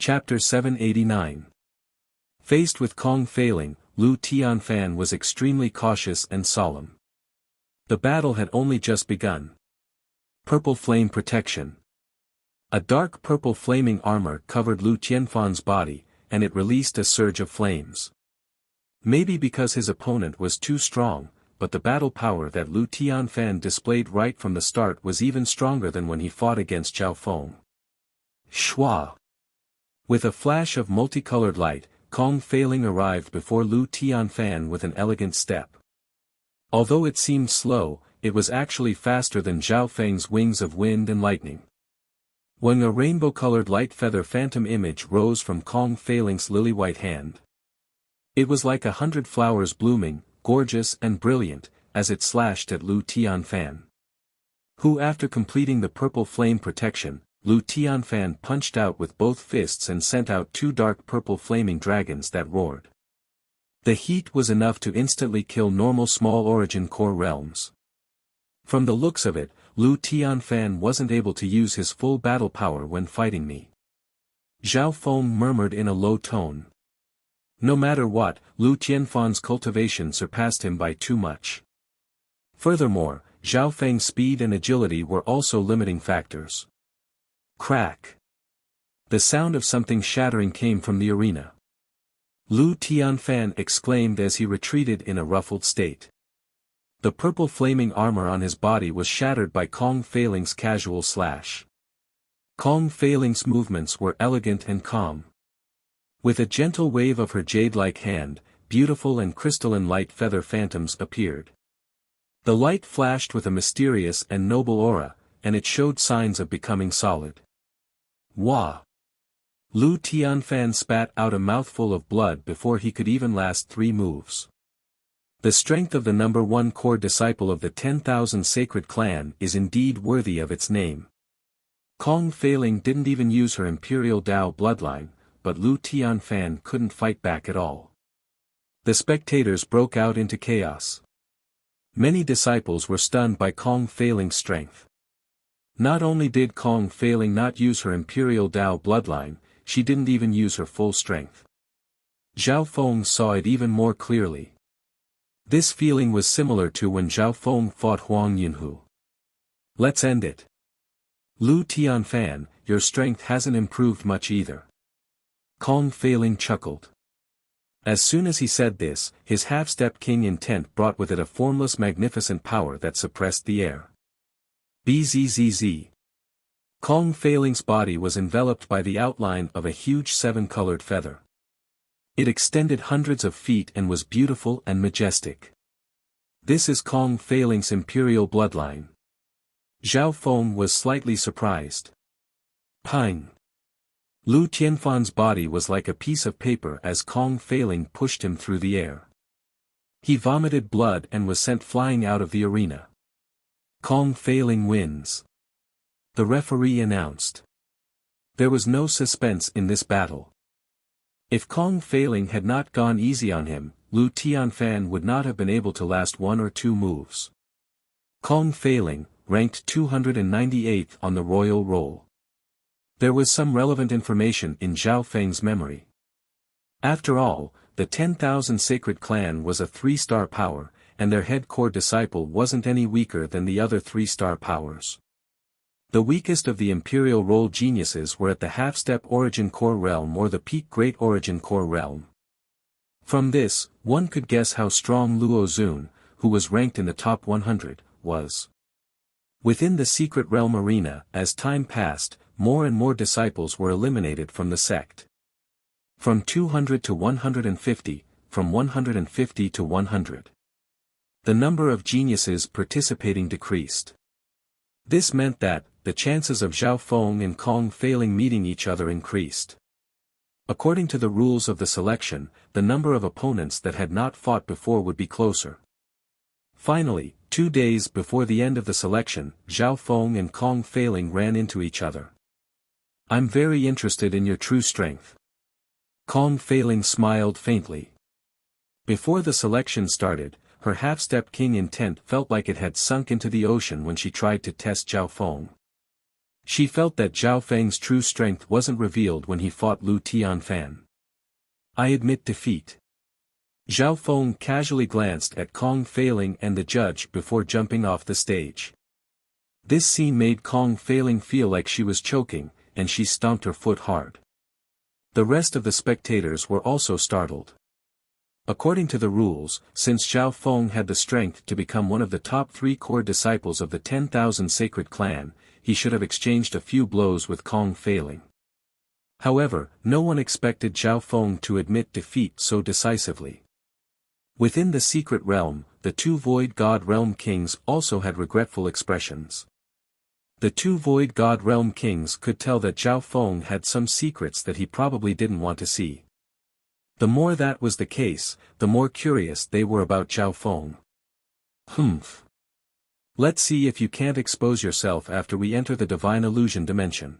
Chapter 789. Faced with Kong Failing, Lu Tianfan was extremely cautious and solemn. The battle had only just begun. Purple Flame Protection. A dark purple flaming armor covered Lu Tianfan's body, and it released a surge of flames. Maybe because his opponent was too strong, but the battle power that Lu Tianfan displayed right from the start was even stronger than when he fought against Zhao Feng. Shua! With a flash of multicolored light, Kong Failing arrived before Lu Tianfan with an elegant step. Although it seemed slow, it was actually faster than Zhao Feng's wings of wind and lightning. When a rainbow-colored light feather phantom image rose from Kong Failing's lily-white hand. It was like 100 flowers blooming, gorgeous and brilliant, as it slashed at Lu Tianfan. Who after completing the purple flame protection, Lu Tianfan punched out with both fists and sent out 2 dark purple flaming dragons that roared. The heat was enough to instantly kill normal small origin core realms. From the looks of it, Lu Tianfan wasn't able to use his full battle power when fighting me. Zhao Feng murmured in a low tone. No matter what, Lu Tianfan's cultivation surpassed him by too much. Furthermore, Zhao Feng's speed and agility were also limiting factors. Crack! The sound of something shattering came from the arena. Lu Tianfan exclaimed as he retreated in a ruffled state. The purple flaming armor on his body was shattered by Kong Failing's casual slash. Kong Failing's movements were elegant and calm. With a gentle wave of her jade-like hand, beautiful and crystalline light feather phantoms appeared. The light flashed with a mysterious and noble aura, and it showed signs of becoming solid. Wah! Lu Tianfan spat out a mouthful of blood before he could even last 3 moves. The strength of the number 1 core disciple of the 10,000 sacred clan is indeed worthy of its name. Kong Failing didn't even use her Imperial Dao bloodline, but Lu Tianfan couldn't fight back at all. The spectators broke out into chaos. Many disciples were stunned by Kong Failing's strength. Not only did Kong Failing not use her Imperial Dao bloodline, she didn't even use her full strength. Zhao Feng saw it even more clearly. This feeling was similar to when Zhao Feng fought Huang Yunhu. Let's end it. Lu Tianfan, your strength hasn't improved much either. Kong Failing chuckled. As soon as he said this, his half-step king intent brought with it a formless magnificent power that suppressed the air. Bzzz. Kong Failing's body was enveloped by the outline of a huge 7-colored feather. It extended hundreds of feet and was beautiful and majestic. This is Kong Failing's imperial bloodline. Zhao Feng was slightly surprised. Ping! Lu Tianfan's body was like a piece of paper as Kong Failing pushed him through the air. He vomited blood and was sent flying out of the arena. Kong Failing wins. The referee announced. There was no suspense in this battle. If Kong Failing had not gone easy on him, Lu Tianfan would not have been able to last 1 or 2 moves. Kong Failing, ranked 298th on the royal roll. There was some relevant information in Zhao Feng's memory. After all, the 10,000 sacred clan was a 3-star power, and their head core disciple wasn't any weaker than the other 3-star powers. The weakest of the Imperial Role geniuses were at the half-step Origin Core realm or the Peak Great Origin Core realm. From this, one could guess how strong Luo Zun, who was ranked in the top 100, was. Within the Secret Realm arena, as time passed, more and more disciples were eliminated from the sect. From 200 to 150, from 150 to 100. The number of geniuses participating decreased. This meant that, the chances of Zhao Feng and Kong Failing meeting each other increased. According to the rules of the selection, the number of opponents that had not fought before would be closer. Finally, 2 days before the end of the selection, Zhao Feng and Kong Failing ran into each other. I'm very interested in your true strength. Kong Failing smiled faintly. Before the selection started, her half-step king intent felt like it had sunk into the ocean when she tried to test Zhao Feng. She felt that Zhao Feng's true strength wasn't revealed when he fought Lu Tianfan. I admit defeat. Zhao Feng casually glanced at Kong Feiling and the judge before jumping off the stage. This scene made Kong Feiling feel like she was choking, and she stomped her foot hard. The rest of the spectators were also startled. According to the rules, since Zhao Feng had the strength to become one of the top 3 core disciples of the 10,000 Sacred Clan, he should have exchanged a few blows with Kong Feiling. However, no one expected Zhao Feng to admit defeat so decisively. Within the secret realm, the 2 Void God Realm Kings also had regretful expressions. The 2 Void God Realm Kings could tell that Zhao Feng had some secrets that he probably didn't want to see. The more that was the case, the more curious they were about Zhao Feng. Humph. Let's see if you can't expose yourself after we enter the Divine Illusion dimension.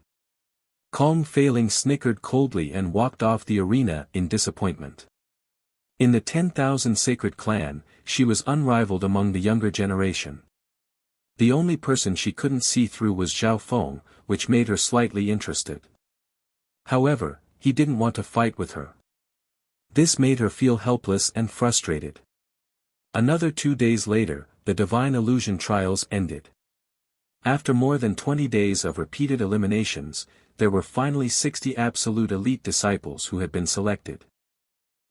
Kong Feiling snickered coldly and walked off the arena in disappointment. In the 10,000 Sacred Clan, she was unrivaled among the younger generation. The only person she couldn't see through was Zhao Feng, which made her slightly interested. However, he didn't want to fight with her. This made her feel helpless and frustrated. Another 2 days later, the Divine Illusion trials ended. After more than 20 days of repeated eliminations, there were finally 60 absolute elite disciples who had been selected.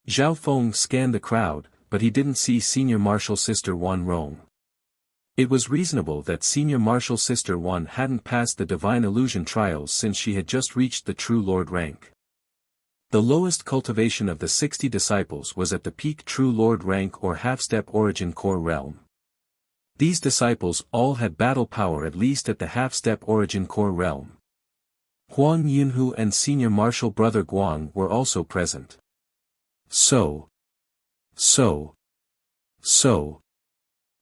Zhao Feng scanned the crowd, but he didn't see Senior Martial Sister Wan Rong. It was reasonable that Senior Martial Sister Wan hadn't passed the Divine Illusion trials since she had just reached the True Lord rank. The lowest cultivation of the 60 disciples was at the peak True Lord rank or half-step origin core realm. These disciples all had battle power at least at the half-step origin core realm. Huang Yunhu and Senior Martial Brother Guang were also present. So.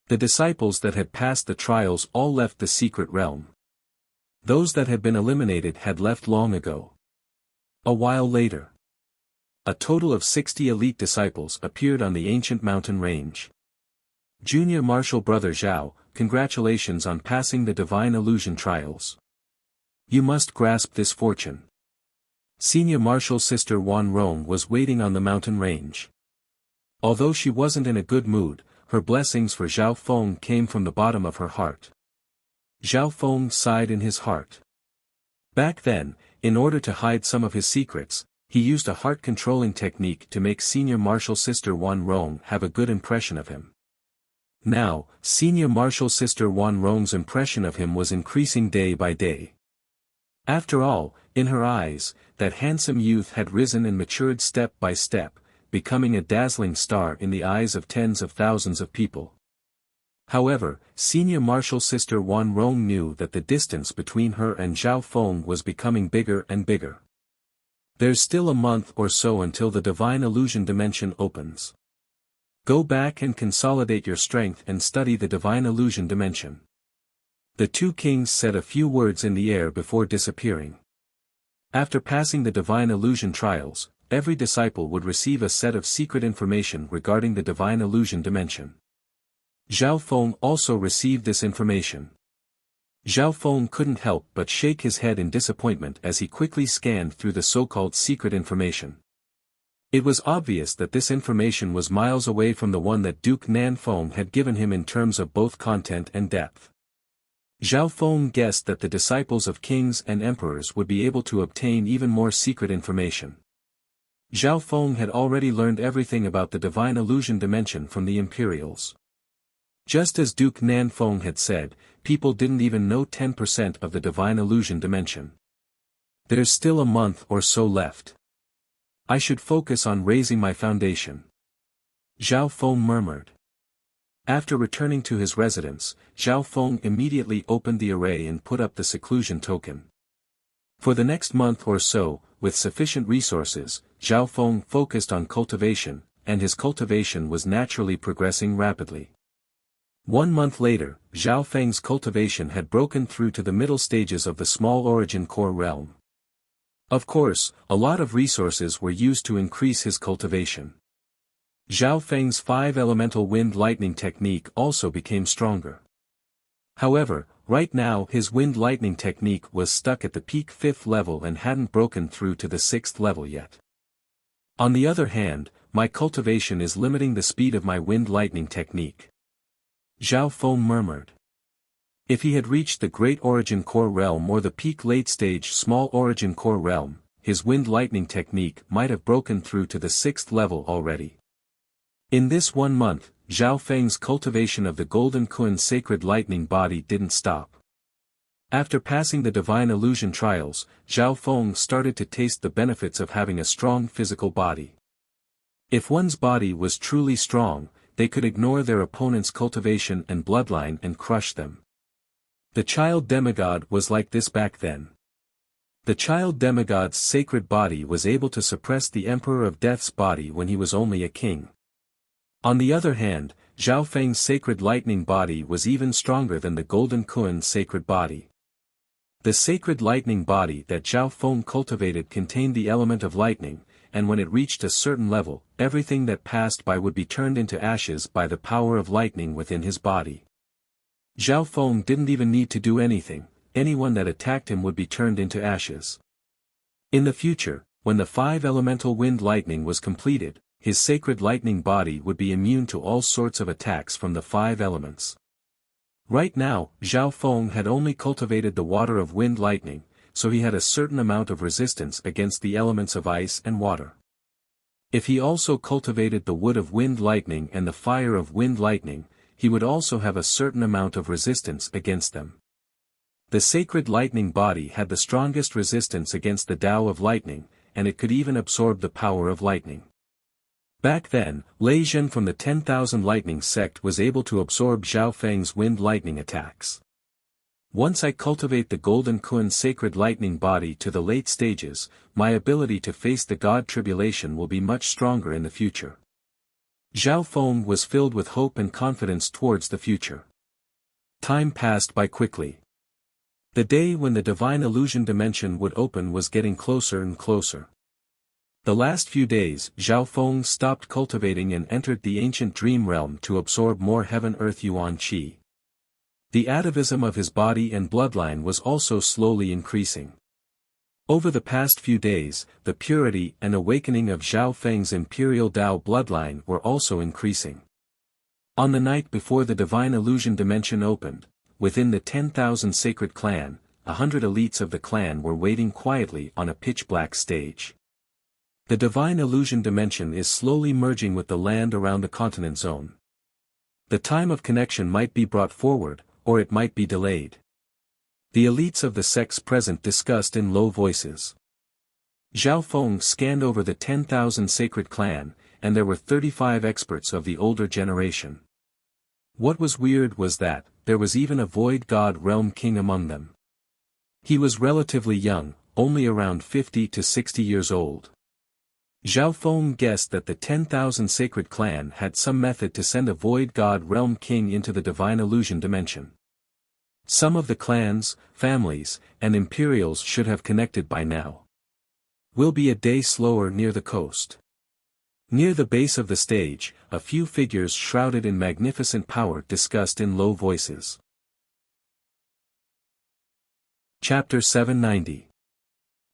The disciples that had passed the trials all left the secret realm. Those that had been eliminated had left long ago. A while later, a total of 60 elite disciples appeared on the ancient mountain range. Junior Martial Brother Zhao, congratulations on passing the Divine Illusion trials. You must grasp this fortune. Senior Martial Sister Wan Rong was waiting on the mountain range. Although she wasn't in a good mood, her blessings for Zhao Feng came from the bottom of her heart. Zhao Feng sighed in his heart. Back then, in order to hide some of his secrets, he used a heart-controlling technique to make Senior Martial Sister Wan Rong have a good impression of him. Now, Senior Martial Sister Wan Rong's impression of him was increasing day by day. After all, in her eyes, that handsome youth had risen and matured step by step, becoming a dazzling star in the eyes of tens of thousands of people. However, Senior Martial Sister Wan Rong knew that the distance between her and Zhao Feng was becoming bigger and bigger. There's still a month or so until the Divine Illusion dimension opens. Go back and consolidate your strength and study the Divine Illusion dimension. The 2 kings said a few words in the air before disappearing. After passing the Divine Illusion trials, every disciple would receive a set of secret information regarding the Divine Illusion dimension. Zhao Feng also received this information. Zhao Feng couldn't help but shake his head in disappointment as he quickly scanned through the so-called secret information. It was obvious that this information was miles away from the one that Duke Nanfeng had given him in terms of both content and depth. Zhao Feng guessed that the disciples of kings and emperors would be able to obtain even more secret information. Zhao Feng had already learned everything about the Divine Illusion dimension from the Imperials. Just as Duke Nanfeng had said, people didn't even know 10% of the Divine Illusion dimension. There's still a month or so left. I should focus on raising my foundation. Zhao Feng murmured. After returning to his residence, Zhao Feng immediately opened the array and put up the seclusion token. For the next month or so, with sufficient resources, Zhao Feng focused on cultivation, and his cultivation was naturally progressing rapidly. 1 month later, Zhao Feng's cultivation had broken through to the middle stages of the small origin core realm. Of course, a lot of resources were used to increase his cultivation. Zhao Feng's 5 elemental wind lightning technique also became stronger. However, right now his wind lightning technique was stuck at the peak 5th level and hadn't broken through to the 6th level yet. On the other hand, my cultivation is limiting the speed of my wind lightning technique. Zhao Feng murmured. If he had reached the Great Origin Core Realm or the peak late stage Small Origin Core Realm, his wind lightning technique might have broken through to the 6th level already. In this 1 month, Zhao Feng's cultivation of the Golden Kun sacred lightning body didn't stop. After passing the divine illusion trials, Zhao Feng started to taste the benefits of having a strong physical body. If one's body was truly strong, they could ignore their opponent's cultivation and bloodline and crush them. The child demigod was like this back then. The child demigod's sacred body was able to suppress the Emperor of Death's body when he was only a king. On the other hand, Zhao Feng's sacred lightning body was even stronger than the Golden Kun sacred body. The sacred lightning body that Zhao Feng cultivated contained the element of lightning, and when it reached a certain level, everything that passed by would be turned into ashes by the power of lightning within his body. Zhao Feng didn't even need to do anything, anyone that attacked him would be turned into ashes. In the future, when the 5 elemental wind lightning was completed, his sacred lightning body would be immune to all sorts of attacks from the 5 elements. Right now, Zhao Feng had only cultivated the water of wind lightning, so he had a certain amount of resistance against the elements of ice and water. If he also cultivated the wood of wind lightning and the fire of wind lightning, he would also have a certain amount of resistance against them. The sacred lightning body had the strongest resistance against the Tao of lightning, and it could even absorb the power of lightning. Back then, Lei Zhen from the 10,000 Lightning sect was able to absorb Zhao Feng's wind lightning attacks. Once I cultivate the Golden Kun sacred lightning body to the late stages, my ability to face the God tribulation will be much stronger in the future. Zhao Feng was filled with hope and confidence towards the future. Time passed by quickly. The day when the divine illusion dimension would open was getting closer and closer. The last few days, Zhao Feng stopped cultivating and entered the ancient dream realm to absorb more heaven-earth yuan qi. The atavism of his body and bloodline was also slowly increasing. Over the past few days, the purity and awakening of Zhao Feng's imperial Dao bloodline were also increasing. On the night before the divine illusion dimension opened, within the 10,000 sacred clan, 100 elites of the clan were waiting quietly on a pitch-black stage. The divine illusion dimension is slowly merging with the land around the continent zone. The time of connection might be brought forward, or it might be delayed. The elites of the sects present discussed in low voices. Zhao Feng scanned over the 10,000 sacred clan, and there were 35 experts of the older generation. What was weird was that, there was even a void god realm king among them. He was relatively young, only around 50 to 60 years old. Zhao Feng guessed that the 10,000 sacred clan had some method to send a void god realm king into the divine illusion dimension. Some of the clans, families, and imperials should have connected by now. Will be a day slower near the coast. Near the base of the stage, a few figures shrouded in magnificent power discussed in low voices. Chapter 790.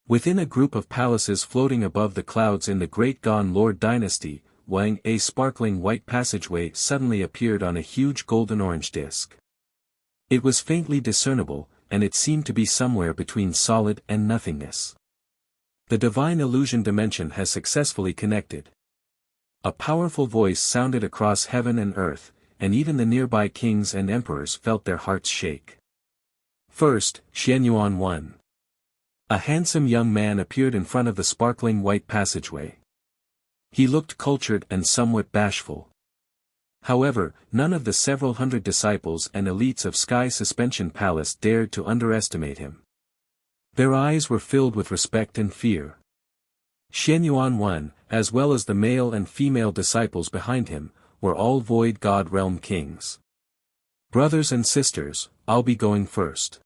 Within a group of palaces floating above the clouds in the Great Gone Lord dynasty, a sparkling white passageway suddenly appeared on a huge golden-orange disk. It was faintly discernible, and it seemed to be somewhere between solid and nothingness. The divine illusion dimension has successfully connected. A powerful voice sounded across heaven and earth, and even the nearby kings and emperors felt their hearts shake. First, Xianyuan 1. A handsome young man appeared in front of the sparkling white passageway. He looked cultured and somewhat bashful. However, none of the several hundred disciples and elites of Sky Suspension Palace dared to underestimate him. Their eyes were filled with respect and fear. Xianyuan 1, as well as the male and female disciples behind him, were all void god realm kings. Brothers and sisters, I'll be going first.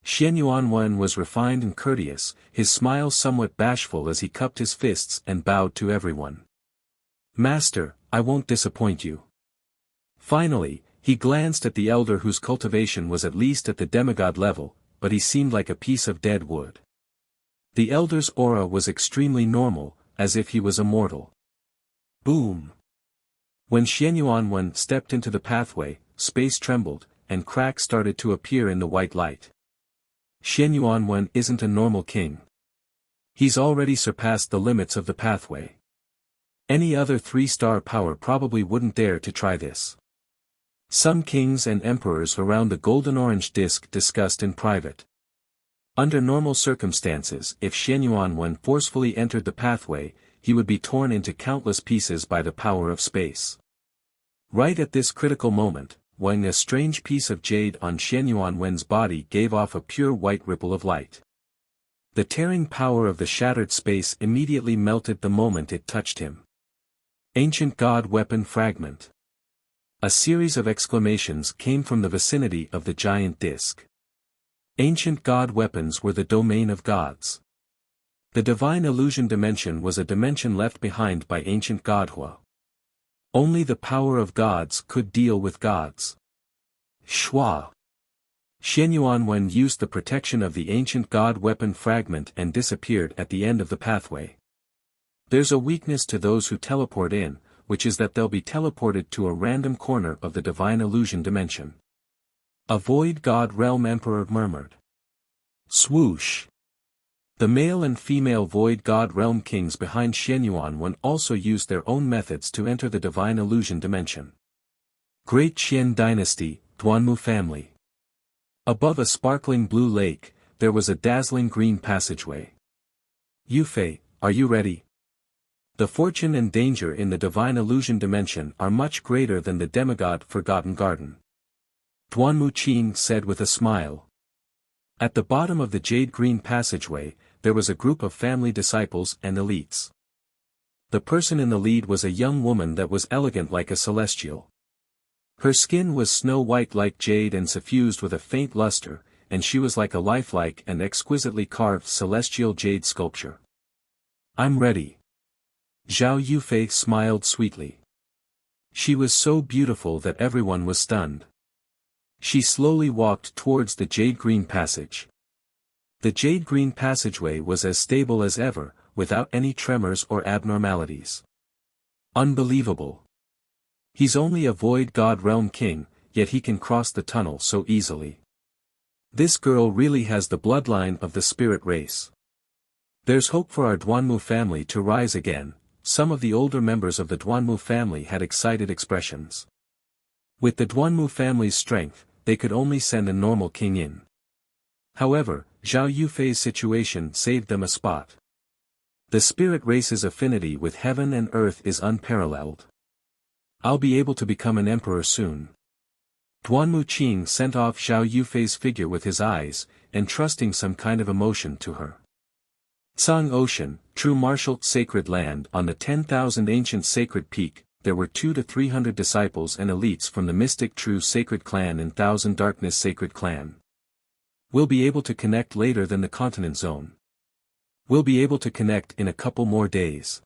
Xianyuan 1 was refined and courteous, his smile somewhat bashful as he cupped his fists and bowed to everyone. Master, I won't disappoint you. Finally, He glanced at the elder whose cultivation was at least at the demigod level, but he seemed like a piece of dead wood. The elder's aura was extremely normal, as if he was immortal. Boom! When Xianyuan stepped into the pathway, space trembled, and cracks started to appear in the white light. Xianyuan isn't a normal king. He's already surpassed the limits of the pathway. Any other 3-star power probably wouldn't dare to try this. Some kings and emperors around the golden-orange disk discussed in private. Under normal circumstances, if Xianyuan forcefully entered the pathway, he would be torn into countless pieces by the power of space. Right at this critical moment, when a strange piece of jade on Xianyuan's body gave off a pure white ripple of light. The tearing power of the shattered space immediately melted the moment it touched him. Ancient God Weapon Fragment. A series of exclamations came from the vicinity of the giant disk. Ancient God weapons were the domain of gods. The divine illusion dimension was a dimension left behind by ancient Godhua. Only the power of gods could deal with gods. Shua. Xianyuan used the protection of the ancient God weapon fragment and disappeared at the end of the pathway. There's a weakness to those who teleport in, which is that they'll be teleported to a random corner of the divine illusion dimension. A void god realm emperor murmured. Swoosh! The male and female void god realm kings behind Xianyuan also used their own methods to enter the divine illusion dimension. Great Qian Dynasty, Duanmu family. Above a sparkling blue lake, there was a dazzling green passageway. Yufei, are you ready? The fortune and danger in the divine illusion dimension are much greater than the demigod Forgotten Garden. Duanmu Qing said with a smile. At the bottom of the jade-green passageway, there was a group of family disciples and elites. The person in the lead was a young woman that was elegant like a celestial. Her skin was snow-white like jade and suffused with a faint luster, and she was like a lifelike and exquisitely carved celestial jade sculpture. I'm ready. Zhao Yufei smiled sweetly. She was so beautiful that everyone was stunned. She slowly walked towards the jade-green passage. The jade-green passageway was as stable as ever, without any tremors or abnormalities. Unbelievable. He's only a void god realm king, yet he can cross the tunnel so easily. This girl really has the bloodline of the spirit race. There's hope for our Duanmu family to rise again. Some of the older members of the Duanmu family had excited expressions. With the Duanmu family's strength, they could only send a normal king in. However, Zhao Yufei's situation saved them a spot. The spirit race's affinity with heaven and earth is unparalleled. I'll be able to become an emperor soon. Duanmu Qing sent off Zhao Yufei's figure with his eyes, entrusting some kind of emotion to her. Tsang Ocean, true martial sacred land. On the 10,000 ancient sacred peak, there were 200 to 300 disciples and elites from the mystic true sacred clan and Thousand Darkness sacred clan. We'll be able to connect later than the continent zone. We'll be able to connect in a couple more days.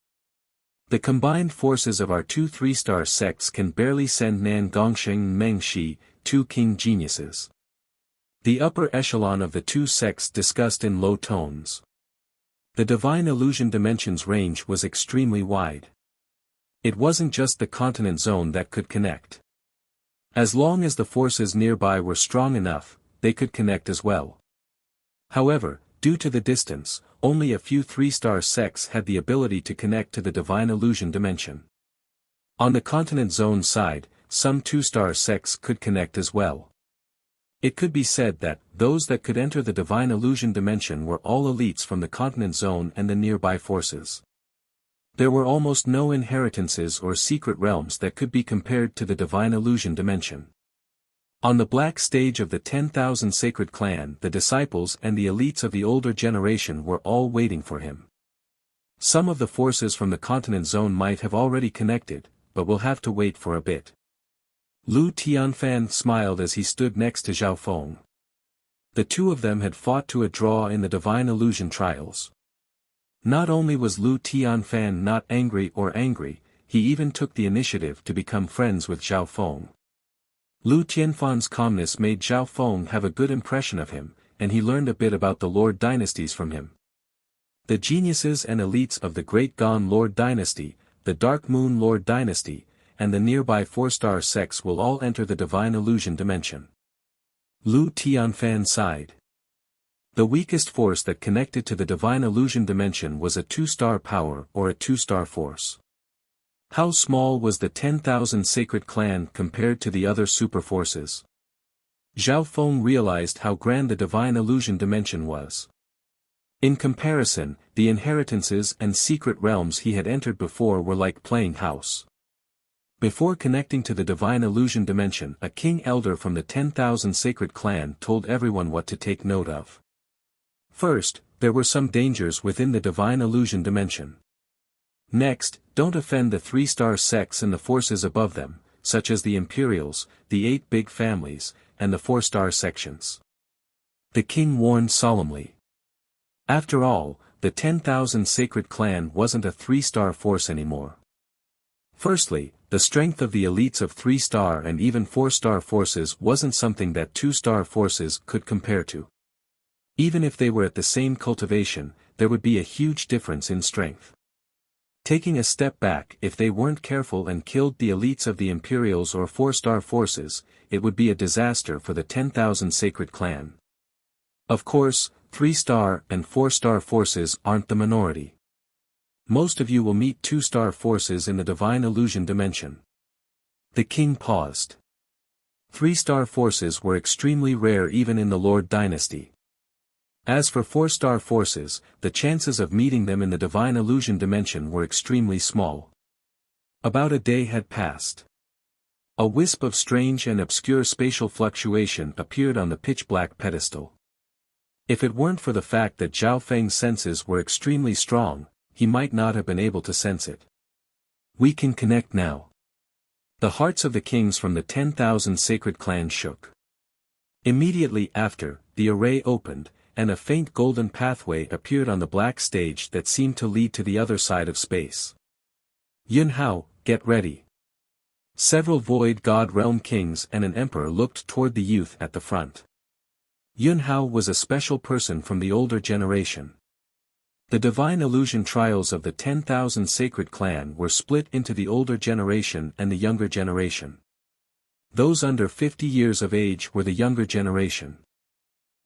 The combined forces of our 2 3-star sects can barely send Nan Gongsheng and Meng Shi, 2 king geniuses. The upper echelon of the 2 sects discussed in low tones. The divine illusion dimension's range was extremely wide. It wasn't just the continent zone that could connect. As long as the forces nearby were strong enough, they could connect as well. However, due to the distance, only a few 3-star sects had the ability to connect to the divine illusion dimension. On the continent zone side, some 2-star sects could connect as well. It could be said that those that could enter the divine illusion dimension were all elites from the continent zone and the nearby forces. There were almost no inheritances or secret realms that could be compared to the divine illusion dimension. On the black stage of the 10,000 sacred clan, the disciples and the elites of the older generation were all waiting for him. Some of the forces from the continent zone might have already connected, but will have to wait for a bit. Lu Tianfan smiled as he stood next to Zhao Feng. The two of them had fought to a draw in the divine illusion trials. Not only was Lu Tianfan not angry, he even took the initiative to become friends with Zhao Feng. Lu Tianfan's calmness made Zhao Feng have a good impression of him, and he learned a bit about the Lord dynasties from him. The geniuses and elites of the Great Gan Lord dynasty, the Dark Moon Lord dynasty, and the nearby four-star sects will all enter the divine illusion dimension. Lu Tianfan sighed. The weakest force that connected to the divine illusion dimension was a two-star power or a two-star force. How small was the 10,000 sacred clan compared to the other super-forces? Zhao Feng realized how grand the divine illusion dimension was. In comparison, the inheritances and secret realms he had entered before were like playing house. Before connecting to the divine illusion dimension, a king elder from the 10,000 sacred clan told everyone what to take note of. First, there were some dangers within the divine illusion dimension. Next, don't offend the three-star sects and the forces above them, such as the Imperials, the 8 big families, and the four-star sections. The king warned solemnly. After all, the 10,000 sacred clan wasn't a three-star force anymore. Firstly, the strength of the elites of three-star and even four-star forces wasn't something that two-star forces could compare to. Even if they were at the same cultivation, there would be a huge difference in strength. Taking a step back, if they weren't careful and killed the elites of the Imperials or four-star forces, it would be a disaster for the 10,000 sacred clan. Of course, three-star and four-star forces aren't the minority. Most of you will meet two-star forces in the divine illusion dimension. The king paused. Three-star forces were extremely rare even in the Lord dynasty. As for four-star forces, the chances of meeting them in the divine illusion dimension were extremely small. About a day had passed. A wisp of strange and obscure spatial fluctuation appeared on the pitch-black pedestal. If it weren't for the fact that Zhao Feng's senses were extremely strong, he might not have been able to sense it. We can connect now. The hearts of the kings from the 10,000 sacred clans shook. Immediately after, the array opened, and a faint golden pathway appeared on the black stage that seemed to lead to the other side of space. Yun Hao, get ready. Several void god realm kings and an emperor looked toward the youth at the front. Yun Hao was a special person from the older generation. The divine illusion trials of the 10,000 sacred clan were split into the older generation and the younger generation. Those under 50 years of age were the younger generation.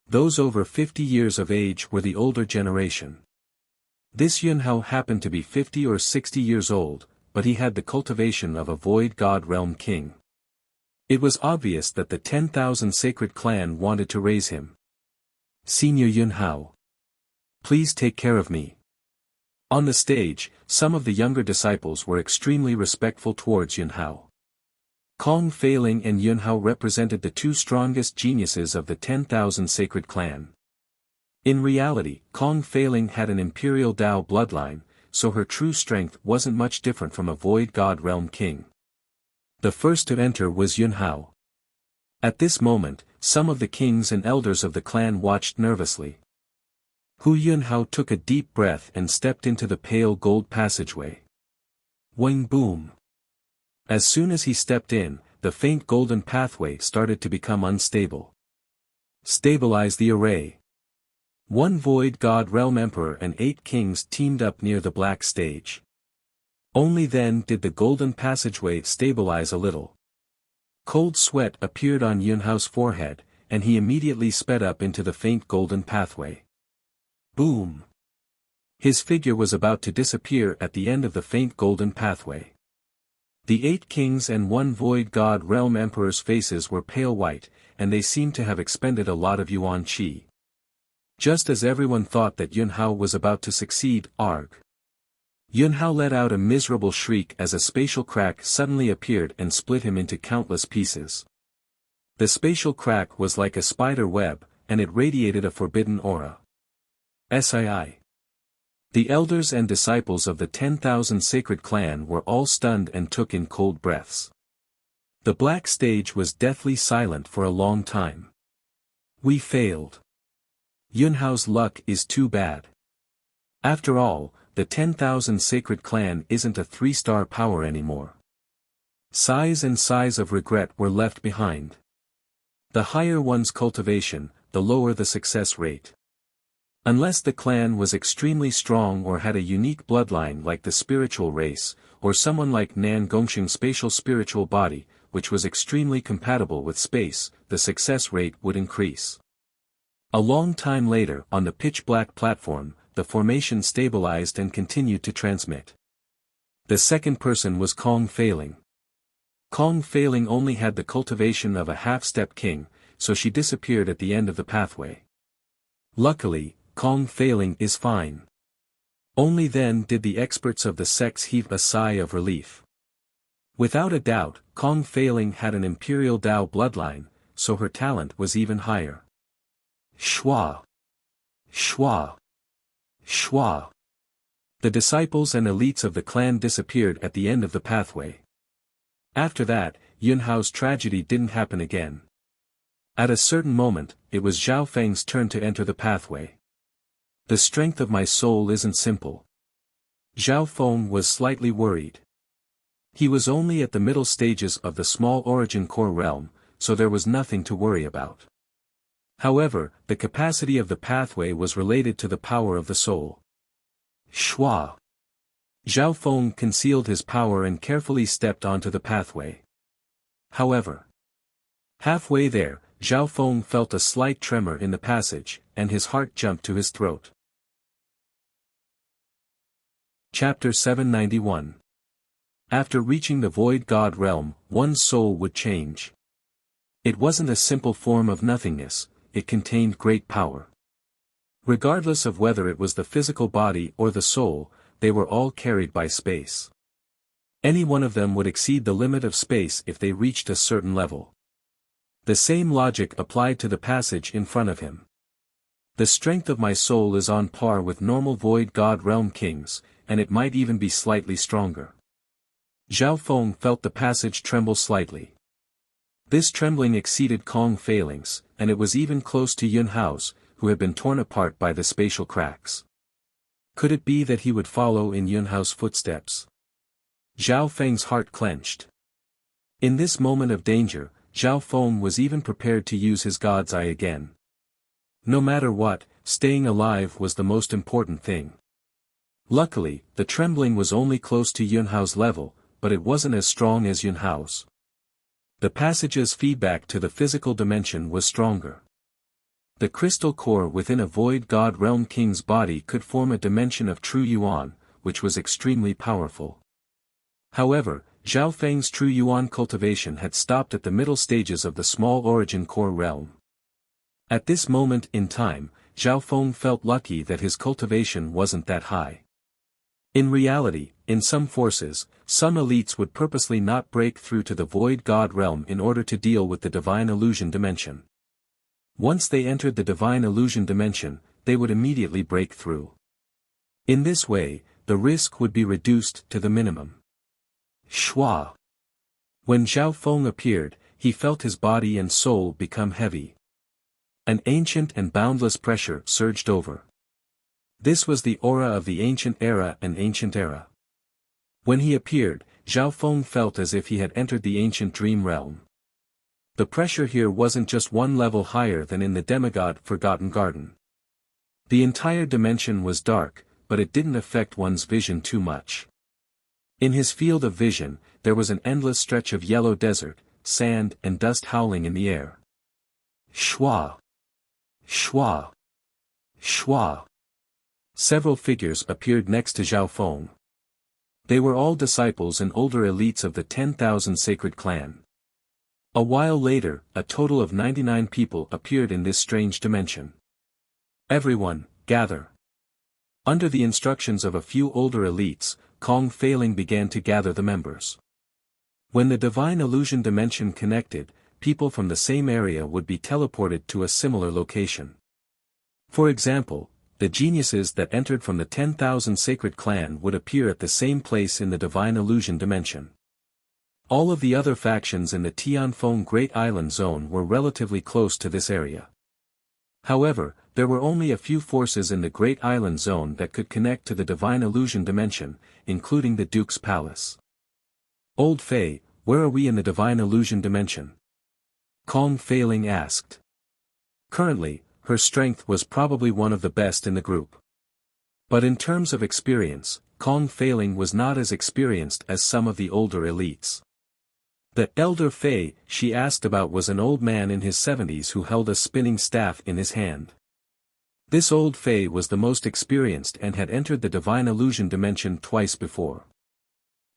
Those over 50 years of age were the older generation. This Yun Hao happened to be 50 or 60 years old, but he had the cultivation of a void god realm king. It was obvious that the 10,000 sacred clan wanted to raise him. Senior Yun Hao. Please take care of me. On the stage, some of the younger disciples were extremely respectful towards Yun Hao. Kong Feiling and Yun Hao represented the two strongest geniuses of the 10,000 sacred clan. In reality, Kong Feiling had an imperial Dao bloodline, so her true strength wasn't much different from a void god realm king. The first to enter was Yun Hao. At this moment, some of the kings and elders of the clan watched nervously. Hu Yun Hao took a deep breath and stepped into the pale gold passageway. Wing boom. As soon as he stepped in, the faint golden pathway started to become unstable. Stabilize the array. One void god realm emperor and 8 kings teamed up near the black stage. Only then did the golden passageway stabilize a little. Cold sweat appeared on Yun Hao's forehead, and he immediately sped up into the faint golden pathway. Boom! His figure was about to disappear at the end of the faint golden pathway. The 8 kings and 1 void god realm emperor's faces were pale white, and they seemed to have expended a lot of yuan qi. Just as everyone thought that Yun Hao was about to succeed, arg! Yun Hao let out a miserable shriek as a spatial crack suddenly appeared and split him into countless pieces. The spatial crack was like a spider web, and it radiated a forbidden aura. Sii. The elders and disciples of the 10,000 sacred clan were all stunned and took in cold breaths. The black stage was deathly silent for a long time. We failed. Yun Hao's luck is too bad. After all, the 10,000 sacred clan isn't a 3-star power anymore. Sighs and sighs of regret were left behind. The higher one's cultivation, the lower the success rate. Unless the clan was extremely strong or had a unique bloodline like the spiritual race, or someone like Nan Gongsheng's spatial spiritual body, which was extremely compatible with space, the success rate would increase. A long time later, on the pitch-black platform, the formation stabilized and continued to transmit. The second person was Kong Failing. Kong Failing only had the cultivation of a half-step king, so she disappeared at the end of the pathway. Luckily, Kong Failing is fine. Only then did the experts of the sects heave a sigh of relief. Without a doubt, Kong Failing had an Imperial Dao bloodline, so her talent was even higher. Schwa! Schwa! Schwa! The disciples and elites of the clan disappeared at the end of the pathway. After that, Yunhao's tragedy didn't happen again. At a certain moment, it was Zhao Feng's turn to enter the pathway. The strength of my soul isn't simple. Zhao Feng was slightly worried. He was only at the middle stages of the small origin core realm, so there was nothing to worry about. However, the capacity of the pathway was related to the power of the soul. Schwa! Zhao Feng concealed his power and carefully stepped onto the pathway. However, halfway there, Zhao Feng felt a slight tremor in the passage, and his heart jumped to his throat. Chapter 791. After reaching the Void God realm, one's soul would change. It wasn't a simple form of nothingness, it contained great power. Regardless of whether it was the physical body or the soul, they were all carried by space. Any one of them would exceed the limit of space if they reached a certain level. The same logic applied to the passage in front of him. The strength of my soul is on par with normal Void God realm kings, and it might even be slightly stronger. Zhao Feng felt the passage tremble slightly. This trembling exceeded Kong Failing's, and it was even close to Yunhao's, who had been torn apart by the spatial cracks. Could it be that he would follow in Yunhao's footsteps? Zhao Feng's heart clenched. In this moment of danger, Zhao Feng was even prepared to use his God's Eye again. No matter what, staying alive was the most important thing. Luckily, the trembling was only close to Yunhao's level, but it wasn't as strong as Yunhao's. The passage's feedback to the physical dimension was stronger. The crystal core within a Void God realm king's body could form a dimension of true Yuan, which was extremely powerful. However, Zhao Feng's true Yuan cultivation had stopped at the middle stages of the small origin core realm. At this moment in time, Zhao Feng felt lucky that his cultivation wasn't that high. In reality, in some forces, some elites would purposely not break through to the Void God realm in order to deal with the Divine Illusion dimension. Once they entered the Divine Illusion dimension, they would immediately break through. In this way, the risk would be reduced to the minimum. Schwa! When Zhao Feng appeared, he felt his body and soul become heavy. An ancient and boundless pressure surged over. This was the aura of the ancient era and ancient era. When he appeared, Zhao Feng felt as if he had entered the ancient dream realm. The pressure here wasn't just one level higher than in the demigod Forgotten Garden. The entire dimension was dark, but it didn't affect one's vision too much. In his field of vision, there was an endless stretch of yellow desert, sand and dust howling in the air. Schwa! Schwa! Schwa! Several figures appeared next to Zhao Feng. They were all disciples and older elites of the 10,000 sacred clan. A while later, a total of 99 people appeared in this strange dimension. Everyone, gather. Under the instructions of a few older elites, Kong Failing began to gather the members. When the Divine Illusion dimension connected, people from the same area would be teleported to a similar location. For example, the geniuses that entered from the 10,000 sacred clan would appear at the same place in the Divine Illusion dimension. All of the other factions in the Tianfeng Great Island Zone were relatively close to this area. However, there were only a few forces in the Great Island Zone that could connect to the Divine Illusion dimension, including the Duke's Palace. Old Fei, where are we in the divine illusion dimension? Kong Failing asked. Currently, her strength was probably one of the best in the group. But in terms of experience, Kong Failing was not as experienced as some of the older elites. The elder Fei she asked about was an old man in his 70s who held a spinning staff in his hand. This old Fei was the most experienced and had entered the divine illusion dimension twice before.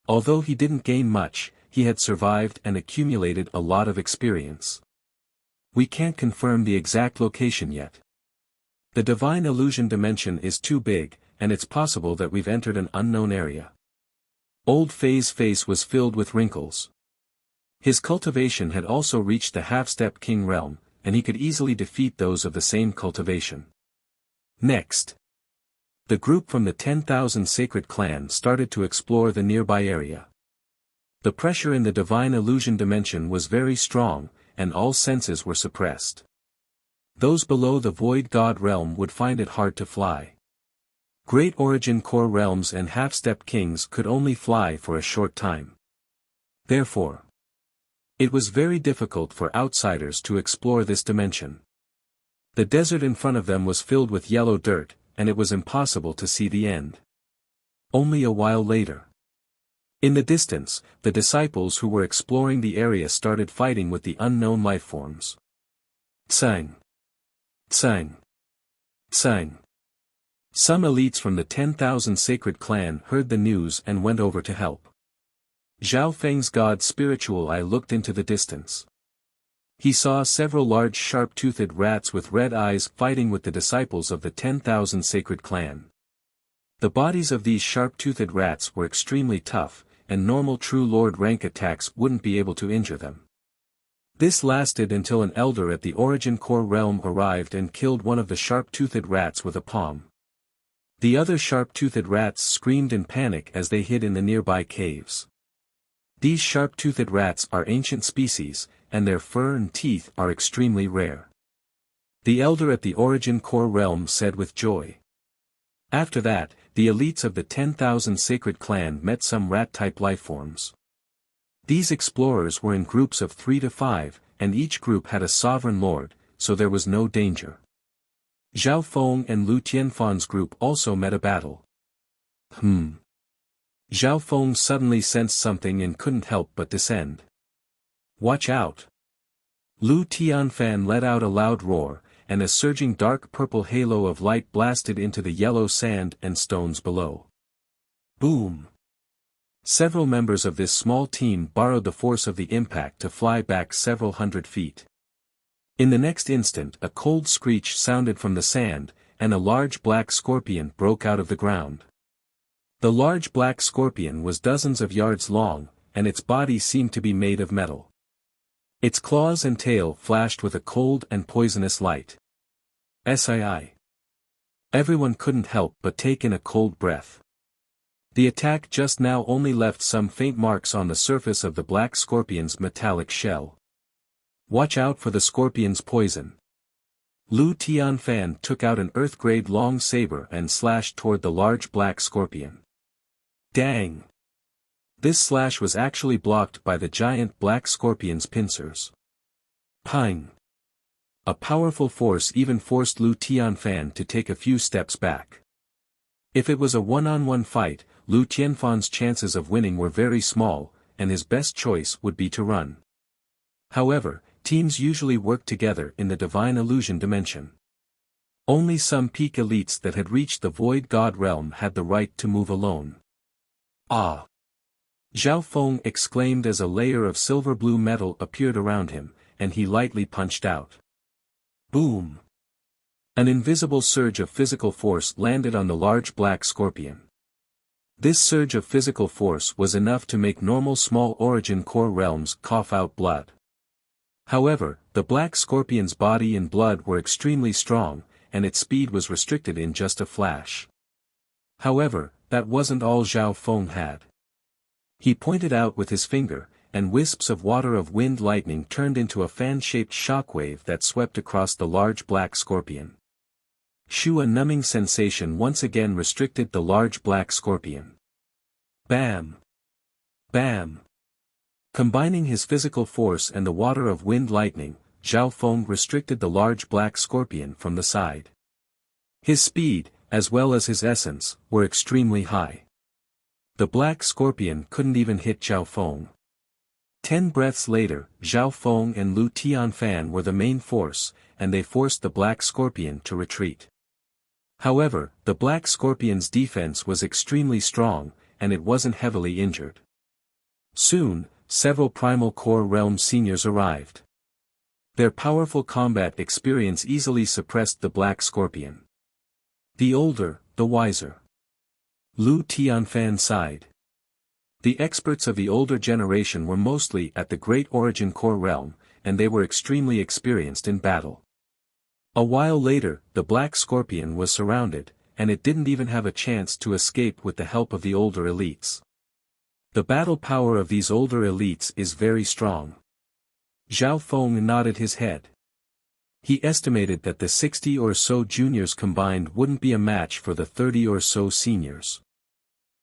Although he didn't gain much, he had survived and accumulated a lot of experience. We can't confirm the exact location yet. The divine illusion dimension is too big, and it's possible that we've entered an unknown area. Old Fei's face was filled with wrinkles. His cultivation had also reached the half-step king realm, and he could easily defeat those of the same cultivation. Next, the group from the 10,000 Sacred Clan started to explore the nearby area. The pressure in the divine illusion dimension was very strong, and all senses were suppressed. Those below the Void God realm would find it hard to fly. Great Origin Core realms and half-step kings could only fly for a short time. Therefore, it was very difficult for outsiders to explore this dimension. The desert in front of them was filled with yellow dirt, and it was impossible to see the end. Only a while later. In the distance, the disciples who were exploring the area started fighting with the unknown lifeforms. Tsang. Tsang. Tsang. Some elites from the 10,000 Sacred Clan heard the news and went over to help. Zhao Feng's god's spiritual eye looked into the distance. He saw several large sharp-toothed rats with red eyes fighting with the disciples of the 10,000 Sacred Clan. The bodies of these sharp-toothed rats were extremely tough, and normal True Lord rank attacks wouldn't be able to injure them. This lasted until an elder at the Origin Core realm arrived and killed one of the sharp-toothed rats with a palm. The other sharp-toothed rats screamed in panic as they hid in the nearby caves. These sharp-toothed rats are ancient species, and their fur and teeth are extremely rare. The elder at the Origin Core realm said with joy. After that, the elites of the 10,000 Sacred Clan met some rat-type lifeforms. These explorers were in groups of 3 to 5, and each group had a sovereign lord, so there was no danger. Zhao Feng and Lu Tianfan's group also met a battle. Zhao Feng suddenly sensed something and couldn't help but descend. Watch out! Lu Tianfan let out a loud roar, and a surging dark purple halo of light blasted into the yellow sand and stones below. Boom! Several members of this small team borrowed the force of the impact to fly back several hundred feet. In the next instant a cold screech sounded from the sand, and a large black scorpion broke out of the ground. The large black scorpion was dozens of yards long, and its body seemed to be made of metal. Its claws and tail flashed with a cold and poisonous light. Sii. Everyone couldn't help but take in a cold breath. The attack just now only left some faint marks on the surface of the black scorpion's metallic shell. Watch out for the scorpion's poison. Lu Tianfan took out an earth-grade long saber and slashed toward the large black scorpion. Dang! This slash was actually blocked by the giant black scorpion's pincers. Ping! A powerful force even forced Lu Tianfan to take a few steps back. If it was a one-on-one fight, Lu Tianfan's chances of winning were very small, and his best choice would be to run. However, teams usually work together in the divine illusion dimension. Only some peak elites that had reached the Void God realm had the right to move alone. Ah! Zhao Feng exclaimed as a layer of silver-blue metal appeared around him, and he lightly punched out. Boom! An invisible surge of physical force landed on the large black scorpion. This surge of physical force was enough to make normal small Origin Core realms cough out blood. However, the black scorpion's body and blood were extremely strong, and its speed was restricted in just a flash. However, that wasn't all Zhao Feng had. He pointed out with his finger, and wisps of water of wind lightning turned into a fan-shaped shockwave that swept across the large black scorpion. A numbing sensation once again restricted the large black scorpion. Bam! Bam! Combining his physical force and the water of wind lightning, Zhao Feng restricted the large black scorpion from the side. His speed, as well as his essence, were extremely high. The black scorpion couldn't even hit Zhao Feng. 10 breaths later, Zhao Feng and Lu Tianfan were the main force, and they forced the black scorpion to retreat. However, the black scorpion's defense was extremely strong, and it wasn't heavily injured. Soon, several Primal Core Realm seniors arrived. Their powerful combat experience easily suppressed the black scorpion. The older, the wiser. Lu Tianfan sighed. The experts of the older generation were mostly at the Great Origin Core Realm, and they were extremely experienced in battle. A while later, the black scorpion was surrounded, and it didn't even have a chance to escape with the help of the older elites. The battle power of these older elites is very strong. Zhao Feng nodded his head. He estimated that the 60 or so juniors combined wouldn't be a match for the 30 or so seniors.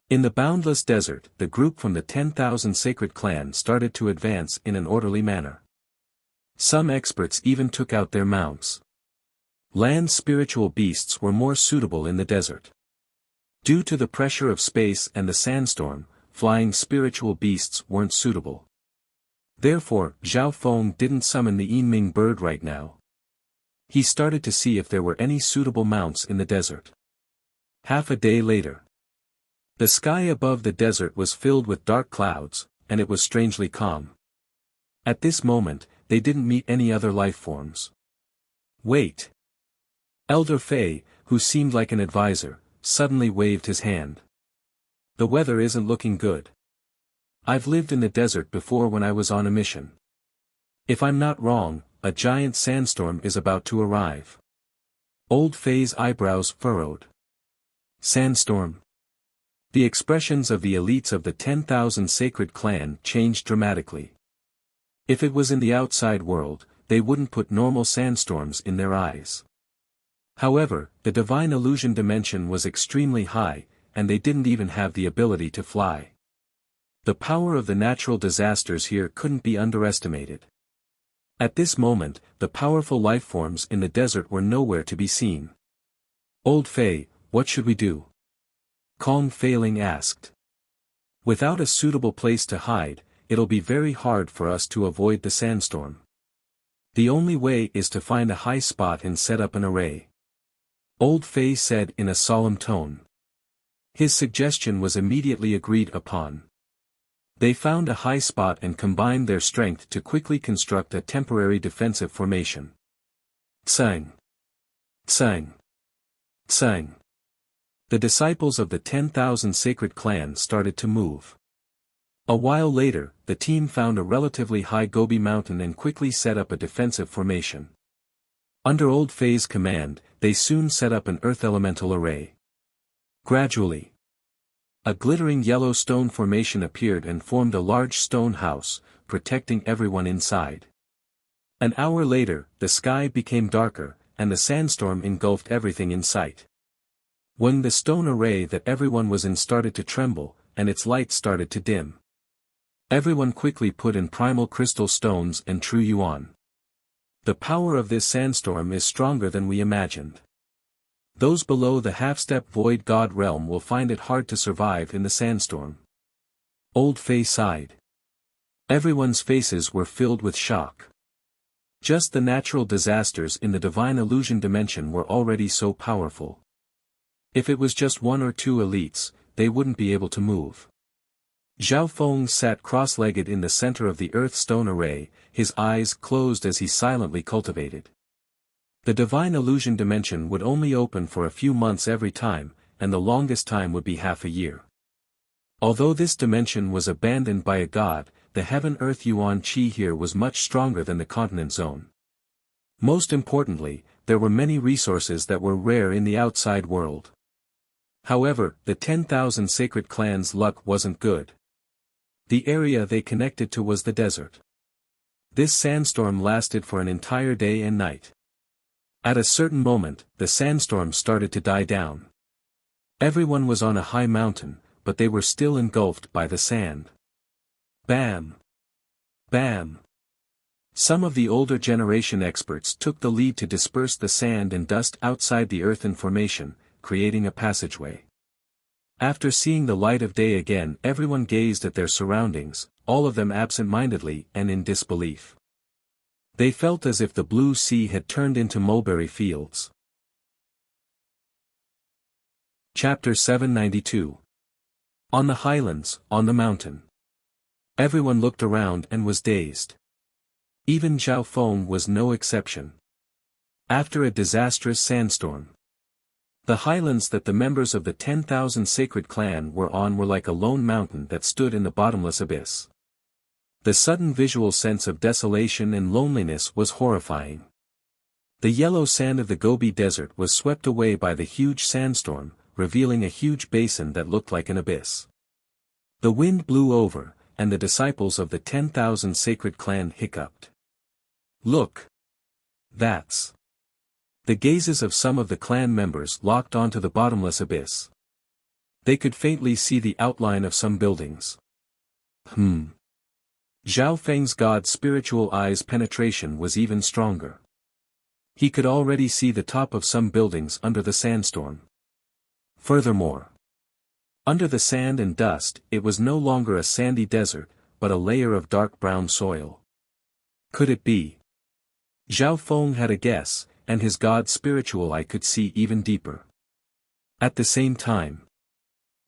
In the boundless desert, the group from the 10,000 sacred clan started to advance in an orderly manner. Some experts even took out their mounts. Land spiritual beasts were more suitable in the desert. Due to the pressure of space and the sandstorm, flying spiritual beasts weren't suitable. Therefore, Zhao Feng didn't summon the Yinming bird right now. He started to see if there were any suitable mounts in the desert. Half a day later. The sky above the desert was filled with dark clouds, and it was strangely calm. At this moment, they didn't meet any other life forms. Wait! Elder Fei, who seemed like an advisor, suddenly waved his hand. The weather isn't looking good. I've lived in the desert before when I was on a mission. If I'm not wrong, a giant sandstorm is about to arrive. Old Fei's eyebrows furrowed. Sandstorm. The expressions of the elites of the 10,000 sacred clan changed dramatically. If it was in the outside world, they wouldn't put normal sandstorms in their eyes. However, the divine illusion dimension was extremely high, and they didn't even have the ability to fly. The power of the natural disasters here couldn't be underestimated. At this moment, the powerful life forms in the desert were nowhere to be seen. Old Fei, what should we do? Kong Feiling asked. Without a suitable place to hide, it'll be very hard for us to avoid the sandstorm. The only way is to find a high spot and set up an array. Old Fei said in a solemn tone. His suggestion was immediately agreed upon. They found a high spot and combined their strength to quickly construct a temporary defensive formation. Tsang! Tsang! Tsang! The disciples of the 10,000 sacred clan started to move. A while later, the team found a relatively high Gobi mountain and quickly set up a defensive formation. Under Old Fei's command, they soon set up an earth elemental array. Gradually, a glittering yellow stone formation appeared and formed a large stone house, protecting everyone inside. An hour later, the sky became darker, and the sandstorm engulfed everything in sight. When the stone array that everyone was in started to tremble, and its light started to dim. Everyone quickly put in primal crystal stones and true yuan. The power of this sandstorm is stronger than we imagined. Those below the half-step void god realm will find it hard to survive in the sandstorm. Old Fei sighed. Everyone's faces were filled with shock. Just the natural disasters in the divine illusion dimension were already so powerful. If it was just one or two elites, they wouldn't be able to move. Zhao Feng sat cross-legged in the center of the earth stone array, his eyes closed as he silently cultivated. The divine illusion dimension would only open for a few months every time, and the longest time would be half a year. Although this dimension was abandoned by a god, the heaven-earth yuan qi here was much stronger than the continent zone. Most importantly, there were many resources that were rare in the outside world. However, the 10,000 sacred clans' luck wasn't good. The area they connected to was the desert. This sandstorm lasted for an entire day and night. At a certain moment, the sandstorm started to die down. Everyone was on a high mountain, but they were still engulfed by the sand. Bam! Bam! Some of the older generation experts took the lead to disperse the sand and dust outside the earthen formation, creating a passageway. After seeing the light of day again, everyone gazed at their surroundings, all of them absent-mindedly and in disbelief. They felt as if the blue sea had turned into mulberry fields. Chapter 792. On the highlands, on the mountain. Everyone looked around and was dazed. Even Zhao Feng was no exception. After a disastrous sandstorm, the highlands that the members of the 10,000 sacred clan were on were like a lone mountain that stood in the bottomless abyss. The sudden visual sense of desolation and loneliness was horrifying. The yellow sand of the Gobi Desert was swept away by the huge sandstorm, revealing a huge basin that looked like an abyss. The wind blew over, and the disciples of the 10,000 sacred clan hiccuped. Look! That's... The gazes of some of the clan members locked onto the bottomless abyss. They could faintly see the outline of some buildings. Zhao Feng's god's spiritual eye's penetration was even stronger. He could already see the top of some buildings under the sandstorm. Furthermore, under the sand and dust, it was no longer a sandy desert, but a layer of dark brown soil. Could it be? Zhao Feng had a guess, and his god's spiritual eye could see even deeper. At the same time,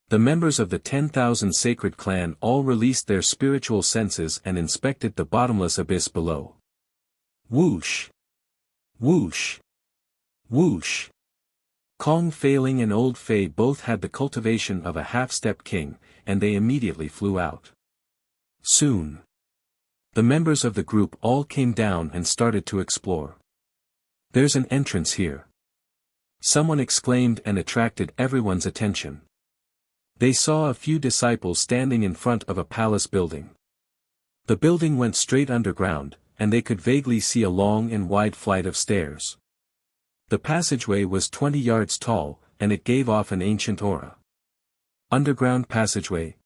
the members of the 10,000 sacred clan all released their spiritual senses and inspected the bottomless abyss below. Whoosh! Whoosh! Whoosh! Kong Feiling and Old Fei both had the cultivation of a half-step king, and they immediately flew out. Soon, the members of the group all came down and started to explore. There's an entrance here. Someone exclaimed and attracted everyone's attention. They saw a few disciples standing in front of a palace building. The building went straight underground, and they could vaguely see a long and wide flight of stairs. The passageway was 20 yards tall, and it gave off an ancient aura. Underground passageway.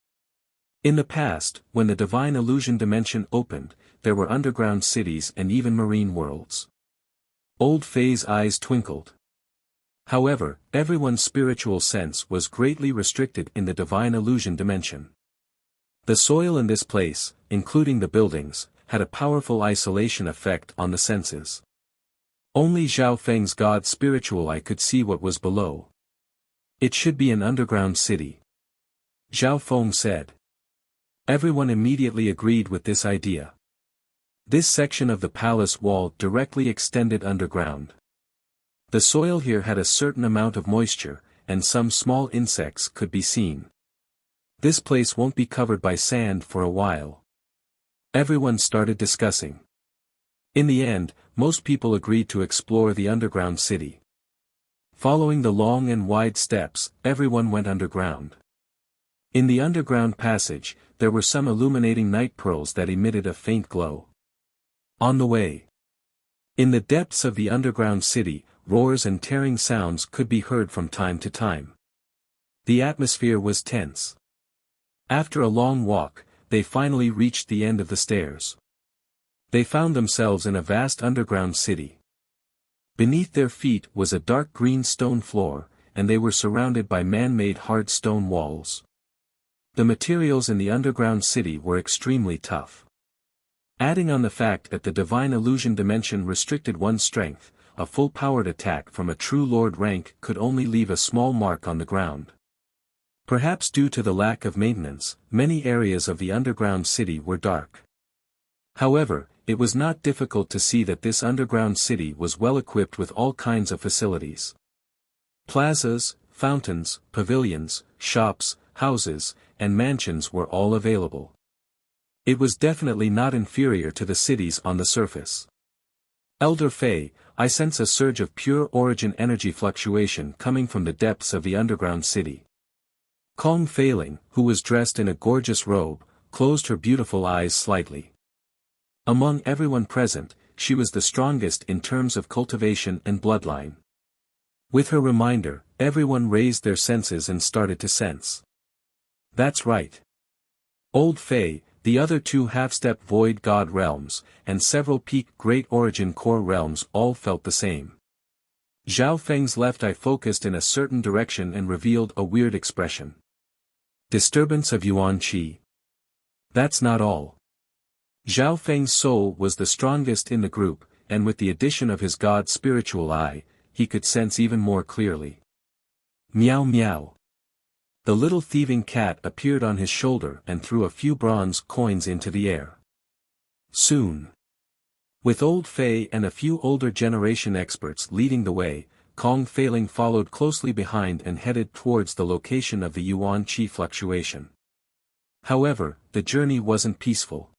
In the past, when the divine illusion dimension opened, there were underground cities and even marine worlds. Old Fei's eyes twinkled. However, everyone's spiritual sense was greatly restricted in the divine illusion dimension. The soil in this place, including the buildings, had a powerful isolation effect on the senses. Only Zhao Feng's god's spiritual eye could see what was below. It should be an underground city, Zhao Feng said. Everyone immediately agreed with this idea. This section of the palace wall directly extended underground. The soil here had a certain amount of moisture, and some small insects could be seen. This place won't be covered by sand for a while. Everyone started discussing. In the end, most people agreed to explore the underground city. Following the long and wide steps, everyone went underground. In the underground passage, there were some illuminating night pearls that emitted a faint glow. On the way, in the depths of the underground city, roars and tearing sounds could be heard from time to time. The atmosphere was tense. After a long walk, they finally reached the end of the stairs. They found themselves in a vast underground city. Beneath their feet was a dark green stone floor, and they were surrounded by man-made hard stone walls. The materials in the underground city were extremely tough. Adding on the fact that the divine illusion dimension restricted one's strength, a full-powered attack from a true lord rank could only leave a small mark on the ground. Perhaps due to the lack of maintenance, many areas of the underground city were dark. However, it was not difficult to see that this underground city was well equipped with all kinds of facilities. Plazas, fountains, pavilions, shops, houses, and mansions were all available. It was definitely not inferior to the cities on the surface. Elder Fei, I sense a surge of pure origin energy fluctuation coming from the depths of the underground city. Kong Feiling, who was dressed in a gorgeous robe, closed her beautiful eyes slightly. Among everyone present, she was the strongest in terms of cultivation and bloodline. With her reminder, everyone raised their senses and started to sense. That's right. Old Fei, The other two half-step void god realms, and several peak great origin core realms all felt the same. Zhao Feng's left eye focused in a certain direction and revealed a weird expression. Disturbance of Yuan Qi. That's not all. Zhao Feng's soul was the strongest in the group, and with the addition of his god spiritual eye, he could sense even more clearly. Meow meow. The little thieving cat appeared on his shoulder and threw a few bronze coins into the air. Soon. With Old Fei and a few older generation experts leading the way, Kong Feiling followed closely behind and headed towards the location of the Yuan Qi fluctuation. However, the journey wasn't peaceful.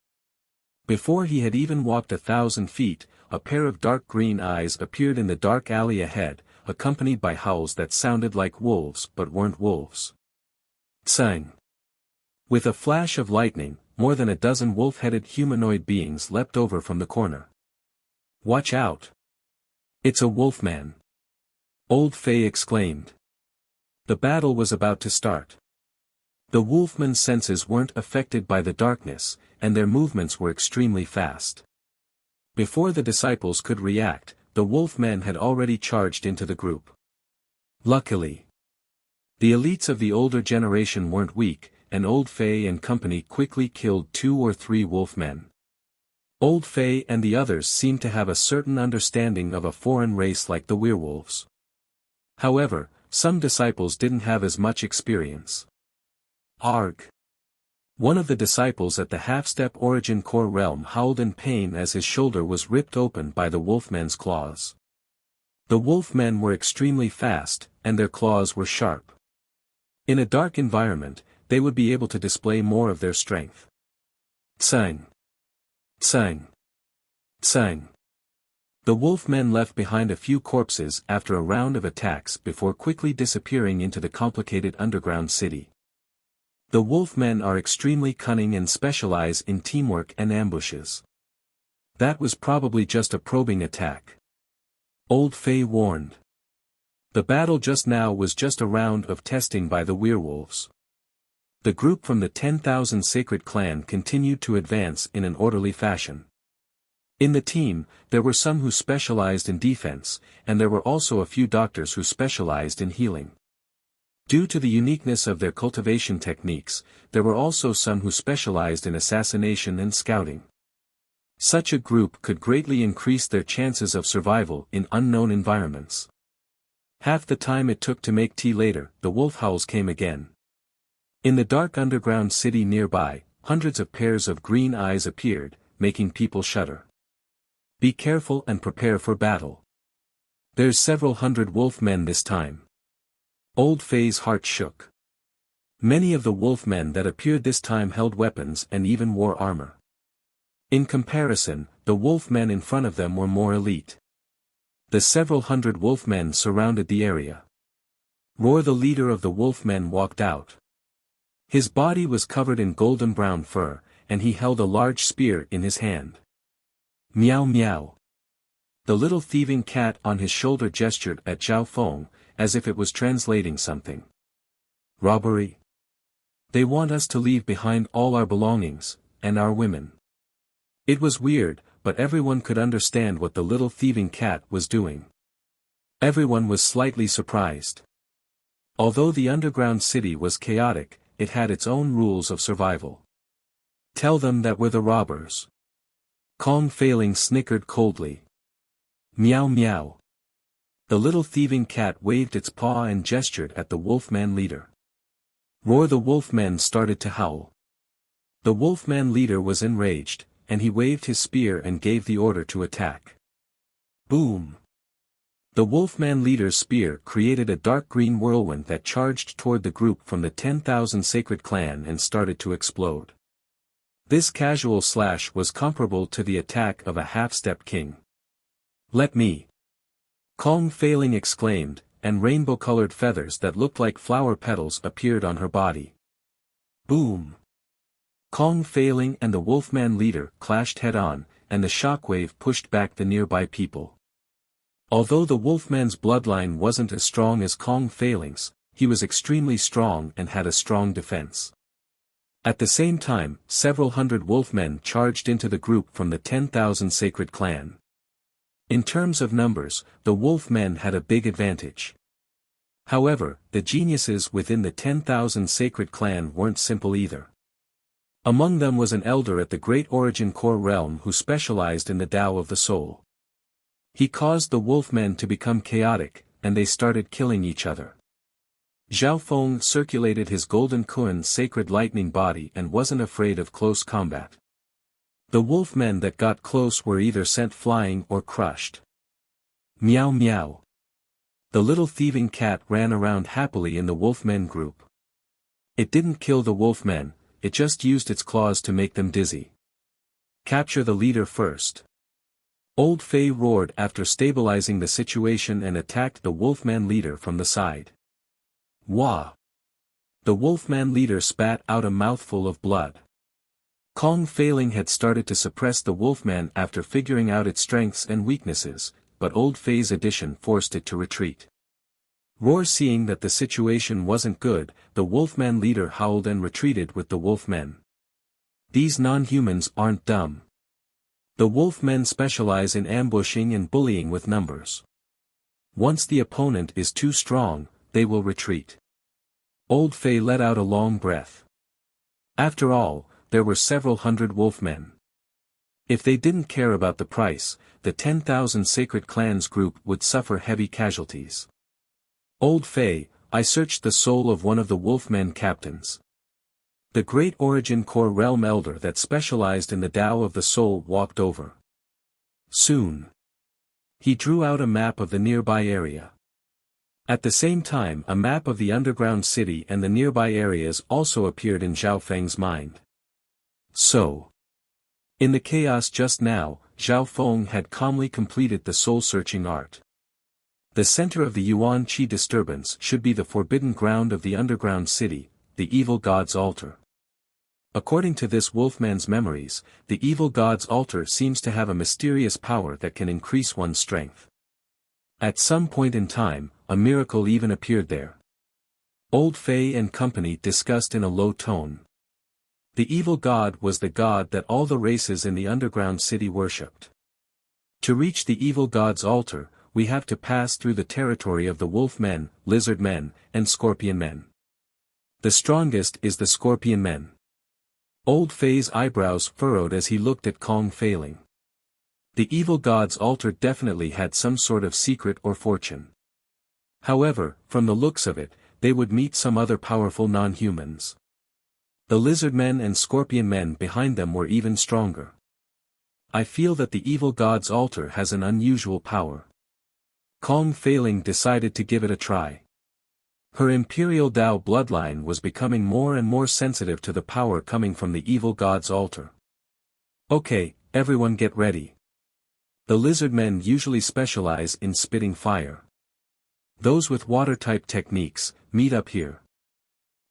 Before he had even walked 1,000 feet, a pair of dark green eyes appeared in the dark alley ahead, accompanied by howls that sounded like wolves but weren't wolves. Tsang. With a flash of lightning, more than a dozen wolf-headed humanoid beings leapt over from the corner. Watch out! It's a wolfman! Old Fei exclaimed. The battle was about to start. The wolfman's senses weren't affected by the darkness, and their movements were extremely fast. Before the disciples could react, the wolfmen had already charged into the group. Luckily, the elites of the older generation weren't weak, and Old Fei and company quickly killed 2 or 3 wolfmen. Old Fei and the others seemed to have a certain understanding of a foreign race like the werewolves. However, some disciples didn't have as much experience. Arg! One of the disciples at the half-step origin core realm howled in pain as his shoulder was ripped open by the wolfmen's claws. The wolfmen were extremely fast, and their claws were sharp. In a dark environment, they would be able to display more of their strength. Tsang! Tsang! Tsang! The wolfmen left behind a few corpses after a round of attacks before quickly disappearing into the complicated underground city. The wolfmen are extremely cunning and specialize in teamwork and ambushes. That was probably just a probing attack. Old Fei warned. The battle just now was just a round of testing by the werewolves. The group from the 10,000 Sacred Clan continued to advance in an orderly fashion. In the team, there were some who specialized in defense, and there were also a few doctors who specialized in healing. Due to the uniqueness of their cultivation techniques, there were also some who specialized in assassination and scouting. Such a group could greatly increase their chances of survival in unknown environments. Half the time it took to make tea later, the wolf howls came again. In the dark underground city nearby, hundreds of pairs of green eyes appeared, making people shudder. Be careful and prepare for battle. There's several hundred wolfmen this time. Old Fei's heart shook. Many of the wolfmen that appeared this time held weapons and even wore armor. In comparison, the wolfmen in front of them were more elite. The several hundred wolfmen surrounded the area. Roar, the leader of the wolfmen, walked out. His body was covered in golden brown fur, and he held a large spear in his hand. Meow meow. The little thieving cat on his shoulder gestured at Zhao Feng, as if it was translating something. Robbery? They want us to leave behind all our belongings, and our women. It was weird, but everyone could understand what the little thieving cat was doing. Everyone was slightly surprised. Although the underground city was chaotic, it had its own rules of survival. Tell them that we're the robbers. Kong Feiling snickered coldly. Meow meow. The little thieving cat waved its paw and gestured at the wolfman leader. Roar, the wolfmen started to howl. The wolfman leader was enraged, and he waved his spear and gave the order to attack. Boom! The wolfman leader's spear created a dark green whirlwind that charged toward the group from the 10,000 Sacred Clan and started to explode. This casual slash was comparable to the attack of a half-step king. Let me! Kong Feiling exclaimed, and rainbow-colored feathers that looked like flower petals appeared on her body. Boom! Kong Feiling and the wolfman leader clashed head-on, and the shockwave pushed back the nearby people. Although the wolfman's bloodline wasn't as strong as Kong Feiling's, he was extremely strong and had a strong defense. At the same time, several hundred wolfmen charged into the group from the 10,000 sacred clan. In terms of numbers, the wolfmen had a big advantage. However, the geniuses within the 10,000 sacred clan weren't simple either. Among them was an elder at the Great Origin Core realm who specialized in the Tao of the Soul. He caused the wolfmen to become chaotic, and they started killing each other. Zhao Feng circulated his golden Kuan sacred lightning body and wasn't afraid of close combat. The wolfmen that got close were either sent flying or crushed. Meow meow. The little thieving cat ran around happily in the wolfmen group. It didn't kill the wolfmen, it just used its claws to make them dizzy. Capture the leader first. Old Fei roared after stabilizing the situation and attacked the wolfman leader from the side. Wah! The wolfman leader spat out a mouthful of blood. Kong Feiling had started to suppress the wolfman after figuring out its strengths and weaknesses, but Old Fei's addition forced it to retreat. Roar seeing that the situation wasn't good, the wolfman leader howled and retreated with the wolfmen. These non-humans aren't dumb. The wolfmen specialize in ambushing and bullying with numbers. Once the opponent is too strong, they will retreat. Old Fei let out a long breath. After all, there were several hundred wolfmen. If they didn't care about the price, the 10,000 sacred clans group would suffer heavy casualties. Old Fei, I searched the soul of one of the wolfmen captains. The Great Origin Core realm elder that specialized in the Tao of the Soul walked over. Soon. He drew out a map of the nearby area. At the same time, a map of the underground city and the nearby areas also appeared in Zhao Feng's mind. So. In the chaos just now, Zhao Feng had calmly completed the soul-searching art. The center of the Yuan Qi disturbance should be the forbidden ground of the underground city, the evil god's altar. According to this wolfman's memories, the evil god's altar seems to have a mysterious power that can increase one's strength. At some point in time, a miracle even appeared there. Old Fei and company discussed in a low tone. The evil god was the god that all the races in the underground city worshipped. To reach the evil god's altar, we have to pass through the territory of the wolf men, lizard men, and scorpion men. The strongest is the scorpion men. Old Fei's eyebrows furrowed as he looked at Kong Feiling. The evil god's altar definitely had some sort of secret or fortune. However, from the looks of it, they would meet some other powerful non-humans. The lizard men and scorpion men behind them were even stronger. I feel that the evil god's altar has an unusual power. Kong Feiling decided to give it a try. Her Imperial Tao bloodline was becoming more and more sensitive to the power coming from the evil god's altar. Okay, everyone get ready. The lizard men usually specialize in spitting fire. Those with water-type techniques, meet up here.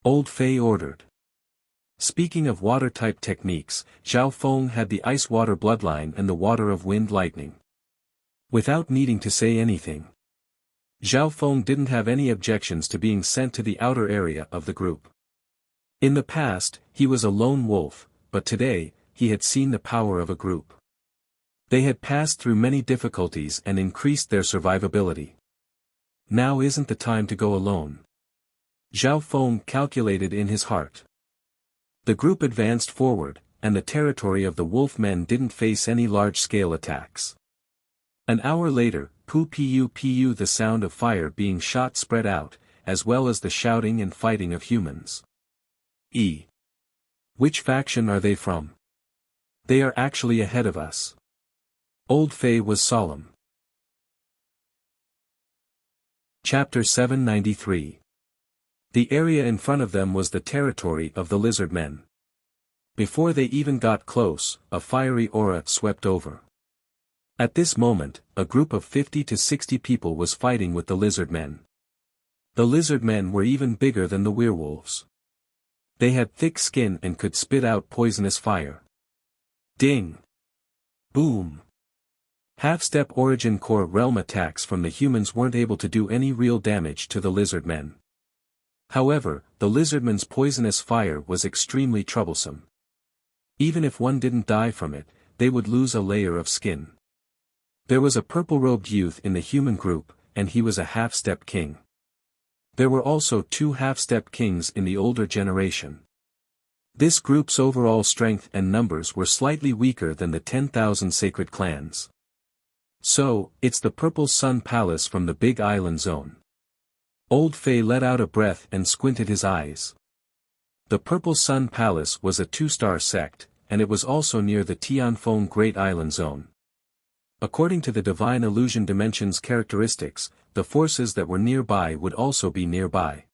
Old Fei ordered. Speaking of water-type techniques, Zhao Feng had the ice-water bloodline and the water of wind lightning. Without needing to say anything, Zhao Feng didn't have any objections to being sent to the outer area of the group. In the past, he was a lone wolf, but today, he had seen the power of a group. They had passed through many difficulties and increased their survivability. Now isn't the time to go alone. Zhao Feng calculated in his heart. The group advanced forward, and the territory of the wolfmen didn't face any large-scale attacks. An hour later, pu the sound of fire being shot spread out, as well as the shouting and fighting of humans. Which faction are they from? They are actually ahead of us. Old Fei was solemn. Chapter 793. The area in front of them was the territory of the lizard men. Before they even got close, a fiery aura swept over. At this moment, a group of 50 to 60 people was fighting with the lizard men. The lizard men were even bigger than the werewolves. They had thick skin and could spit out poisonous fire. Ding! Boom! Half-step origin core realm attacks from the humans weren't able to do any real damage to the lizard men. However, the lizardman's poisonous fire was extremely troublesome. Even if one didn't die from it, they would lose a layer of skin. There was a purple-robed youth in the human group, and he was a half-step king. There were also 2 half-step kings in the older generation. This group's overall strength and numbers were slightly weaker than the 10,000 sacred clans. So, it's the Purple Sun Palace from the Big Island Zone. Old Fei let out a breath and squinted his eyes. The Purple Sun Palace was a 2-star sect, and it was also near the Tianfeng Great Island Zone. According to the Divine Illusion Dimension's characteristics, the forces that were nearby would also be nearby.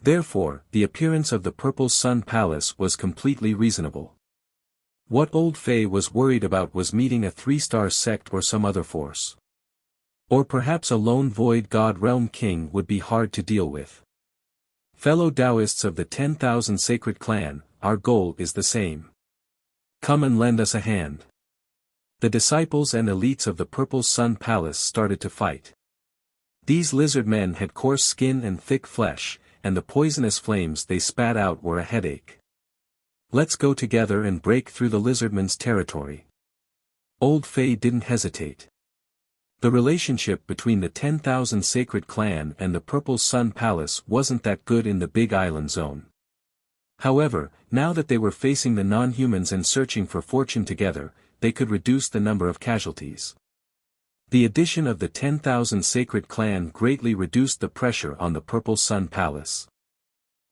Therefore, the appearance of the Purple Sun Palace was completely reasonable. What Old Fei was worried about was meeting a 3-star sect or some other force. Or perhaps a lone Void God Realm King would be hard to deal with. Fellow Taoists of the 10,000 Sacred Clan, our goal is the same. Come and lend us a hand. The disciples and elites of the Purple Sun Palace started to fight. These lizard men had coarse skin and thick flesh, and the poisonous flames they spat out were a headache. Let's go together and break through the lizardman's territory. Old Fei didn't hesitate. The relationship between the 10,000 Sacred Clan and the Purple Sun Palace wasn't that good in the Big Island Zone. However, now that they were facing the non-humans and searching for fortune together, they could reduce the number of casualties. The addition of the 10,000 Sacred Clan greatly reduced the pressure on the Purple Sun Palace.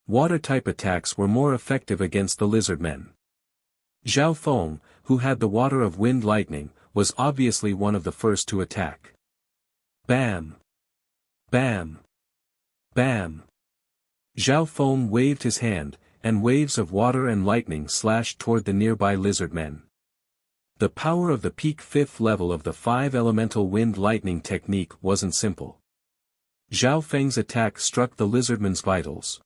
Water-type attacks were more effective against the lizard men. Zhao Feng, who had the Water of Wind Lightning, was obviously one of the first to attack. Bam! Bam! Bam! Zhao Feng waved his hand, and waves of water and lightning slashed toward the nearby lizard men. The power of the peak 5th level of the 5-elemental wind lightning technique wasn't simple. Zhao Feng's attack struck the lizardman's vitals.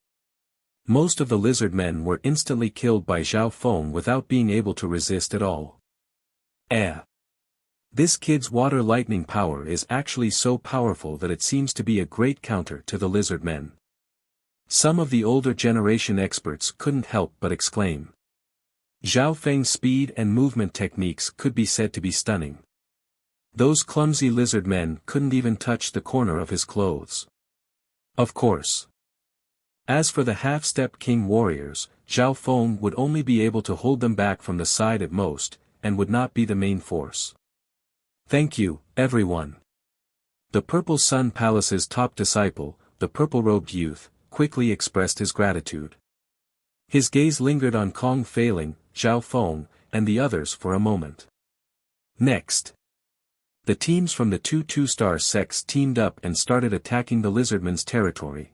Most of the lizard men were instantly killed by Zhao Feng without being able to resist at all. This kid's water lightning power is actually so powerful that it seems to be a great counter to the lizard men. Some of the older generation experts couldn't help but exclaim. Zhao Feng's speed and movement techniques could be said to be stunning. Those clumsy lizard men couldn't even touch the corner of his clothes. Of course. As for the half-step king warriors, Zhao Feng would only be able to hold them back from the side at most, and would not be the main force. Thank you, everyone. The Purple Sun Palace's top disciple, the purple-robed youth, quickly expressed his gratitude. His gaze lingered on Kong Feiling, Zhao Feng, and the others for a moment. Next. The teams from the 2-star sects teamed up and started attacking the lizardmen's territory.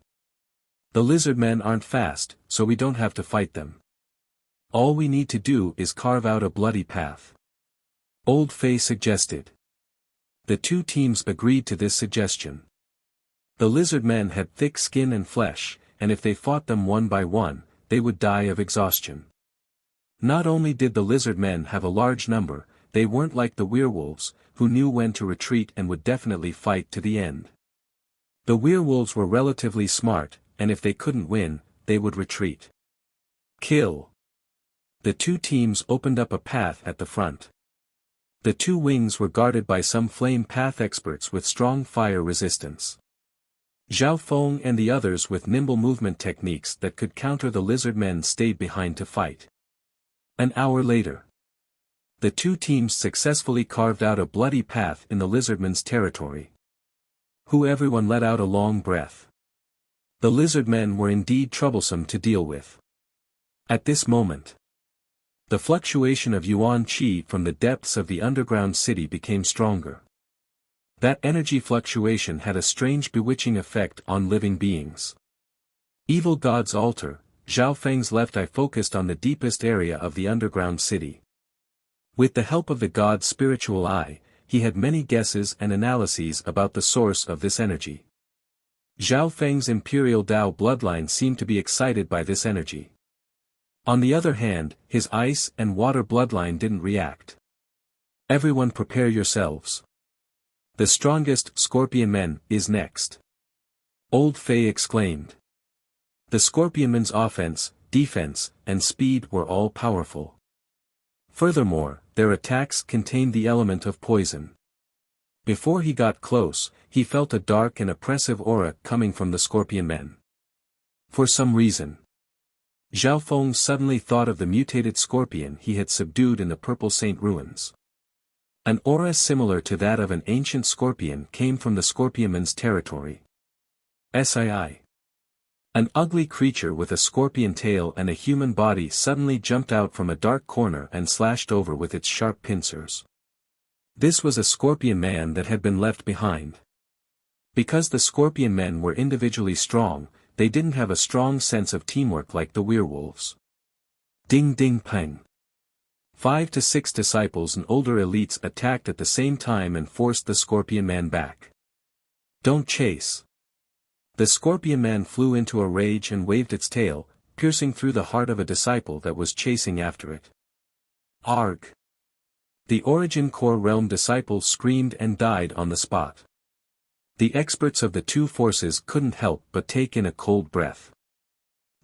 The lizardmen aren't fast, so we don't have to fight them. All we need to do is carve out a bloody path. Old Fei suggested. The 2 teams agreed to this suggestion. The lizard men had thick skin and flesh, and if they fought them one by one, they would die of exhaustion. Not only did the lizard men have a large number, they weren't like the werewolves, who knew when to retreat and would definitely fight to the end. The werewolves were relatively smart, and if they couldn't win, they would retreat. Kill. The 2 teams opened up a path at the front. The 2 wings were guarded by some flame path experts with strong fire resistance. Zhao Feng and the others with nimble movement techniques that could counter the lizard men stayed behind to fight. An hour later. The 2 teams successfully carved out a bloody path in the lizardmen's territory. Everyone let out a long breath. The lizard men were indeed troublesome to deal with. At this moment, the fluctuation of yuan qi from the depths of the underground city became stronger. That energy fluctuation had a strange bewitching effect on living beings. Evil God's altar, Zhao Feng's left eye focused on the deepest area of the underground city. With the help of the god's spiritual eye, he had many guesses and analyses about the source of this energy. Zhao Feng's Imperial Dao bloodline seemed to be excited by this energy. On the other hand, his ice and water bloodline didn't react. Everyone prepare yourselves. The strongest Scorpion Men is next. Old Fei exclaimed. The Scorpionman's offense, defense, and speed were all powerful. Furthermore, their attacks contained the element of poison. Before he got close, he felt a dark and oppressive aura coming from the Scorpionmen. For some reason, Zhao Feng suddenly thought of the mutated scorpion he had subdued in the Purple Saint ruins. An aura similar to that of an ancient scorpion came from the Scorpionman's territory. Sii. An ugly creature with a scorpion tail and a human body suddenly jumped out from a dark corner and slashed over with its sharp pincers. This was a scorpion man that had been left behind. Because the scorpion men were individually strong, they didn't have a strong sense of teamwork like the werewolves. Ding ding peng. 5 to 6 disciples and older elites attacked at the same time and forced the scorpion man back. Don't chase. The scorpion man flew into a rage and waved its tail, piercing through the heart of a disciple that was chasing after it. Arg! The Origin Core Realm disciple screamed and died on the spot. The experts of the two forces couldn't help but take in a cold breath.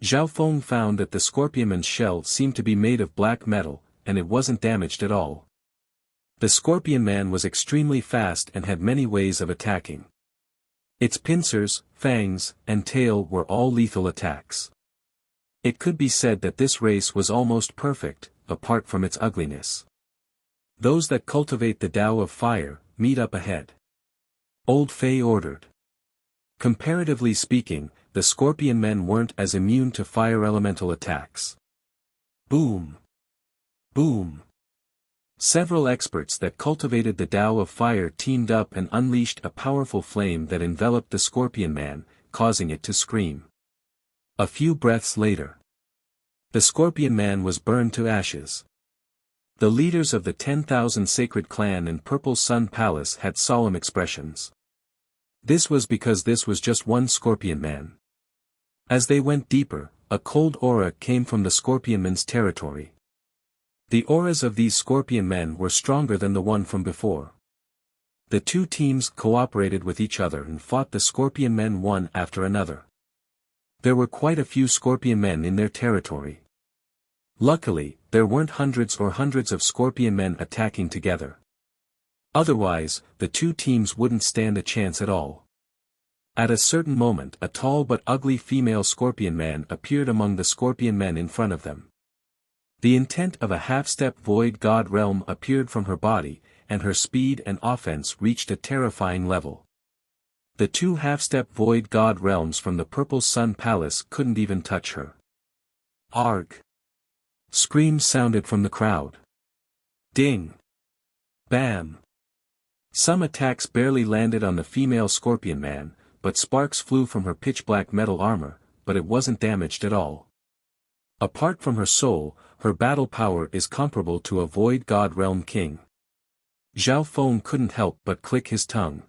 Zhao Feng found that the Scorpionman's shell seemed to be made of black metal, and it wasn't damaged at all. The Scorpion Man was extremely fast and had many ways of attacking. Its pincers, fangs, and tail were all lethal attacks. It could be said that this race was almost perfect, apart from its ugliness. Those that cultivate the Tao of Fire, meet up ahead. Old Fei ordered. Comparatively speaking, the Scorpion men weren't as immune to fire elemental attacks. Boom! Boom! Several experts that cultivated the Tao of Fire teamed up and unleashed a powerful flame that enveloped the Scorpion man, causing it to scream. A few breaths later, the Scorpion man was burned to ashes. The leaders of the 10,000 Sacred Clan in Purple Sun Palace had solemn expressions. This was because this was just one Scorpion man. As they went deeper, a cold aura came from the Scorpionman's territory. The auras of these Scorpion men were stronger than the one from before. The two teams cooperated with each other and fought the Scorpion men one after another. There were quite a few Scorpion men in their territory. Luckily, there weren't hundreds of Scorpion men attacking together. Otherwise, the two teams wouldn't stand a chance at all. At a certain moment a tall but ugly female Scorpion man appeared among the Scorpion men in front of them. The intent of a half-step void god realm appeared from her body, and her speed and offense reached a terrifying level. The two half-step void god realms from the Purple Sun Palace couldn't even touch her. Arg! Screams sounded from the crowd. Ding! Bam! Some attacks barely landed on the female Scorpion man, but sparks flew from her pitch-black metal armor, but it wasn't damaged at all. Apart from her soul, her battle power is comparable to a void god realm king. Zhao Feng couldn't help but click his tongue.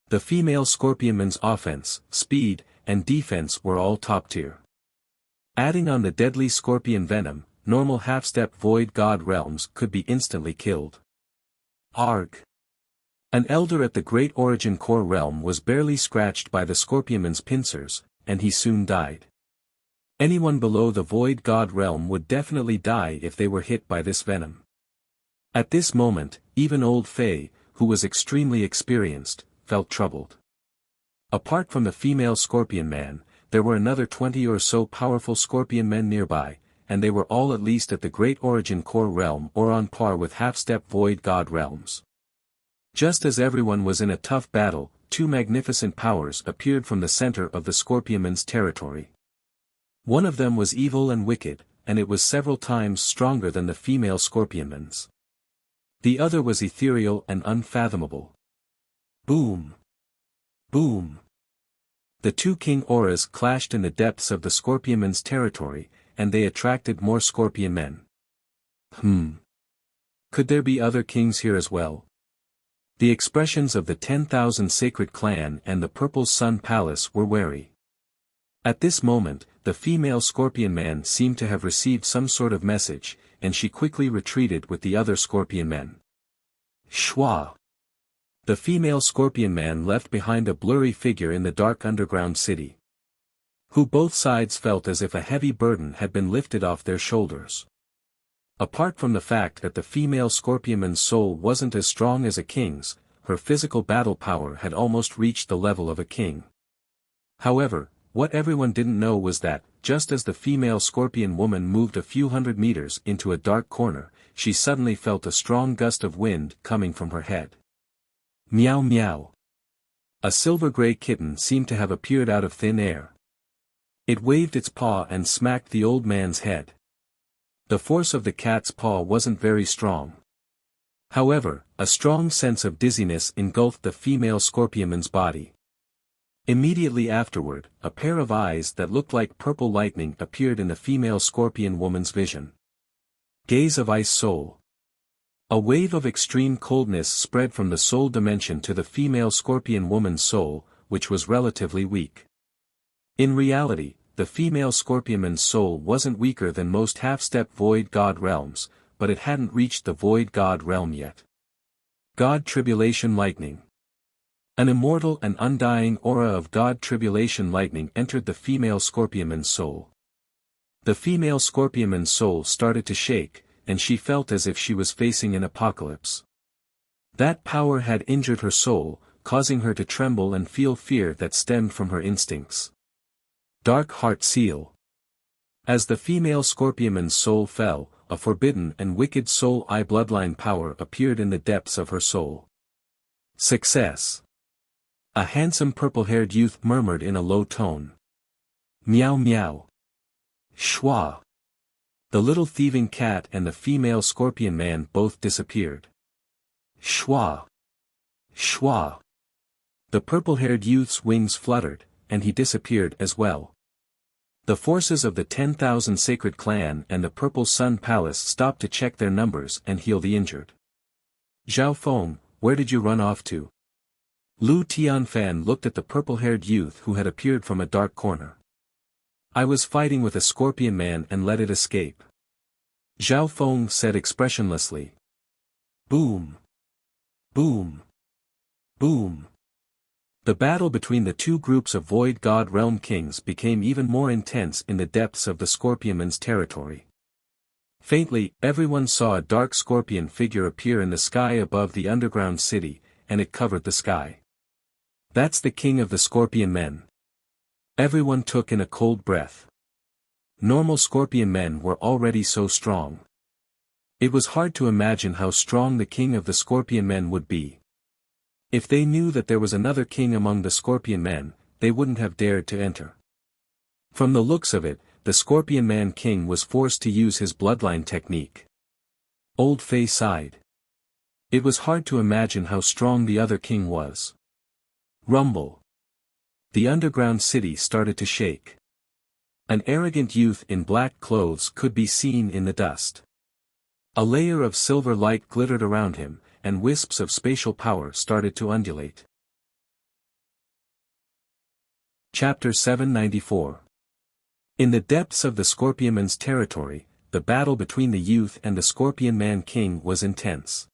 The female Scorpionman's offense, speed, and defense were all top tier. Adding on the deadly scorpion venom, normal half-step void god realms could be instantly killed. Arg! An elder at the Great Origin Core realm was barely scratched by the Scorpionman's pincers, and he soon died. Anyone below the void god realm would definitely die if they were hit by this venom. At this moment, even old Fei, who was extremely experienced, felt troubled. Apart from the female Scorpion man, there were another 20 or so powerful Scorpion men nearby, and they were all at least at the Great Origin Core realm or on par with half-step void god realms. Just as everyone was in a tough battle, two magnificent powers appeared from the center of the Scorpionman's territory. One of them was evil and wicked, and it was several times stronger than the female Scorpionman's. The other was ethereal and unfathomable. Boom! Boom! The two king auras clashed in the depths of the Scorpionman's territory, and they attracted more Scorpion men. Could there be other kings here as well? The expressions of the 10,000 Sacred Clan and the Purple Sun Palace were wary. At this moment, the female Scorpion man seemed to have received some sort of message, and she quickly retreated with the other Scorpion men. Shwa! The female Scorpion man left behind a blurry figure in the dark underground city. who both sides felt as if a heavy burden had been lifted off their shoulders. Apart from the fact that the female scorpionman's soul wasn't as strong as a king's, her physical battle power had almost reached the level of a king. However, what everyone didn't know was that, just as the female scorpion woman moved a few hundred meters into a dark corner, she suddenly felt a strong gust of wind coming from her head. Meow meow. A silver-gray kitten seemed to have appeared out of thin air. It waved its paw and smacked the old man's head. The force of the cat's paw wasn't very strong. However, a strong sense of dizziness engulfed the female scorpionman's body. Immediately afterward, a pair of eyes that looked like purple lightning appeared in the female scorpion woman's vision. Gaze of ice soul. A wave of extreme coldness spread from the soul dimension to the female scorpion woman's soul, which was relatively weak. In reality, the female scorpionman's soul wasn't weaker than most half-step void god realms, but it hadn't reached the void god realm yet. God Tribulation Lightning. An immortal and undying aura of God Tribulation Lightning entered the female scorpionman's soul. The female scorpionman's soul started to shake, and she felt as if she was facing an apocalypse. That power had injured her soul, causing her to tremble and feel fear that stemmed from her instincts. Dark Heart Seal. As the female scorpionman's soul fell, a forbidden and wicked soul eye bloodline power appeared in the depths of her soul. Success. A handsome purple-haired youth murmured in a low tone. Meow meow. Schwa. The little thieving cat and the female scorpion man both disappeared. Schwa. Schwa. The purple-haired youth's wings fluttered, and he disappeared as well. The forces of the 10,000 Sacred Clan and the Purple Sun Palace stopped to check their numbers and heal the injured. Zhao Feng, where did you run off to? Lu Tianfan looked at the purple-haired youth who had appeared from a dark corner. I was fighting with a scorpion man and let it escape. Zhao Feng said expressionlessly. Boom. Boom. Boom. The battle between the two groups of Void God Realm Kings became even more intense in the depths of the Scorpionman's territory. Faintly, everyone saw a dark scorpion figure appear in the sky above the underground city, and it covered the sky. That's the king of the Scorpion Men. Everyone took in a cold breath. Normal Scorpion Men were already so strong. It was hard to imagine how strong the king of the Scorpion Men would be. If they knew that there was another king among the Scorpion Men, they wouldn't have dared to enter. From the looks of it, the Scorpion Man king was forced to use his bloodline technique. Old Fei sighed. It was hard to imagine how strong the other king was. Rumble. The underground city started to shake. An arrogant youth in black clothes could be seen in the dust. A layer of silver light glittered around him, and wisps of spatial power started to undulate. Chapter 794. In the depths of the Scorpionman's territory, the battle between the youth and the Scorpion Man King was intense.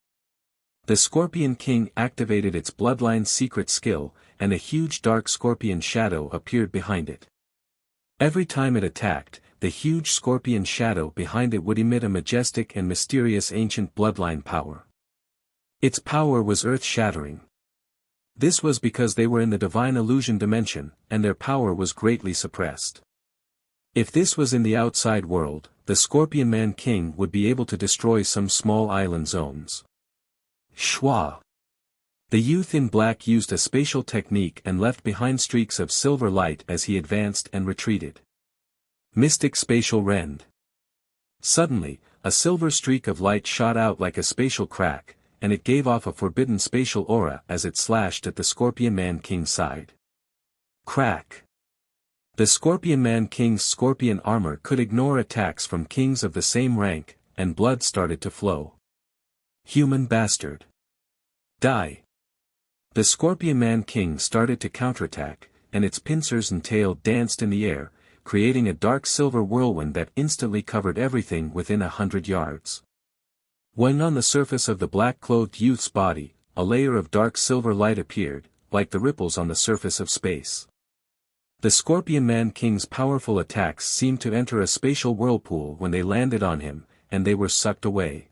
The Scorpion King activated its bloodline's secret skill, and a huge dark scorpion shadow appeared behind it. Every time it attacked, the huge scorpion shadow behind it would emit a majestic and mysterious ancient bloodline power. Its power was earth-shattering. This was because they were in the divine illusion dimension, and their power was greatly suppressed. If this was in the outside world, the Scorpion Man King would be able to destroy some small island zones. Schwa. The youth in black used a spatial technique and left behind streaks of silver light as he advanced and retreated. Mystic Spatial Rend. Suddenly, a silver streak of light shot out like a spatial crack, and it gave off a forbidden spatial aura as it slashed at the Scorpion Man King's side. Crack. The Scorpion Man King's scorpion armor could ignore attacks from kings of the same rank, and blood started to flow. Human bastard. Die. The Scorpion Man King started to counterattack, and its pincers and tail danced in the air, creating a dark silver whirlwind that instantly covered everything within 100 yards. When on the surface of the black-clothed youth's body, a layer of dark silver light appeared, like the ripples on the surface of space. The Scorpion Man King's powerful attacks seemed to enter a spatial whirlpool when they landed on him, and they were sucked away.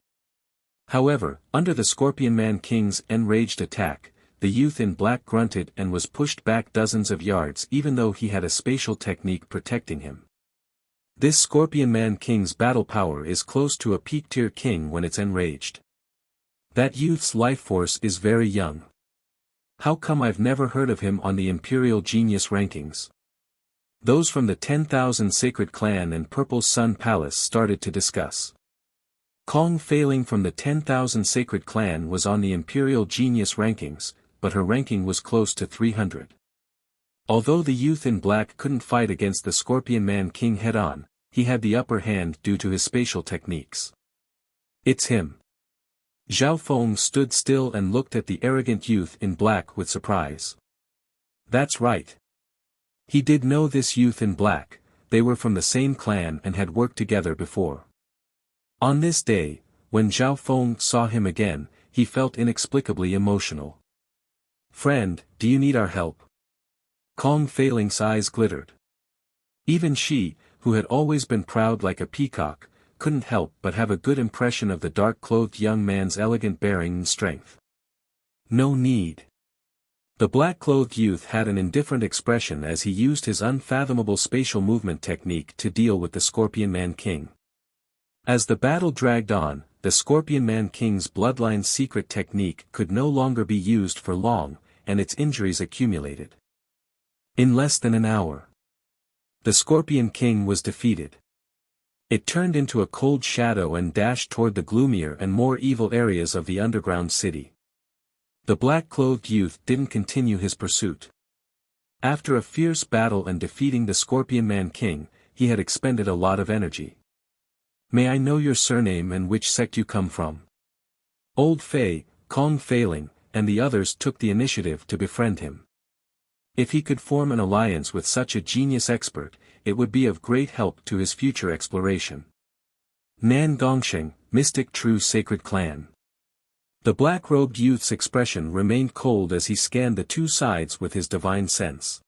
However, under the Scorpion Man King's enraged attack, the youth in black grunted and was pushed back dozens of yards even though he had a spatial technique protecting him. This Scorpion Man King's battle power is close to a peak-tier king when it's enraged. That youth's life force is very young. How come I've never heard of him on the Imperial Genius rankings? Those from the 10,000 Sacred Clan and Purple Sun Palace started to discuss. Kong Failing from the 10,000 Sacred Clan was on the Imperial Genius rankings, but her ranking was close to 300. Although the youth in black couldn't fight against the Scorpion Man King head-on, he had the upper hand due to his spatial techniques. It's him. Zhao Feng stood still and looked at the arrogant youth in black with surprise. That's right. He did know this youth in black, they were from the same clan and had worked together before. On this day, when Zhao Feng saw him again, he felt inexplicably emotional. Friend, do you need our help? Kong Failing's eyes glittered. Even she, who had always been proud like a peacock, couldn't help but have a good impression of the dark-clothed young man's elegant bearing and strength. No need. The black-clothed youth had an indifferent expression as he used his unfathomable spatial movement technique to deal with the Scorpion Man King. As the battle dragged on, the Scorpion Man King's bloodline's secret technique could no longer be used for long, and its injuries accumulated. In less than an hour, the Scorpion King was defeated. It turned into a cold shadow and dashed toward the gloomier and more evil areas of the underground city. The black-clothed youth didn't continue his pursuit. After a fierce battle and defeating the Scorpion Man King, he had expended a lot of energy. May I know your surname and which sect you come from? Old Fei, Kong Failing, and the others took the initiative to befriend him. If he could form an alliance with such a genius expert, it would be of great help to his future exploration. Nan Gongsheng, Mystic True Sacred Clan. The black-robed youth's expression remained cold as he scanned the two sides with his divine sense.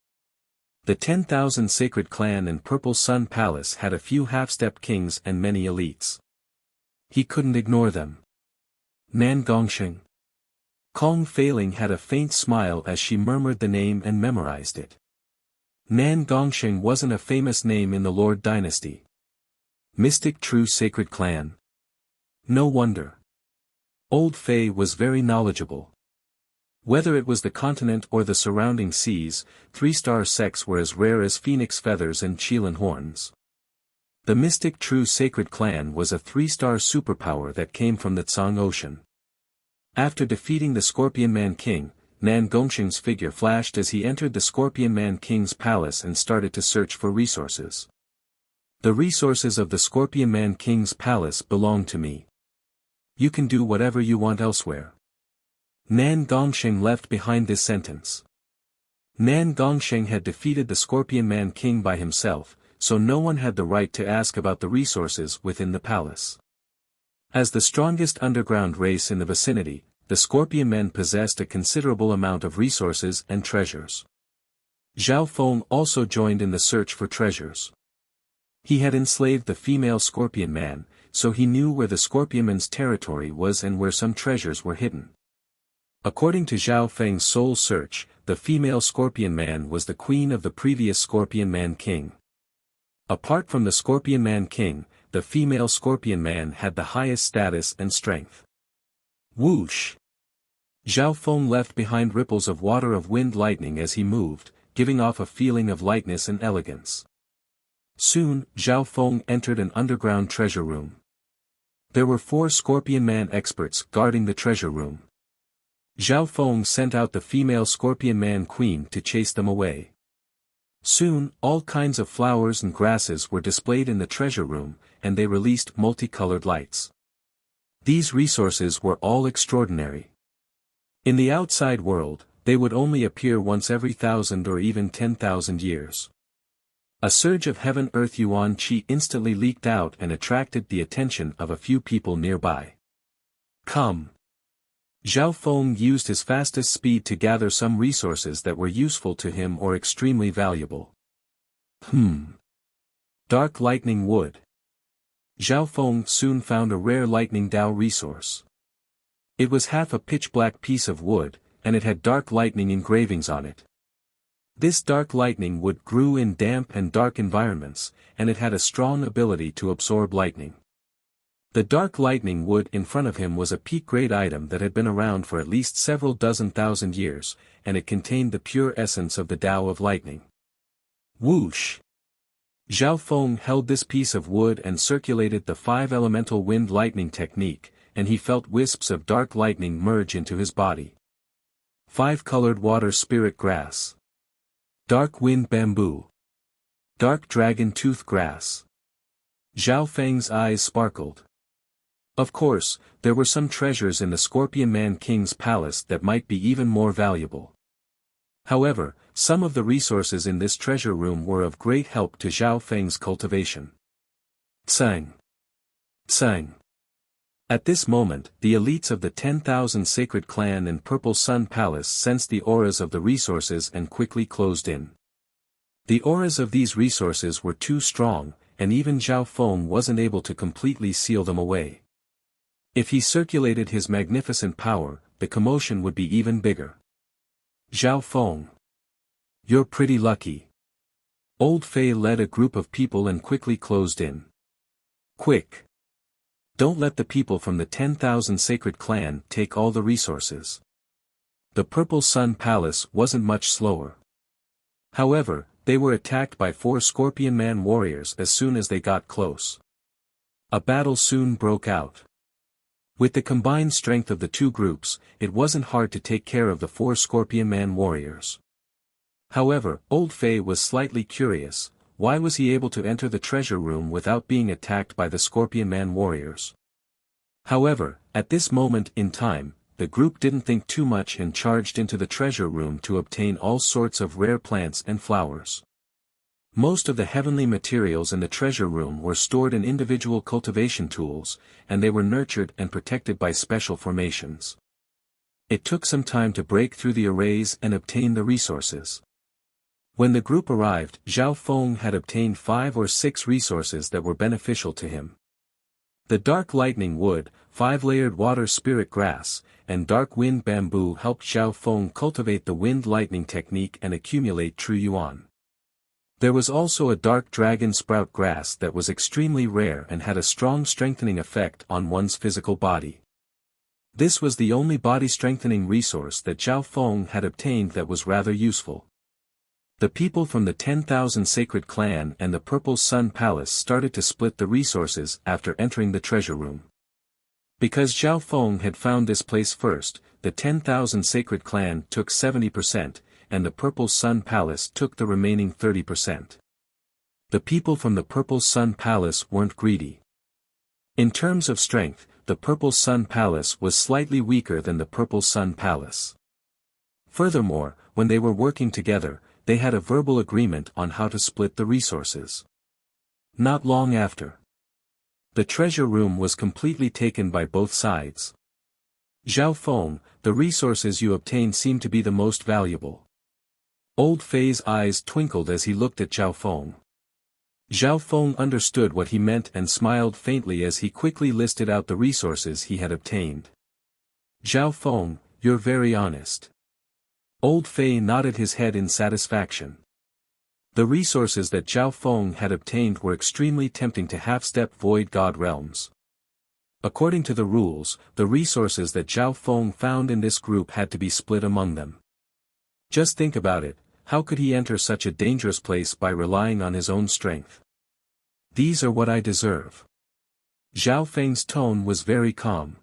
The 10,000 Sacred Clan and Purple Sun Palace had a few half-step kings and many elites. He couldn't ignore them. Nan Gongsheng. Kong Failing had a faint smile as she murmured the name and memorized it. Nan Gongsheng wasn't a famous name in the Lord Dynasty. Mystic True Sacred Clan. No wonder. Old Fei was very knowledgeable. Whether it was the continent or the surrounding seas, three-star sects were as rare as phoenix feathers and Qilin horns. The Mystic True Sacred Clan was a three-star superpower that came from the Tsang Ocean. After defeating the Scorpion Man King, Nan Gongsheng's figure flashed as he entered the Scorpion Man King's palace and started to search for resources. The resources of the Scorpion Man King's palace belong to me. You can do whatever you want elsewhere. Nan Gongsheng left behind this sentence. Nan Gongsheng had defeated the Scorpion Man King by himself, so no one had the right to ask about the resources within the palace. As the strongest underground race in the vicinity, the Scorpion Men possessed a considerable amount of resources and treasures. Zhao Feng also joined in the search for treasures. He had enslaved the female Scorpion Man, so he knew where the Scorpion Man's territory was and where some treasures were hidden. According to Zhao Feng's soul search, the female Scorpion Man was the queen of the previous Scorpion Man King. Apart from the Scorpion Man King, the female Scorpion Man had the highest status and strength. Whoosh! Zhao Feng left behind ripples of water of wind lightning as he moved, giving off a feeling of lightness and elegance. Soon, Zhao Feng entered an underground treasure room. There were 4 Scorpion Man experts guarding the treasure room. Zhao Feng sent out the female Scorpion Man Queen to chase them away. Soon, all kinds of flowers and grasses were displayed in the treasure room, and they released multicolored lights. These resources were all extraordinary. In the outside world, they would only appear once every 1,000 or even 10,000 years. A surge of heaven-earth yuan qi instantly leaked out and attracted the attention of a few people nearby. Come! Zhao Feng used his fastest speed to gather some resources that were useful to him or extremely valuable. Dark lightning wood. Zhao Feng soon found a rare lightning Dao resource. It was half a pitch-black piece of wood, and it had dark lightning engravings on it. This dark lightning wood grew in damp and dark environments, and it had a strong ability to absorb lightning. The dark lightning wood in front of him was a peak-grade item that had been around for at least several dozen thousand years, and it contained the pure essence of the Tao of lightning. Whoosh! Zhao Feng held this piece of wood and circulated the 5-elemental wind lightning technique, and he felt wisps of dark lightning merge into his body. 5-colored water spirit grass. Dark wind bamboo. Dark dragon tooth grass. Zhao Feng's eyes sparkled. Of course, there were some treasures in the Scorpion Man King's palace that might be even more valuable. However, some of the resources in this treasure room were of great help to Zhao Feng's cultivation. Tsang. Tsang. At this moment, the elites of the 10,000 Sacred Clan and Purple Sun Palace sensed the auras of the resources and quickly closed in. The auras of these resources were too strong, and even Zhao Feng wasn't able to completely seal them away. If he circulated his magnificent power, the commotion would be even bigger. Zhao Feng. You're pretty lucky. Old Fei led a group of people and quickly closed in. Quick! Don't let the people from the 10,000 Sacred Clan take all the resources. The Purple Sun Palace wasn't much slower. However, they were attacked by 4 Scorpion Man warriors as soon as they got close. A battle soon broke out. With the combined strength of the two groups, it wasn't hard to take care of the 4 Scorpion Man warriors. However, Old Fei was slightly curious, why was he able to enter the treasure room without being attacked by the Scorpion Man warriors? However, at this moment in time, the group didn't think too much and charged into the treasure room to obtain all sorts of rare plants and flowers. Most of the heavenly materials in the treasure room were stored in individual cultivation tools, and they were nurtured and protected by special formations. It took some time to break through the arrays and obtain the resources. When the group arrived, Zhao Feng had obtained 5 or 6 resources that were beneficial to him. The dark lightning wood, 5-layered water spirit grass, and dark wind bamboo helped Zhao Feng cultivate the wind lightning technique and accumulate true yuan. There was also a dark dragon sprout grass that was extremely rare and had a strong strengthening effect on one's physical body. This was the only body-strengthening resource that Zhao Feng had obtained that was rather useful. The people from the 10,000 Sacred Clan and the Purple Sun Palace started to split the resources after entering the treasure room. Because Zhao Feng had found this place first, the 10,000 Sacred Clan took 70%, and the Purple Sun Palace took the remaining 30%. The people from the Purple Sun Palace weren't greedy. In terms of strength, the Purple Sun Palace was slightly weaker than the Purple Sun Palace. Furthermore, when they were working together, they had a verbal agreement on how to split the resources. Not long after, the treasure room was completely taken by both sides. Zhao Feng, the resources you obtained seem to be the most valuable. Old Fei's eyes twinkled as he looked at Zhao Feng. Zhao Feng understood what he meant and smiled faintly as he quickly listed out the resources he had obtained. Zhao Feng, you're very honest. Old Fei nodded his head in satisfaction. The resources that Zhao Feng had obtained were extremely tempting to half-step void god realms. According to the rules, the resources that Zhao Feng found in this group had to be split among them. Just think about it, how could he enter such a dangerous place by relying on his own strength? These are what I deserve. Zhao Feng's tone was very calm.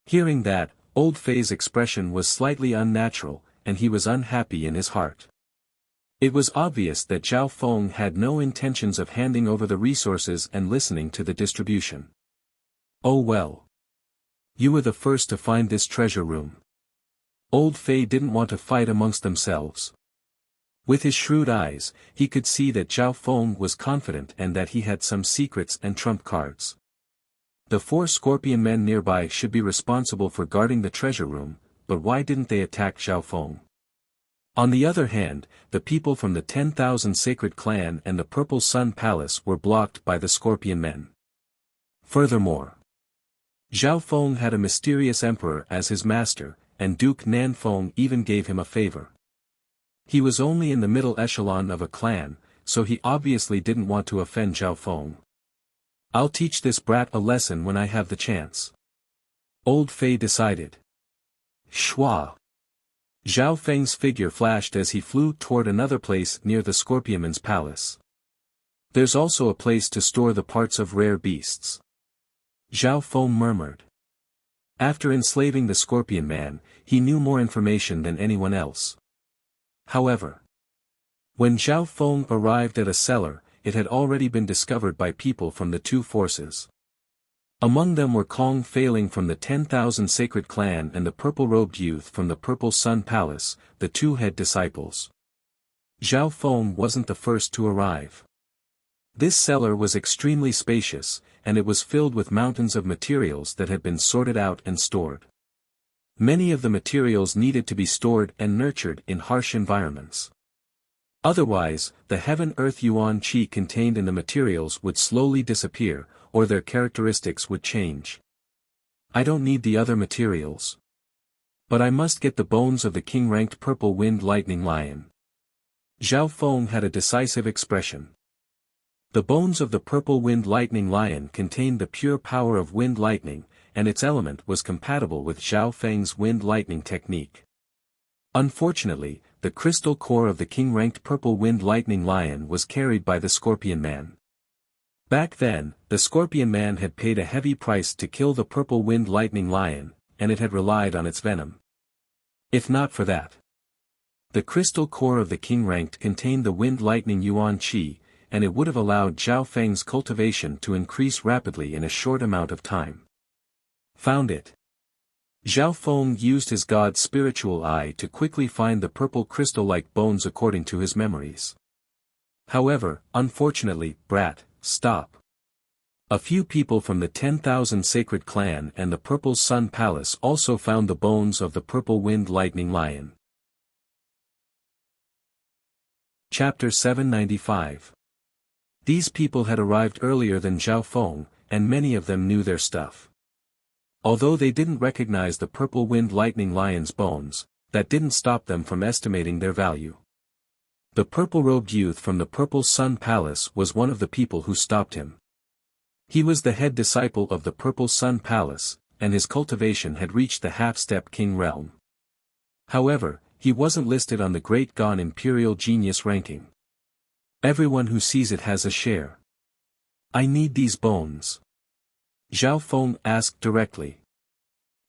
Hearing that, Old Fei's expression was slightly unnatural, and he was unhappy in his heart. It was obvious that Zhao Feng had no intentions of handing over the resources and listening to the distribution. Oh well. You were the first to find this treasure room. Old Fei didn't want to fight amongst themselves. With his shrewd eyes, he could see that Zhao Feng was confident and that he had some secrets and trump cards. The 4 Scorpion men nearby should be responsible for guarding the treasure room, but why didn't they attack Zhao Feng? On the other hand, the people from the 10,000 Sacred Clan and the Purple Sun Palace were blocked by the Scorpion Men. Furthermore, Zhao Feng had a mysterious emperor as his master, and Duke Nanfeng even gave him a favor. He was only in the middle echelon of a clan, so he obviously didn't want to offend Zhao Feng. I'll teach this brat a lesson when I have the chance. Old Fei decided. Shua. Zhao Feng's figure flashed as he flew toward another place near the Scorpionman's palace. There's also a place to store the parts of rare beasts. Zhao Feng murmured. After enslaving the Scorpion Man, he knew more information than anyone else. However, when Zhao Feng arrived at a cellar, it had already been discovered by people from the two forces. Among them were Kong Feiling from the 10,000 Sacred Clan and the purple-robed youth from the Purple Sun Palace, the two head disciples. Zhao Feng wasn't the first to arrive. This cellar was extremely spacious, and it was filled with mountains of materials that had been sorted out and stored. Many of the materials needed to be stored and nurtured in harsh environments. Otherwise, the heaven-earth yuan qi contained in the materials would slowly disappear, or their characteristics would change. I don't need the other materials. But I must get the bones of the king-ranked Purple Wind Lightning Lion. Zhao Feng had a decisive expression. The bones of the Purple Wind Lightning Lion contained the pure power of wind lightning, and its element was compatible with Zhao Feng's wind lightning technique. Unfortunately, the crystal core of the king-ranked Purple Wind Lightning Lion was carried by the Scorpion Man. Back then, the Scorpion Man had paid a heavy price to kill the Purple Wind Lightning Lion, and it had relied on its venom. If not for that, the crystal core of the king-ranked contained the wind lightning yuan qi, and it would have allowed Zhao Feng's cultivation to increase rapidly in a short amount of time. Found it. Zhao Feng used his god's spiritual eye to quickly find the purple crystal-like bones according to his memories. However, unfortunately, brat, stop. A few people from the 10,000 Sacred Clan and the Purple Sun Palace also found the bones of the Purple Wind Lightning Lion. Chapter 795. These people had arrived earlier than Zhao Feng, and many of them knew their stuff. Although they didn't recognize the Purple Wind Lightning Lion's bones, that didn't stop them from estimating their value. The purple-robed youth from the Purple Sun Palace was one of the people who stopped him. He was the head disciple of the Purple Sun Palace, and his cultivation had reached the half-step king realm. However, he wasn't listed on the Great Gone Imperial Genius ranking. Everyone who sees it has a share. I need these bones. Zhao Feng asked directly.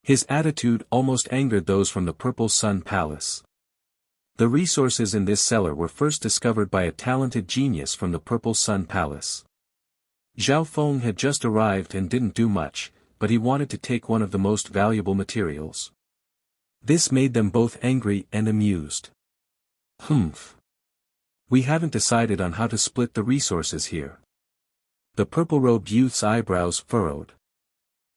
His attitude almost angered those from the Purple Sun Palace. The resources in this cellar were first discovered by a talented genius from the Purple Sun Palace. Zhao Feng had just arrived and didn't do much, but he wanted to take one of the most valuable materials. This made them both angry and amused. Humph. We haven't decided on how to split the resources here. The purple-robed youth's eyebrows furrowed.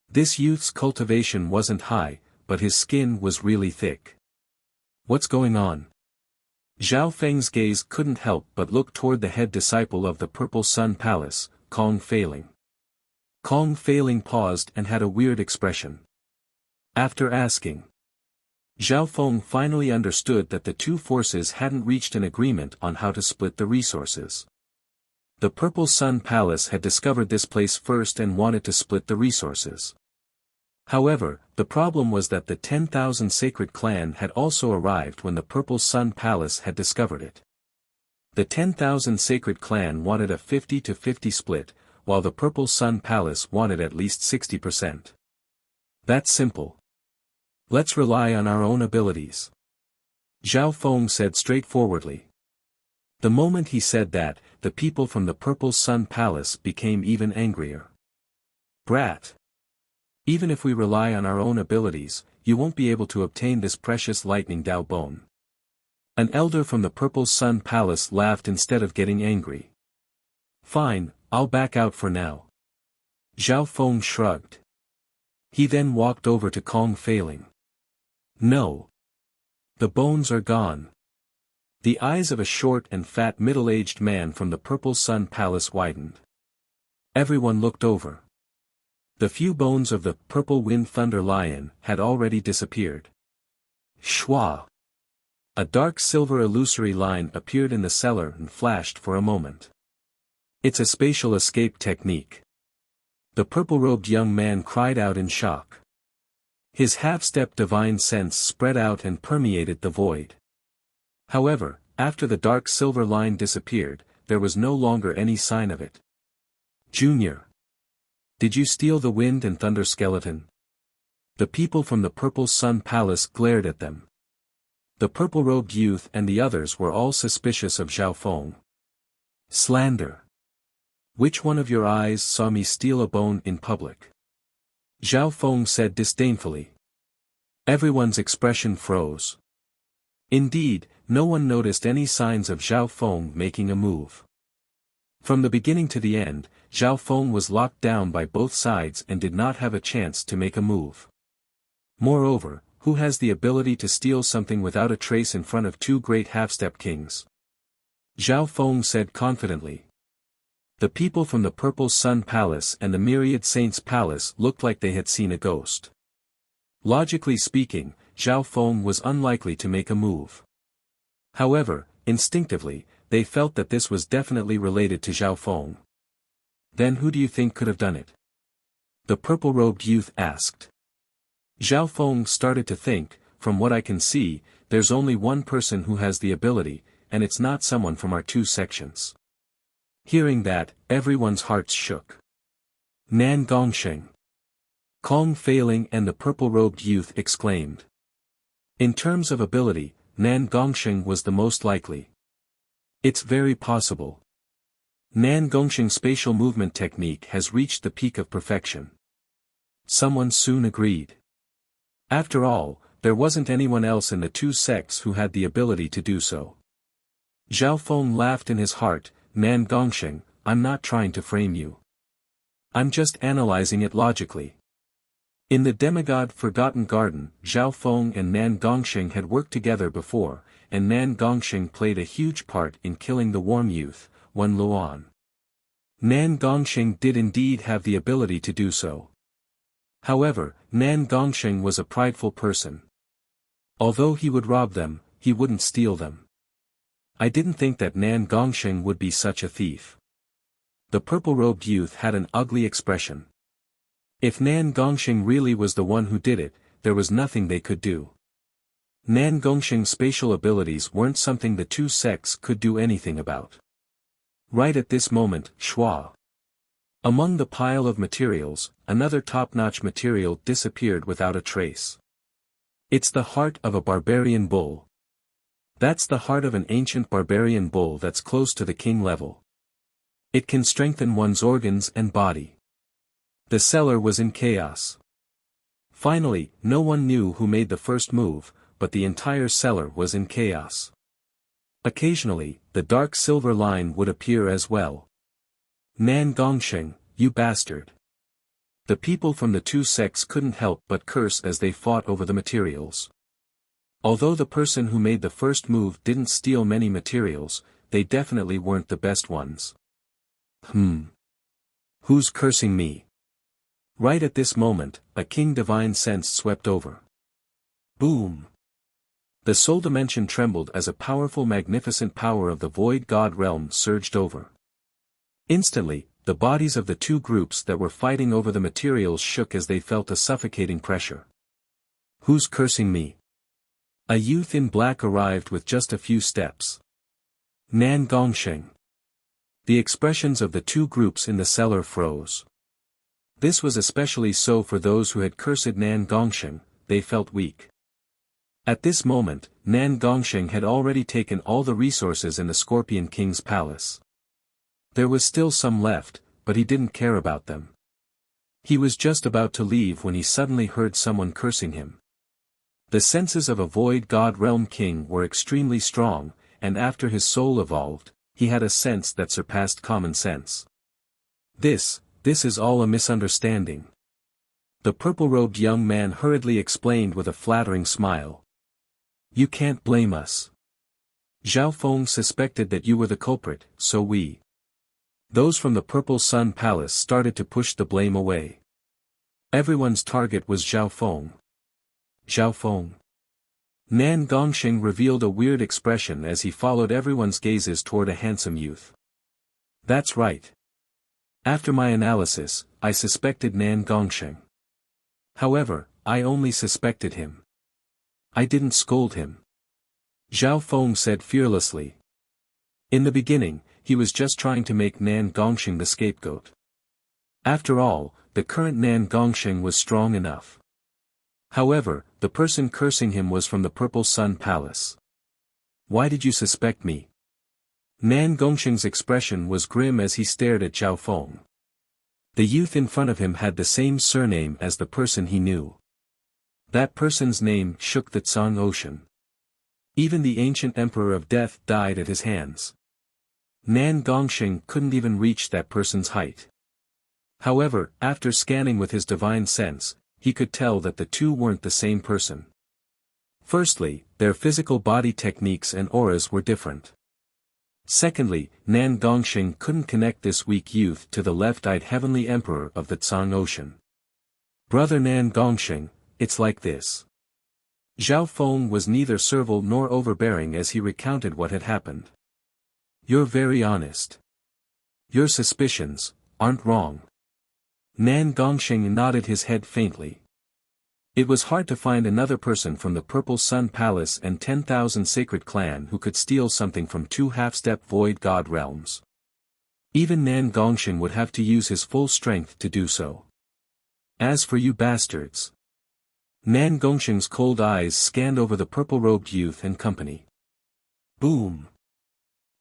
This youth's cultivation wasn't high, but his skin was really thick. What's going on? Zhao Feng's gaze couldn't help but look toward the head disciple of the Purple Sun Palace, Kong Feiling. Kong Feiling paused and had a weird expression. After asking, Zhao Feng finally understood that the two forces hadn't reached an agreement on how to split the resources. The Purple Sun Palace had discovered this place first and wanted to split the resources. However, the problem was that the 10,000 Sacred Clan had also arrived when the Purple Sun Palace had discovered it. The 10,000 Sacred Clan wanted a 50-50 split, while the Purple Sun Palace wanted at least 60%. That's simple. Let's rely on our own abilities. Zhao Feng said straightforwardly. The moment he said that, the people from the Purple Sun Palace became even angrier. Brat. Even if we rely on our own abilities, you won't be able to obtain this precious lightning Dao bone. An elder from the Purple Sun Palace laughed instead of getting angry. Fine, I'll back out for now. Zhao Feng shrugged. He then walked over to Kong Feiling. No. The bones are gone. The eyes of a short and fat middle-aged man from the Purple Sun Palace widened. Everyone looked over. The few bones of the Purple Wind Thunder Lion had already disappeared. Shwa! A dark silver illusory line appeared in the cellar and flashed for a moment. It's a spatial escape technique. The purple-robed young man cried out in shock. His half-step divine sense spread out and permeated the void. However, after the dark silver line disappeared, there was no longer any sign of it. Junior. Did you steal the Wind and Thunder skeleton? The people from the Purple Sun Palace glared at them. The purple-robed youth and the others were all suspicious of Zhao Feng. Slander. Which one of your eyes saw me steal a bone in public? Zhao Feng said disdainfully. Everyone's expression froze. Indeed, no one noticed any signs of Zhao Feng making a move. From the beginning to the end, Zhao Feng was locked down by both sides and did not have a chance to make a move. Moreover, who has the ability to steal something without a trace in front of two great half-step kings? Zhao Feng said confidently. The people from the Purple Sun Palace and the Myriad Saints Palace looked like they had seen a ghost. Logically speaking, Zhao Feng was unlikely to make a move. However, instinctively, they felt that this was definitely related to Zhao Feng. Then who do you think could have done it? The purple-robed youth asked. Zhao Feng started to think, from what I can see, there's only one person who has the ability, and it's not someone from our two sections. Hearing that, everyone's hearts shook. Nan Gongsheng. Kong Feiling and the purple-robed youth exclaimed. In terms of ability, Nan Gongsheng was the most likely. It's very possible. Nan Gongsheng's spatial movement technique has reached the peak of perfection. Someone soon agreed. After all, there wasn't anyone else in the two sects who had the ability to do so. Zhao Feng laughed in his heart. Nan Gongsheng, I'm not trying to frame you. I'm just analyzing it logically. In the demigod Forgotten Garden, Zhao Feng and Nan Gongsheng had worked together before, and Nan Gongsheng played a huge part in killing the warm youth, Wen Luan. Nan Gongsheng did indeed have the ability to do so. However, Nan Gongsheng was a prideful person. Although he would rob them, he wouldn't steal them. I didn't think that Nan Gongsheng would be such a thief. The purple-robed youth had an ugly expression. If Nan Gongsheng really was the one who did it, there was nothing they could do. Nan Gongsheng's spatial abilities weren't something the two sects could do anything about. Right at this moment, Shwa. Among the pile of materials, another top-notch material disappeared without a trace. It's the heart of a barbarian bull. That's the heart of an ancient barbarian bull that's close to the king level. It can strengthen one's organs and body. The cellar was in chaos. Finally, no one knew who made the first move, but the entire cellar was in chaos. Occasionally, the dark silver line would appear as well. Nan Gongsheng, you bastard. The people from the two sects couldn't help but curse as they fought over the materials. Although the person who made the first move didn't steal many materials, they definitely weren't the best ones. Who's cursing me? Right at this moment, a king divine sense swept over. Boom! The soul dimension trembled as a powerful magnificent power of the void god realm surged over. Instantly, the bodies of the two groups that were fighting over the materials shook as they felt a suffocating pressure. Who's cursing me? A youth in black arrived with just a few steps. Nan Gongsheng. The expressions of the two groups in the cellar froze. This was especially so for those who had cursed Nan Gongsheng, they felt weak. At this moment, Nan Gongsheng had already taken all the resources in the Scorpion King's palace. There was still some left, but he didn't care about them. He was just about to leave when he suddenly heard someone cursing him. The senses of a void god realm king were extremely strong, and after his soul evolved, he had a sense that surpassed common sense. This is all a misunderstanding. The purple-robed young man hurriedly explained with a flattering smile. You can't blame us. Zhao Feng suspected that you were the culprit, so we. Those from the Purple Sun Palace started to push the blame away. Everyone's target was Zhao Feng. Zhao Feng. Nan Gongxing revealed a weird expression as he followed everyone's gazes toward a handsome youth. That's right. After my analysis, I suspected Nan Gongxing. However, I only suspected him. I didn't scold him. Zhao Feng said fearlessly. In the beginning, he was just trying to make Nan Gongxing the scapegoat. After all, the current Nan Gongxing was strong enough. However, the person cursing him was from the Purple Sun Palace. Why did you suspect me? Nan Gongxing's expression was grim as he stared at Zhao Feng. The youth in front of him had the same surname as the person he knew. That person's name shook the Tsang Ocean. Even the ancient Emperor of Death died at his hands. Nan Gongxing couldn't even reach that person's height. However, after scanning with his divine sense, he could tell that the two weren't the same person. Firstly, their physical body techniques and auras were different. Secondly, Nan Gongxing couldn't connect this weak youth to the left-eyed heavenly emperor of the Tsang Ocean. Brother Nan Gongxing, it's like this. Zhao Feng was neither servile nor overbearing as he recounted what had happened. You're very honest. Your suspicions aren't wrong. Nan Gongxing nodded his head faintly. It was hard to find another person from the Purple Sun Palace and 10,000 Sacred Clan who could steal something from two half-step Void God realms. Even Nan Gongxing would have to use his full strength to do so. As for you bastards. Nan Gongxing's cold eyes scanned over the purple-robed youth and company. Boom!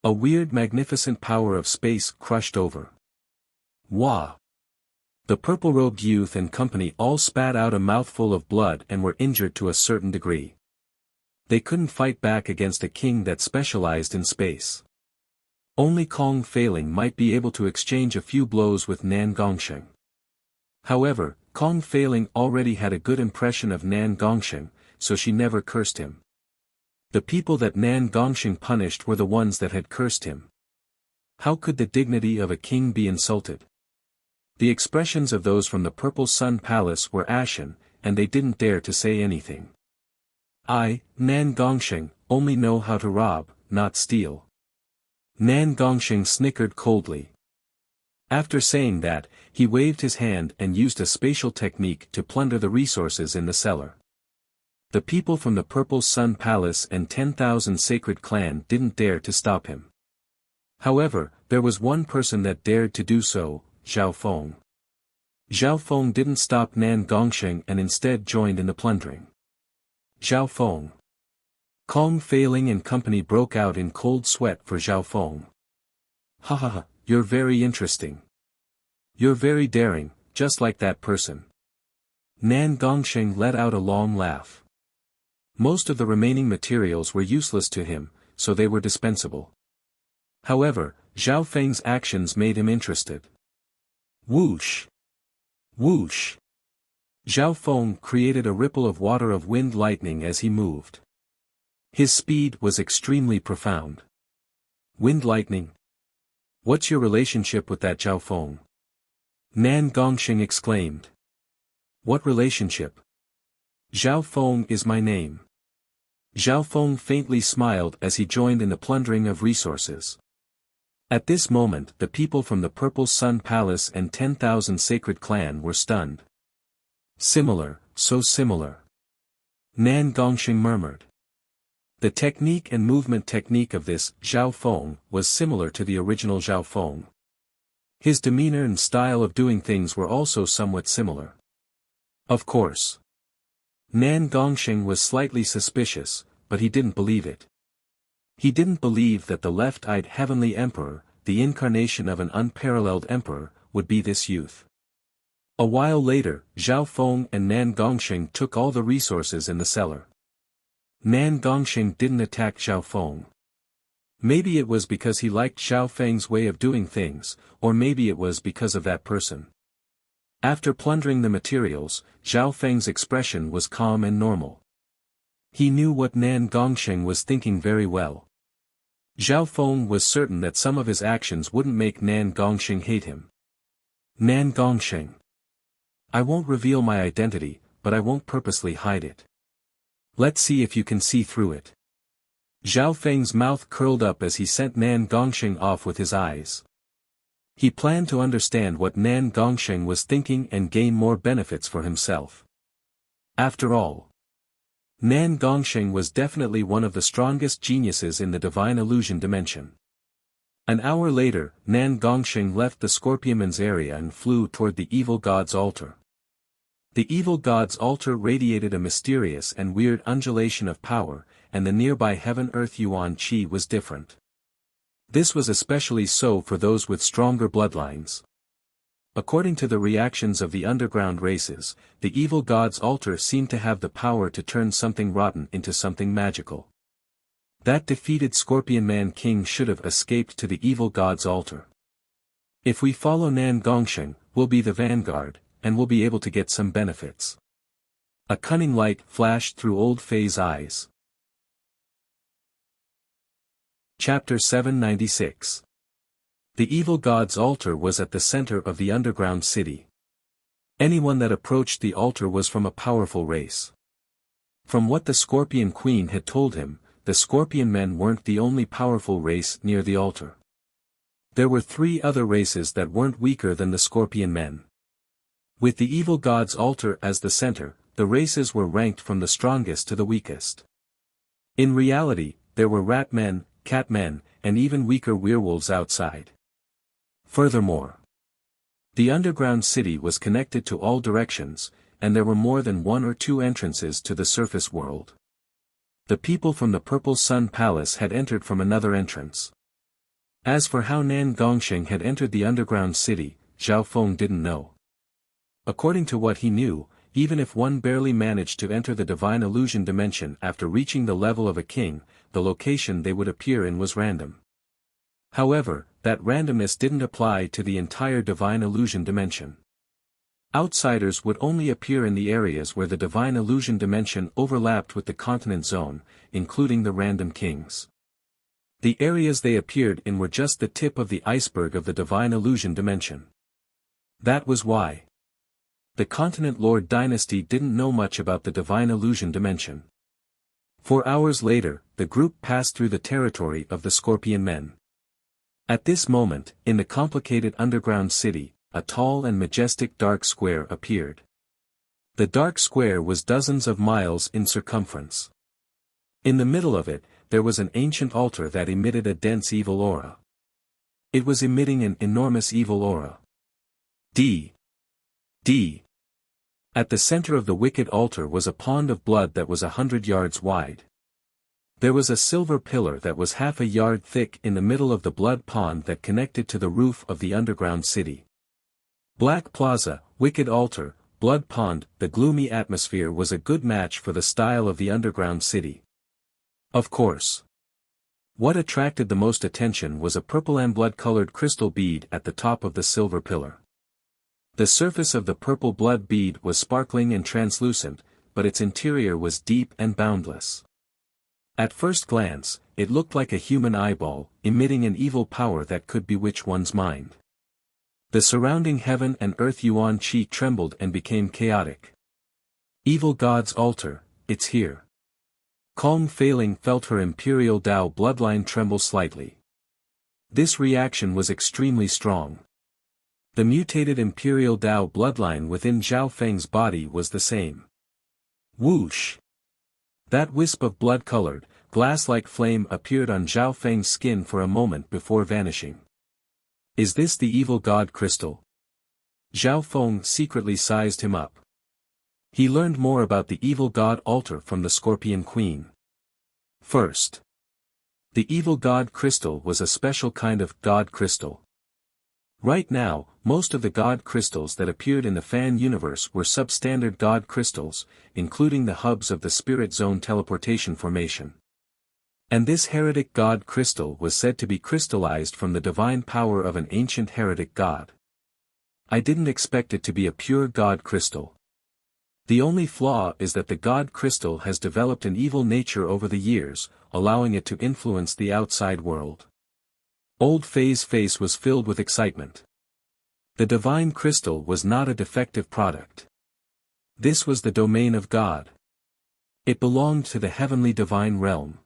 A weird magnificent power of space crushed over. Wah! The purple-robed youth and company all spat out a mouthful of blood and were injured to a certain degree. They couldn't fight back against a king that specialized in space. Only Kong Failing might be able to exchange a few blows with Nan Gongxing. However, Kong Failing already had a good impression of Nan Gongxing, so she never cursed him. The people that Nan Gongxing punished were the ones that had cursed him. How could the dignity of a king be insulted? The expressions of those from the Purple Sun Palace were ashen, and they didn't dare to say anything. I, Nan Gongxing, only know how to rob, not steal. Nan Gongxing snickered coldly. After saying that, he waved his hand and used a spatial technique to plunder the resources in the cellar. The people from the Purple Sun Palace and 10,000 Sacred Clan didn't dare to stop him. However, there was one person that dared to do so, Zhao Feng. Zhao Feng didn't stop Nan Gongxing and instead joined in the plundering. Zhao Feng. Kong Failing and company broke out in cold sweat for Zhao Feng. Ha ha ha, you're very interesting. You're very daring, just like that person. Nan Gongxing let out a long laugh. Most of the remaining materials were useless to him, so they were dispensable. However, Zhao Feng's actions made him interested. Whoosh! Whoosh! Zhao Feng created a ripple of water of wind lightning as he moved. His speed was extremely profound. Wind lightning? What's your relationship with that Zhao Feng? Nan Gongxing exclaimed. What relationship? Zhao Feng is my name. Zhao Feng faintly smiled as he joined in the plundering of resources. At this moment the people from the Purple Sun Palace and 10,000 Sacred Clan were stunned. Similar, so similar. Nan Gongxing murmured. The technique and movement technique of this Zhao Feng was similar to the original Zhao Feng. His demeanor and style of doing things were also somewhat similar. Of course. Nan Gongxing was slightly suspicious, but he didn't believe it. He didn't believe that the left-eyed heavenly emperor, the incarnation of an unparalleled emperor, would be this youth. A while later, Zhao Feng and Nan Gongxing took all the resources in the cellar. Nan Gongxing didn't attack Zhao Feng. Maybe it was because he liked Zhao Feng's way of doing things, or maybe it was because of that person. After plundering the materials, Zhao Feng's expression was calm and normal. He knew what Nan Gongxing was thinking very well. Zhao Feng was certain that some of his actions wouldn't make Nan Gongxing hate him. Nan Gongxing. I won't reveal my identity, but I won't purposely hide it. Let's see if you can see through it. Zhao Feng's mouth curled up as he sent Nan Gongxing off with his eyes. He planned to understand what Nan Gongxing was thinking and gain more benefits for himself. After all, Nan Gongxing was definitely one of the strongest geniuses in the divine illusion dimension. An hour later, Nan Gongxing left the Scorpionman's area and flew toward the evil god's altar. The evil god's altar radiated a mysterious and weird undulation of power, and the nearby heaven-earth yuan qi was different. This was especially so for those with stronger bloodlines. According to the reactions of the underground races, the evil god's altar seemed to have the power to turn something rotten into something magical. That defeated Scorpion Man King should have escaped to the evil god's altar. If we follow Nan Gongxing, we'll be the vanguard, and we'll be able to get some benefits. A cunning light flashed through Old Fei's eyes. Chapter 796. The evil god's altar was at the center of the underground city. Anyone that approached the altar was from a powerful race. From what the Scorpion Queen had told him, the Scorpion men weren't the only powerful race near the altar. There were 3 other races that weren't weaker than the Scorpion men. With the evil god's altar as the center, the races were ranked from the strongest to the weakest. In reality, there were rat men, cat men, and even weaker werewolves outside. Furthermore, the underground city was connected to all directions, and there were more than 1 or 2 entrances to the surface world. The people from the Purple Sun Palace had entered from another entrance. As for how Nan Gongxing had entered the underground city, Zhao Feng didn't know. According to what he knew, even if one barely managed to enter the divine illusion dimension after reaching the level of a king, the location they would appear in was random. However, that randomness didn't apply to the entire divine illusion dimension. Outsiders would only appear in the areas where the divine illusion dimension overlapped with the continent zone, including the random kings. The areas they appeared in were just the tip of the iceberg of the divine illusion dimension. That was why the Continent Lord dynasty didn't know much about the divine illusion dimension. 4 hours later, the group passed through the territory of the Scorpion men. At this moment, in the complicated underground city, a tall and majestic dark square appeared. The dark square was dozens of miles in circumference. In the middle of it, there was an ancient altar that emitted a dense evil aura. It was emitting an enormous evil aura. D. At the center of the wicked altar was a pond of blood that was 100 yards wide. There was a silver pillar that was half a yard thick in the middle of the blood pond that connected to the roof of the underground city. Black Plaza, wicked altar, blood pond, the gloomy atmosphere was a good match for the style of the underground city. Of course. What attracted the most attention was a purple and blood-colored crystal bead at the top of the silver pillar. The surface of the purple blood bead was sparkling and translucent, but its interior was deep and boundless. At first glance, it looked like a human eyeball, emitting an evil power that could bewitch one's mind. The surrounding heaven and earth yuan qi trembled and became chaotic. Evil God's altar, it's here. Kong Feiling felt her imperial Dao bloodline tremble slightly. This reaction was extremely strong. The mutated imperial Dao bloodline within Zhao Feng's body was the same. Whoosh! That wisp of blood-colored, glass-like flame appeared on Zhao Feng's skin for a moment before vanishing. Is this the evil god crystal? Zhao Feng secretly sized him up. He learned more about the evil god altar from the Scorpion Queen. First, the evil god crystal was a special kind of god crystal. Right now, most of the god crystals that appeared in the fan universe were substandard god crystals, including the hubs of the Spirit Zone teleportation formation. And this heretic god crystal was said to be crystallized from the divine power of an ancient heretic god. I didn't expect it to be a pure god crystal. The only flaw is that the God crystal has developed an evil nature over the years, allowing it to influence the outside world. Old Fei's face was filled with excitement. The divine crystal was not a defective product. This was the domain of God. It belonged to the heavenly divine realm.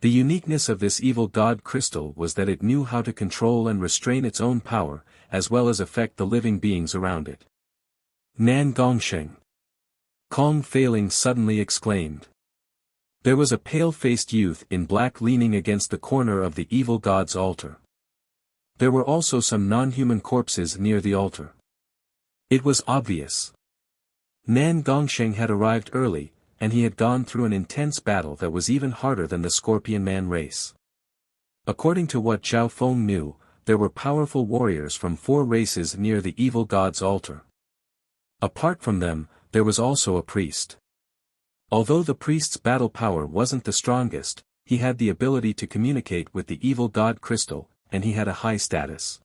The uniqueness of this evil God crystal was that it knew how to control and restrain its own power, as well as affect the living beings around it. Nan Gongsheng. Kong Feiling suddenly exclaimed. There was a pale-faced youth in black leaning against the corner of the evil god's altar. There were also some non-human corpses near the altar. It was obvious. Nan Gongsheng had arrived early, and he had gone through an intense battle that was even harder than the Scorpion Man race. According to what Zhao Feng knew, there were powerful warriors from 4 races near the evil god's altar. Apart from them, there was also a priest. Although the priest's battle power wasn't the strongest, he had the ability to communicate with the evil god crystal, and he had a high status.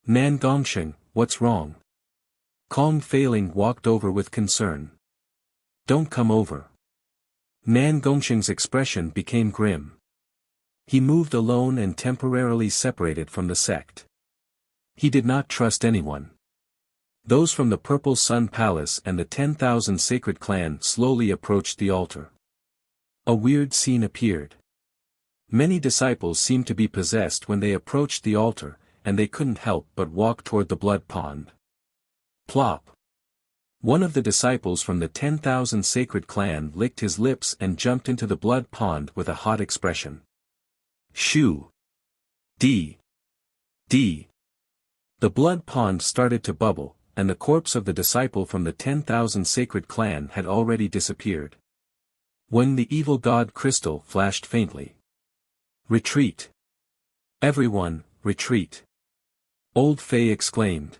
Nan Gongsheng, what's wrong? Kong Feiling walked over with concern. Don't come over. Nan Gongsheng's expression became grim. He moved alone and temporarily separated from the sect. He did not trust anyone. Those from the Purple Sun Palace and the 10,000 Sacred Clan slowly approached the altar. A weird scene appeared. Many disciples seemed to be possessed when they approached the altar, and they couldn't help but walk toward the blood pond. Plop! One of the disciples from the 10,000 Sacred Clan licked his lips and jumped into the blood pond with a hot expression. Shoo! D! D! The blood pond started to bubble, and the corpse of the disciple from the 10,000 Sacred Clan had already disappeared. When the evil god crystal flashed faintly. Retreat! Everyone, retreat! Old Fei exclaimed.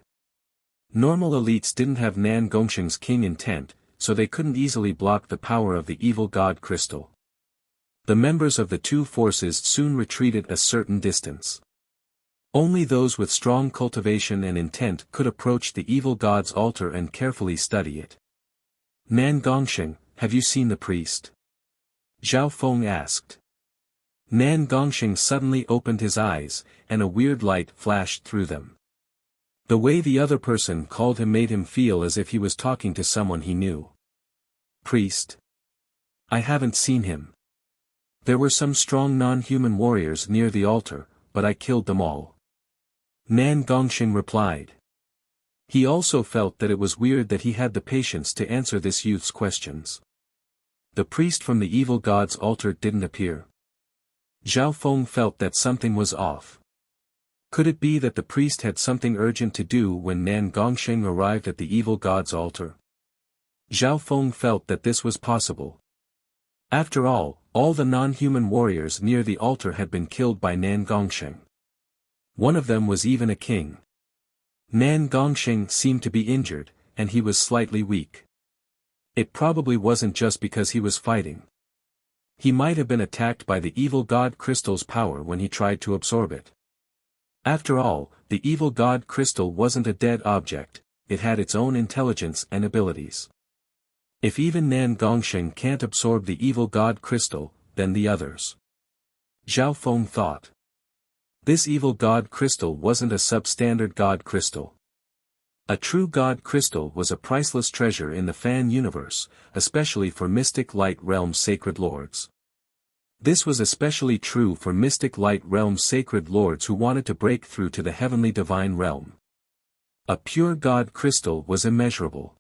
Normal elites didn't have Nan Gongsheng's king intent, so they couldn't easily block the power of the evil god crystal. The members of the 2 forces soon retreated a certain distance. Only those with strong cultivation and intent could approach the evil god's altar and carefully study it. Nan Gongsheng, have you seen the priest? Zhao Feng asked. Nan Gongsheng suddenly opened his eyes, and a weird light flashed through them. The way the other person called him made him feel as if he was talking to someone he knew. Priest? I haven't seen him. There were some strong non-human warriors near the altar, but I killed them all. Nan Gongsheng replied. He also felt that it was weird that he had the patience to answer this youth's questions. The priest from the evil god's altar didn't appear. Zhao Feng felt that something was off. Could it be that the priest had something urgent to do when Nan Gongsheng arrived at the evil god's altar? Zhao Feng felt that this was possible. After all the non-human warriors near the altar had been killed by Nan Gongsheng. One of them was even a king. Nan Gongsheng seemed to be injured, and he was slightly weak. It probably wasn't just because he was fighting. He might have been attacked by the evil god crystal's power when he tried to absorb it. After all, the evil god crystal wasn't a dead object, it had its own intelligence and abilities. If even Nan Gongsheng can't absorb the evil god crystal, then the others. Zhao Feng thought. This evil god crystal wasn't a substandard god crystal. A true god crystal was a priceless treasure in the fan universe, especially for Mystic Light Realm's sacred lords. This was especially true for Mystic Light Realm's sacred lords who wanted to break through to the heavenly divine realm. A pure god crystal was immeasurable.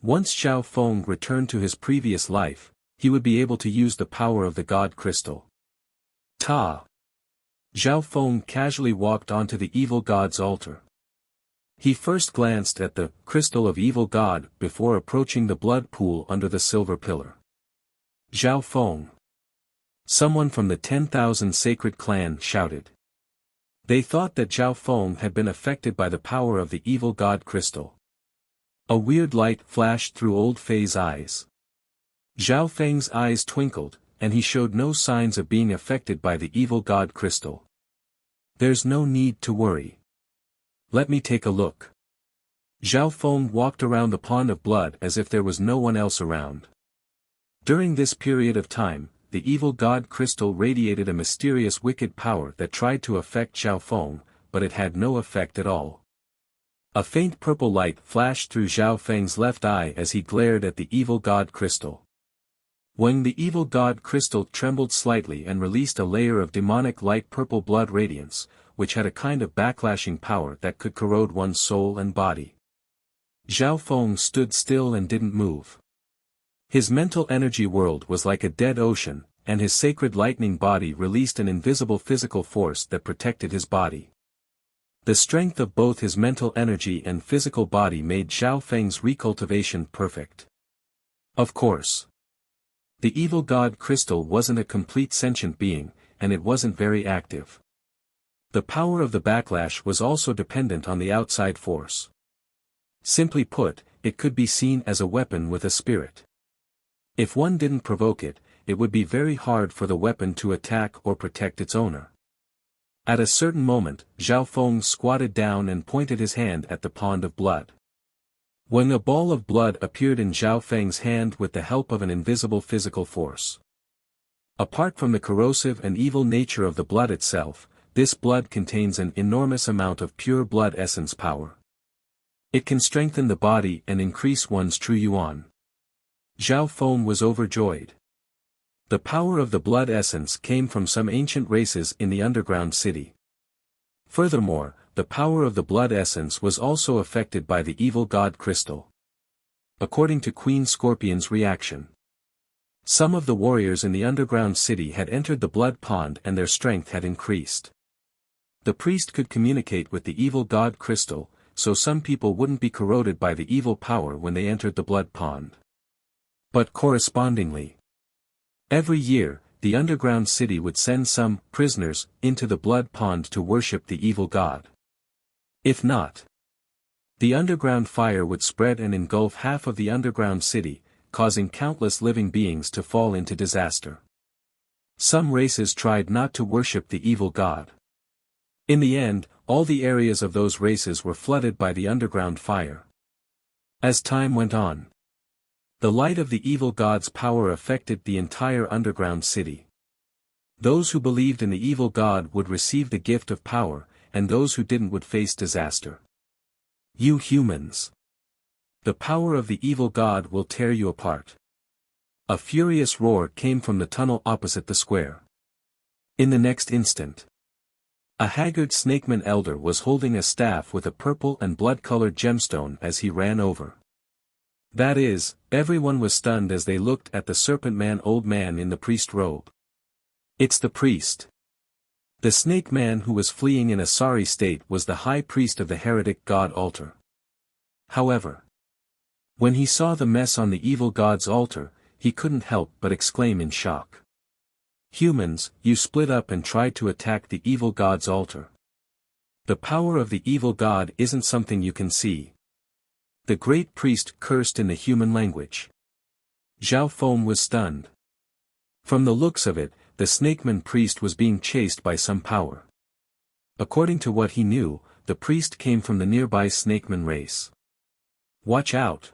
Once Zhao Feng returned to his previous life, he would be able to use the power of the god crystal. Ta! Zhao Feng casually walked onto the evil god's altar. He first glanced at the crystal of evil god before approaching the blood pool under the silver pillar. Zhao Feng! Someone from the 10,000 Sacred Clan shouted. They thought that Zhao Feng had been affected by the power of the evil god crystal. A weird light flashed through Old Fei's eyes. Zhao Feng's eyes twinkled, and he showed no signs of being affected by the evil god crystal. There's no need to worry. Let me take a look. Zhao Feng walked around the pond of blood as if there was no one else around. During this period of time, the evil god crystal radiated a mysterious wicked power that tried to affect Zhao Feng, but it had no effect at all. A faint purple light flashed through Zhao Feng's left eye as he glared at the evil god crystal. When the evil god crystal trembled slightly and released a layer of demonic light purple blood radiance, which had a kind of backlashing power that could corrode one's soul and body. Zhao Feng stood still and didn't move. His mental energy world was like a dead ocean, and his sacred lightning body released an invisible physical force that protected his body. The strength of both his mental energy and physical body made Zhao Feng's recultivation perfect. Of course. The evil god crystal wasn't a complete sentient being, and it wasn't very active. The power of the backlash was also dependent on the outside force. Simply put, it could be seen as a weapon with a spirit. If one didn't provoke it, it would be very hard for the weapon to attack or protect its owner. At a certain moment, Zhao Feng squatted down and pointed his hand at the pond of blood. When a ball of blood appeared in Zhao Feng's hand with the help of an invisible physical force. Apart from the corrosive and evil nature of the blood itself, this blood contains an enormous amount of pure blood essence power. It can strengthen the body and increase one's true yuan. Zhao Feng was overjoyed. The power of the blood essence came from some ancient races in the underground city. Furthermore, the power of the blood essence was also affected by the evil god crystal. According to Queen Scorpion's reaction, some of the warriors in the underground city had entered the blood pond and their strength had increased. The priest could communicate with the evil god crystal, so some people wouldn't be corroded by the evil power when they entered the blood pond. But correspondingly, every year, the underground city would send some prisoners into the blood pond to worship the evil god. If not, the underground fire would spread and engulf half of the underground city, causing countless living beings to fall into disaster. Some races tried not to worship the evil god. In the end, all the areas of those races were flooded by the underground fire. As time went on, the light of the evil god's power affected the entire underground city. Those who believed in the evil god would receive the gift of power, and those who didn't would face disaster. You humans! The power of the evil god will tear you apart. A furious roar came from the tunnel opposite the square. In the next instant, a haggard snakeman elder was holding a staff with a purple and blood-colored gemstone as he ran over. That is, everyone was stunned as they looked at the serpent man old man in the priest robe. It's the priest. The snake man who was fleeing in a sorry state was the high priest of the heretic god altar. However, when he saw the mess on the evil god's altar, he couldn't help but exclaim in shock. Humans, you split up and tried to attack the evil god's altar. The power of the evil god isn't something you can see. The great priest cursed in the human language. Zhao Feng was stunned. From the looks of it, the snakeman priest was being chased by some power. According to what he knew, the priest came from the nearby snakeman race. Watch out!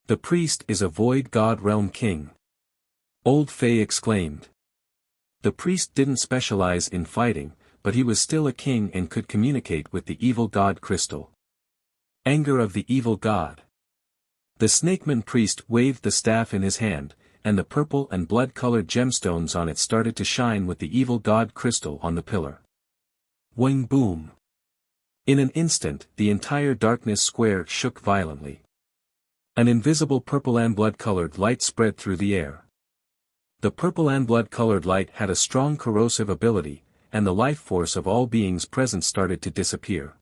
The priest is a void god realm king. Old Fei exclaimed. The priest didn't specialize in fighting, but he was still a king and could communicate with the evil god crystal. Anger of the evil god. The snakeman priest waved the staff in his hand, and the purple and blood-colored gemstones on it started to shine with the evil god crystal on the pillar. Wing boom! In an instant, the entire darkness square shook violently. An invisible purple and blood-colored light spread through the air. The purple and blood-colored light had a strong corrosive ability, and the life force of all beings present started to disappear.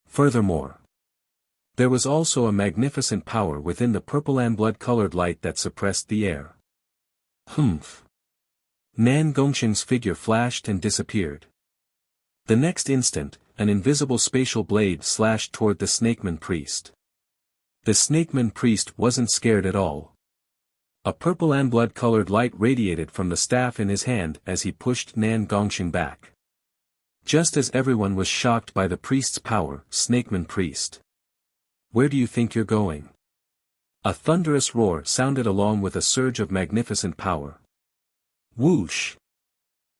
Furthermore, there was also a magnificent power within the purple and blood-colored light that suppressed the air. Humph! Nan Gongqing's figure flashed and disappeared. The next instant, an invisible spatial blade slashed toward the snakeman priest. The snakeman priest wasn't scared at all. A purple and blood-colored light radiated from the staff in his hand as he pushed Nan Gongqing back. Just as everyone was shocked by the priest's power, snakeman priest Where do you think you're going? A thunderous roar sounded along with a surge of magnificent power. Whoosh!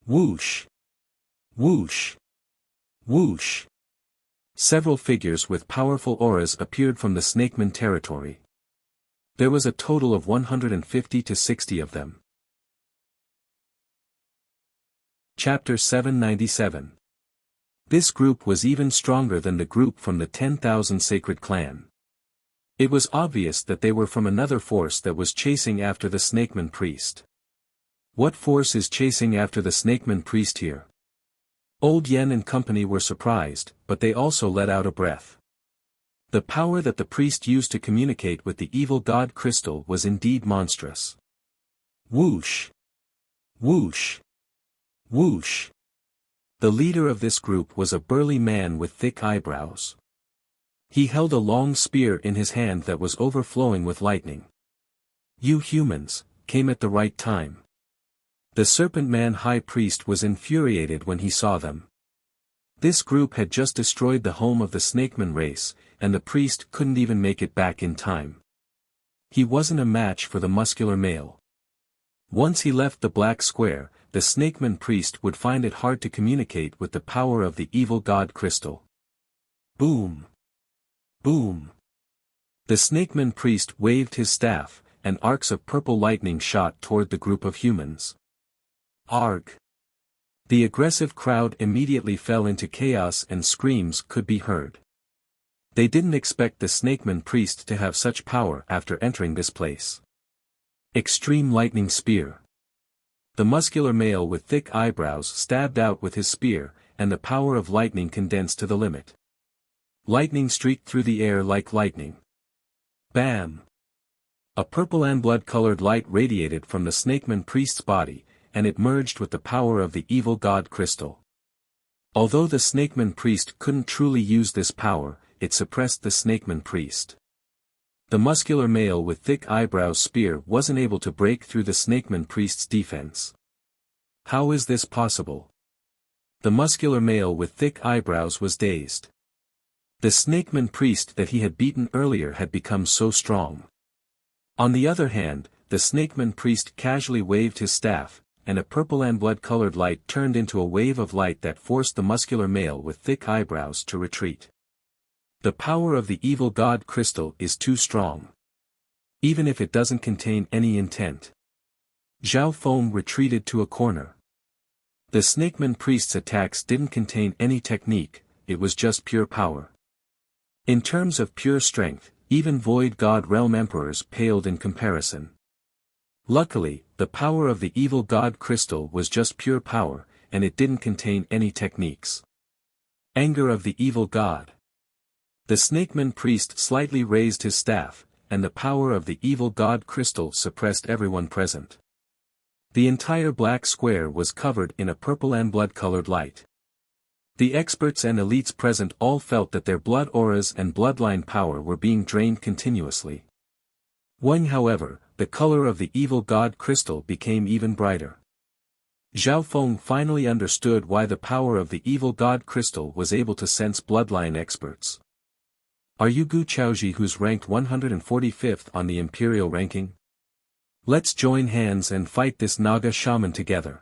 Whoosh! Whoosh! Whoosh! Several figures with powerful auras appeared from the Snakeman territory. There was a total of 150 to 60 of them. Chapter 797. This group was even stronger than the group from the 10,000 Sacred Clan. It was obvious that they were from another force that was chasing after the Snakeman priest. What force is chasing after the Snakeman priest here? Old Yen and company were surprised, but they also let out a breath. The power that the priest used to communicate with the evil god crystal was indeed monstrous. Whoosh! Whoosh! Whoosh! The leader of this group was a burly man with thick eyebrows. He held a long spear in his hand that was overflowing with lightning. You humans, came at the right time. The Serpent Man High Priest was infuriated when he saw them. This group had just destroyed the home of the Snakeman race, and the priest couldn't even make it back in time. He wasn't a match for the muscular male. Once he left the black square, the Snakeman priest would find it hard to communicate with the power of the evil god crystal. Boom! Boom! The Snakeman priest waved his staff, and arcs of purple lightning shot toward the group of humans. Arg! The aggressive crowd immediately fell into chaos and screams could be heard. They didn't expect the Snakeman priest to have such power after entering this place. Extreme lightning spear. The muscular male with thick eyebrows stabbed out with his spear, and the power of lightning condensed to the limit. Lightning streaked through the air like lightning. Bam! A purple and blood-colored light radiated from the Snakeman priest's body, and it merged with the power of the evil god crystal. Although the Snakeman priest couldn't truly use this power, it suppressed the Snakeman priest. The muscular male with thick eyebrows spear wasn't able to break through the Snakeman priest's defense. How is this possible? The muscular male with thick eyebrows was dazed. The Snakeman priest that he had beaten earlier had become so strong. On the other hand, the Snakeman priest casually waved his staff, and a purple and blood-colored light turned into a wave of light that forced the muscular male with thick eyebrows to retreat. The power of the evil god crystal is too strong. Even if it doesn't contain any intent. Zhao Feng retreated to a corner. The Snakeman priest's attacks didn't contain any technique, it was just pure power. In terms of pure strength, even Void God Realm Emperors paled in comparison. Luckily, the power of the evil god crystal was just pure power, and it didn't contain any techniques. Anger of the evil god. The Snakeman priest slightly raised his staff, and the power of the evil god crystal suppressed everyone present. The entire black square was covered in a purple and blood-colored light. The experts and elites present all felt that their blood auras and bloodline power were being drained continuously. When, however, the color of the evil god crystal became even brighter. Zhao Feng finally understood why the power of the evil god crystal was able to sense bloodline experts. Are you Gu Chaoji, who's ranked 145th on the imperial ranking? Let's join hands and fight this Naga shaman together.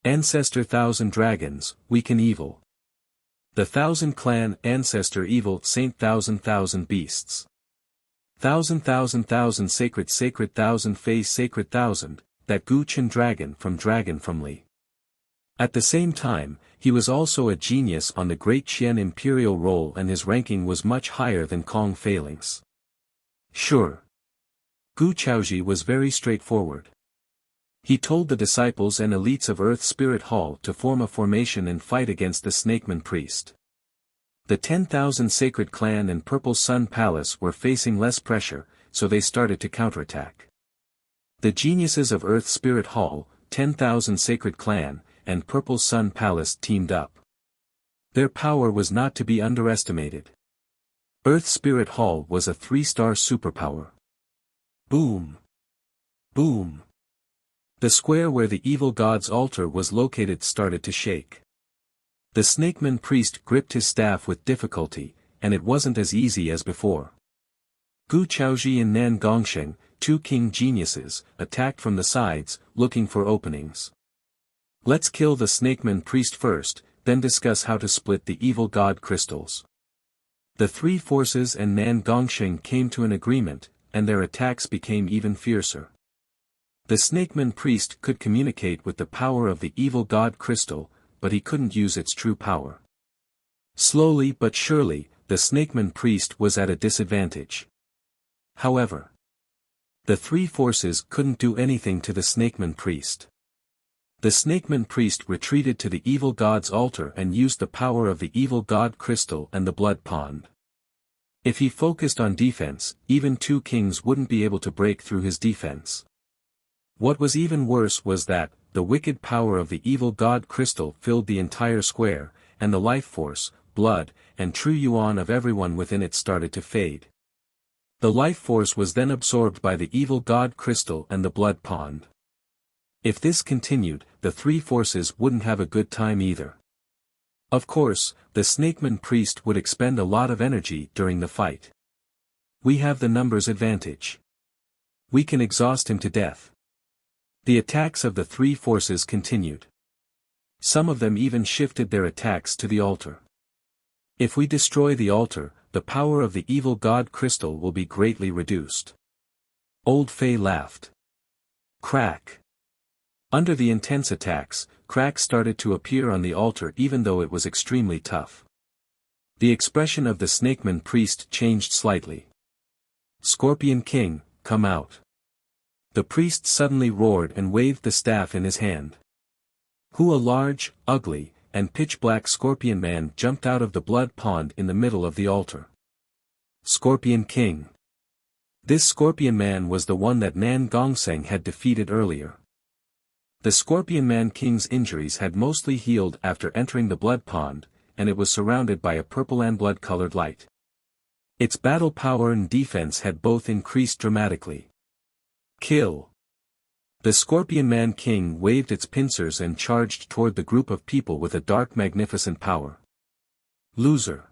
Ancestor Thousand Dragons, weaken evil. The Thousand Clan Ancestor Evil Saint Thousand Beasts. Thousand Sacred Thousand Phase Sacred Thousand, that Gu Chen Dragon from Li. At the same time, he was also a genius on the Great Qian Imperial roll, and his ranking was much higher than Kong Phalanx. Sure. Gu Chaoji was very straightforward. He told the disciples and elites of Earth Spirit Hall to form a formation and fight against the Snakeman priest. The 10,000 Sacred Clan and Purple Sun Palace were facing less pressure, so they started to counterattack. The geniuses of Earth Spirit Hall, 10,000 Sacred Clan, and Purple Sun Palace teamed up. Their power was not to be underestimated. Earth Spirit Hall was a 3-star superpower. Boom! Boom! The square where the evil god's altar was located started to shake. The Snakeman priest gripped his staff with difficulty, and it wasn't as easy as before. Gu Chaoji and Nan Gongsheng, two king geniuses, attacked from the sides, looking for openings. Let's kill the snakeman priest first, then discuss how to split the evil god crystals. The three forces and Nan Gongsheng came to an agreement, and their attacks became even fiercer. The snakeman priest could communicate with the power of the evil god crystal, but he couldn't use its true power. Slowly but surely, the snakeman priest was at a disadvantage. However, the three forces couldn't do anything to the snakeman priest. The snakeman priest retreated to the evil god's altar and used the power of the evil god crystal and the blood pond. If he focused on defense, even two kings wouldn't be able to break through his defense. What was even worse was that, the wicked power of the evil god crystal filled the entire square, and the life force, blood, and true yuan of everyone within it started to fade. The life force was then absorbed by the evil god crystal and the blood pond. If this continued, the three forces wouldn't have a good time either. Of course, the snakeman priest would expend a lot of energy during the fight. We have the numbers advantage. We can exhaust him to death. The attacks of the three forces continued. Some of them even shifted their attacks to the altar. If we destroy the altar, the power of the evil god crystal will be greatly reduced. Old Fei laughed. Crack. Under the intense attacks, cracks started to appear on the altar even though it was extremely tough. The expression of the snakeman priest changed slightly. Scorpion King, come out. The priest suddenly roared and waved the staff in his hand. A large, ugly, and pitch-black scorpion man jumped out of the blood pond in the middle of the altar. Scorpion King. This scorpion man was the one that Nan Gongsheng had defeated earlier. The Scorpion Man King's injuries had mostly healed after entering the blood pond, and it was surrounded by a purple and blood-colored light. Its battle power and defense had both increased dramatically. Kill! The Scorpion Man King waved its pincers and charged toward the group of people with a dark magnificent power. Loser!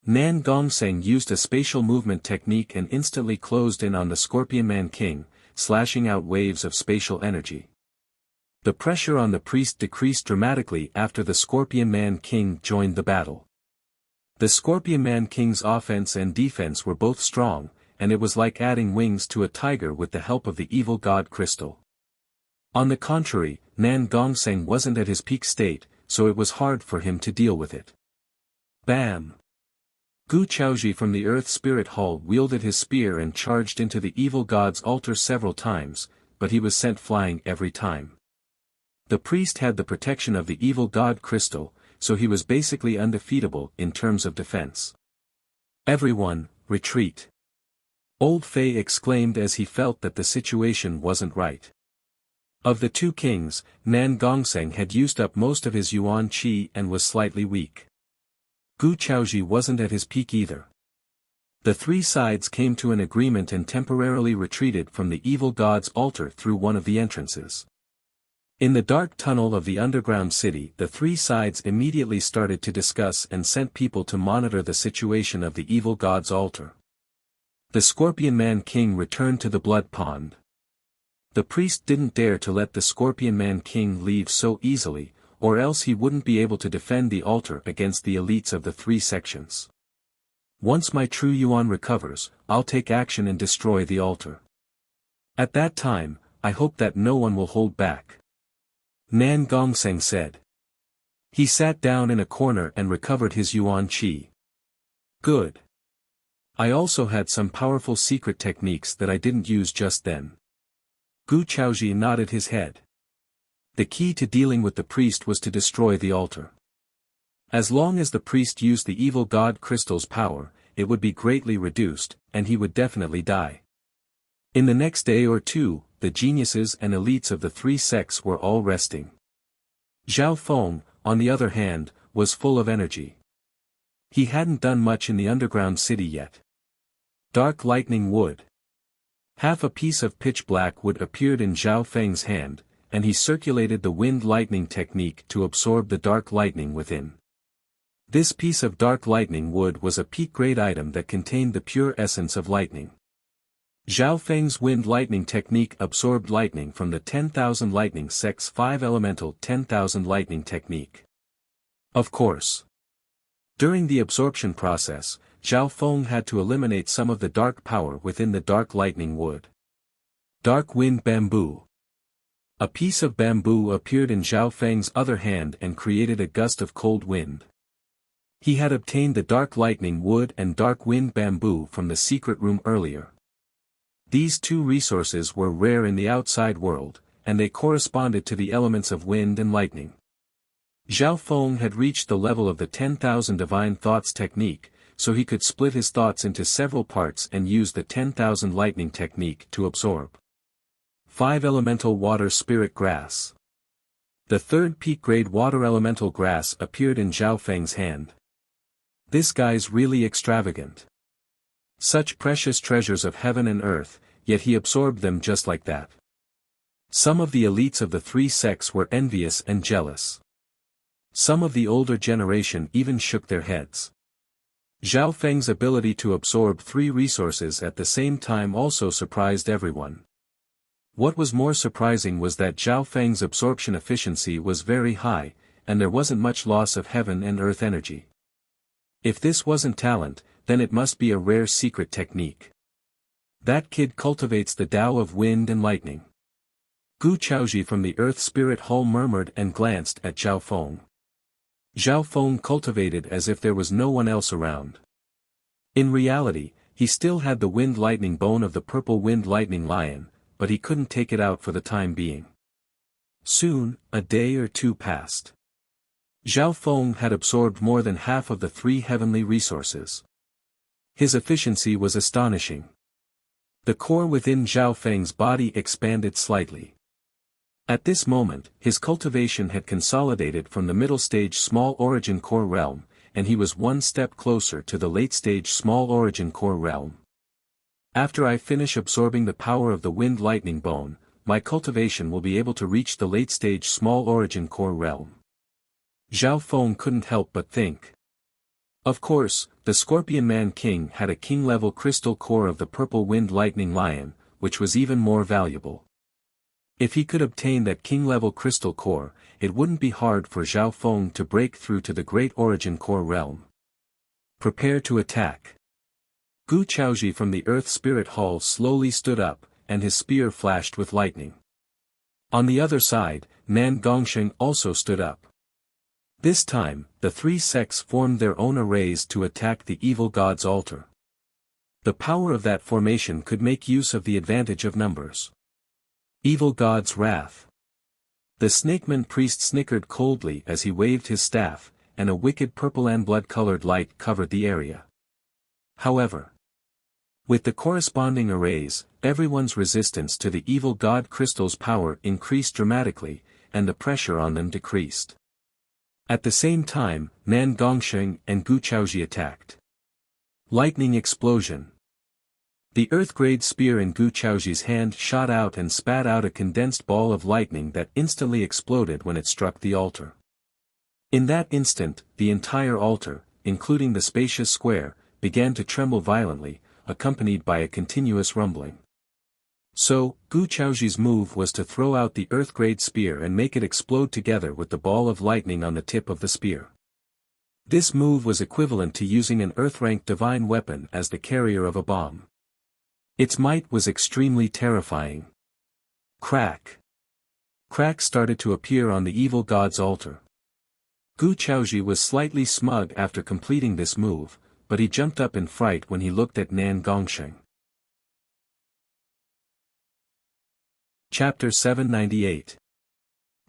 Nan Gongsheng used a spatial movement technique and instantly closed in on the Scorpion Man King, slashing out waves of spatial energy. The pressure on the priest decreased dramatically after the Scorpion Man King joined the battle. The Scorpion Man King's offense and defense were both strong, and it was like adding wings to a tiger with the help of the evil god crystal. On the contrary, Nan Gongsheng wasn't at his peak state, so it was hard for him to deal with it. Bam! Gu Chaoji from the Earth Spirit Hall wielded his spear and charged into the evil god's altar several times, but he was sent flying every time. The priest had the protection of the evil god crystal, so he was basically undefeatable in terms of defense. Everyone, retreat! Old Fei exclaimed as he felt that the situation wasn't right. Of the two kings, Nan Gongsheng had used up most of his yuan qi and was slightly weak. Gu Chaoji wasn't at his peak either. The three sides came to an agreement and temporarily retreated from the evil god's altar through one of the entrances. In the dark tunnel of the underground city, the three sides immediately started to discuss and sent people to monitor the situation of the evil god's altar. The Scorpion Man King returned to the blood pond. The priest didn't dare to let the Scorpion Man King leave so easily, or else he wouldn't be able to defend the altar against the elites of the three sections. Once my true yuan recovers, I'll take action and destroy the altar. At that time, I hope that no one will hold back. Nan Gongsheng said. He sat down in a corner and recovered his yuan qi. Good. I also had some powerful secret techniques that I didn't use just then. Gu Chaoji nodded his head. The key to dealing with the priest was to destroy the altar. As long as the priest used the evil god crystal's power, it would be greatly reduced, and he would definitely die. In the next day or two, the geniuses and elites of the three sects were all resting. Zhao Feng, on the other hand, was full of energy. He hadn't done much in the underground city yet. Dark lightning wood. Half a piece of pitch black wood appeared in Zhao Feng's hand, and he circulated the wind lightning technique to absorb the dark lightning within. This piece of dark lightning wood was a peak-grade item that contained the pure essence of lightning. Zhao Feng's wind lightning technique absorbed lightning from the 10,000 lightning sect's 5-elemental 10,000 lightning technique. Of course. During the absorption process, Zhao Feng had to eliminate some of the dark power within the dark lightning wood. Dark wind bamboo. A piece of bamboo appeared in Zhao Feng's other hand and created a gust of cold wind. He had obtained the dark lightning wood and dark wind bamboo from the secret room earlier. These two resources were rare in the outside world, and they corresponded to the elements of wind and lightning. Zhao Feng had reached the level of the 10,000 divine thoughts technique, so he could split his thoughts into several parts and use the 10,000 lightning technique to absorb. 5-elemental water spirit grass. The third peak-grade water elemental grass appeared in Zhao Feng's hand. This guy's really extravagant. Such precious treasures of heaven and earth, yet he absorbed them just like that. Some of the elites of the three sects were envious and jealous. Some of the older generation even shook their heads. Zhao Feng's ability to absorb three resources at the same time also surprised everyone. What was more surprising was that Zhao Feng's absorption efficiency was very high, and there wasn't much loss of heaven and earth energy. If this wasn't talent, then it must be a rare secret technique. That kid cultivates the Tao of wind and lightning. Gu Chaoji from the Earth Spirit Hall murmured and glanced at Zhao Feng. Zhao Feng cultivated as if there was no one else around. In reality, he still had the wind lightning bone of the purple wind lightning lion, but he couldn't take it out for the time being. Soon, a day or two passed. Zhao Feng had absorbed more than half of the three heavenly resources. His efficiency was astonishing. The core within Zhao Feng's body expanded slightly. At this moment, his cultivation had consolidated from the middle stage small origin core realm, and he was one step closer to the late stage small origin core realm. After I finish absorbing the power of the wind lightning bone, my cultivation will be able to reach the late stage small origin core realm. Zhao Feng couldn't help but think. Of course, the Scorpion Man King had a king-level crystal core of the purple wind lightning lion, which was even more valuable. If he could obtain that king-level crystal core, it wouldn't be hard for Zhao Feng to break through to the great origin core realm. Prepare to attack. Gu Chaoji from the Earth Spirit Hall slowly stood up, and his spear flashed with lightning. On the other side, Nan Gongsheng also stood up. This time, the three sects formed their own arrays to attack the evil god's altar. The power of that formation could make use of the advantage of numbers. Evil god's wrath. The snakeman priest snickered coldly as he waved his staff, and a wicked purple and blood-colored light covered the area. However, with the corresponding arrays, everyone's resistance to the evil god crystal's power increased dramatically, and the pressure on them decreased. At the same time, Nan Gongsheng and Gu Chaoji attacked. Lightning explosion. The earth-grade spear in Gu Chaoji's hand shot out and spat out a condensed ball of lightning that instantly exploded when it struck the altar. In that instant, the entire altar, including the spacious square, began to tremble violently, accompanied by a continuous rumbling. So, Gu Chaoji's move was to throw out the earth-grade spear and make it explode together with the ball of lightning on the tip of the spear. This move was equivalent to using an earth-ranked divine weapon as the carrier of a bomb. Its might was extremely terrifying. Crack. Cracks started to appear on the evil god's altar. Gu Chaoji was slightly smug after completing this move, but he jumped up in fright when he looked at Nan Gongsheng. Chapter 798.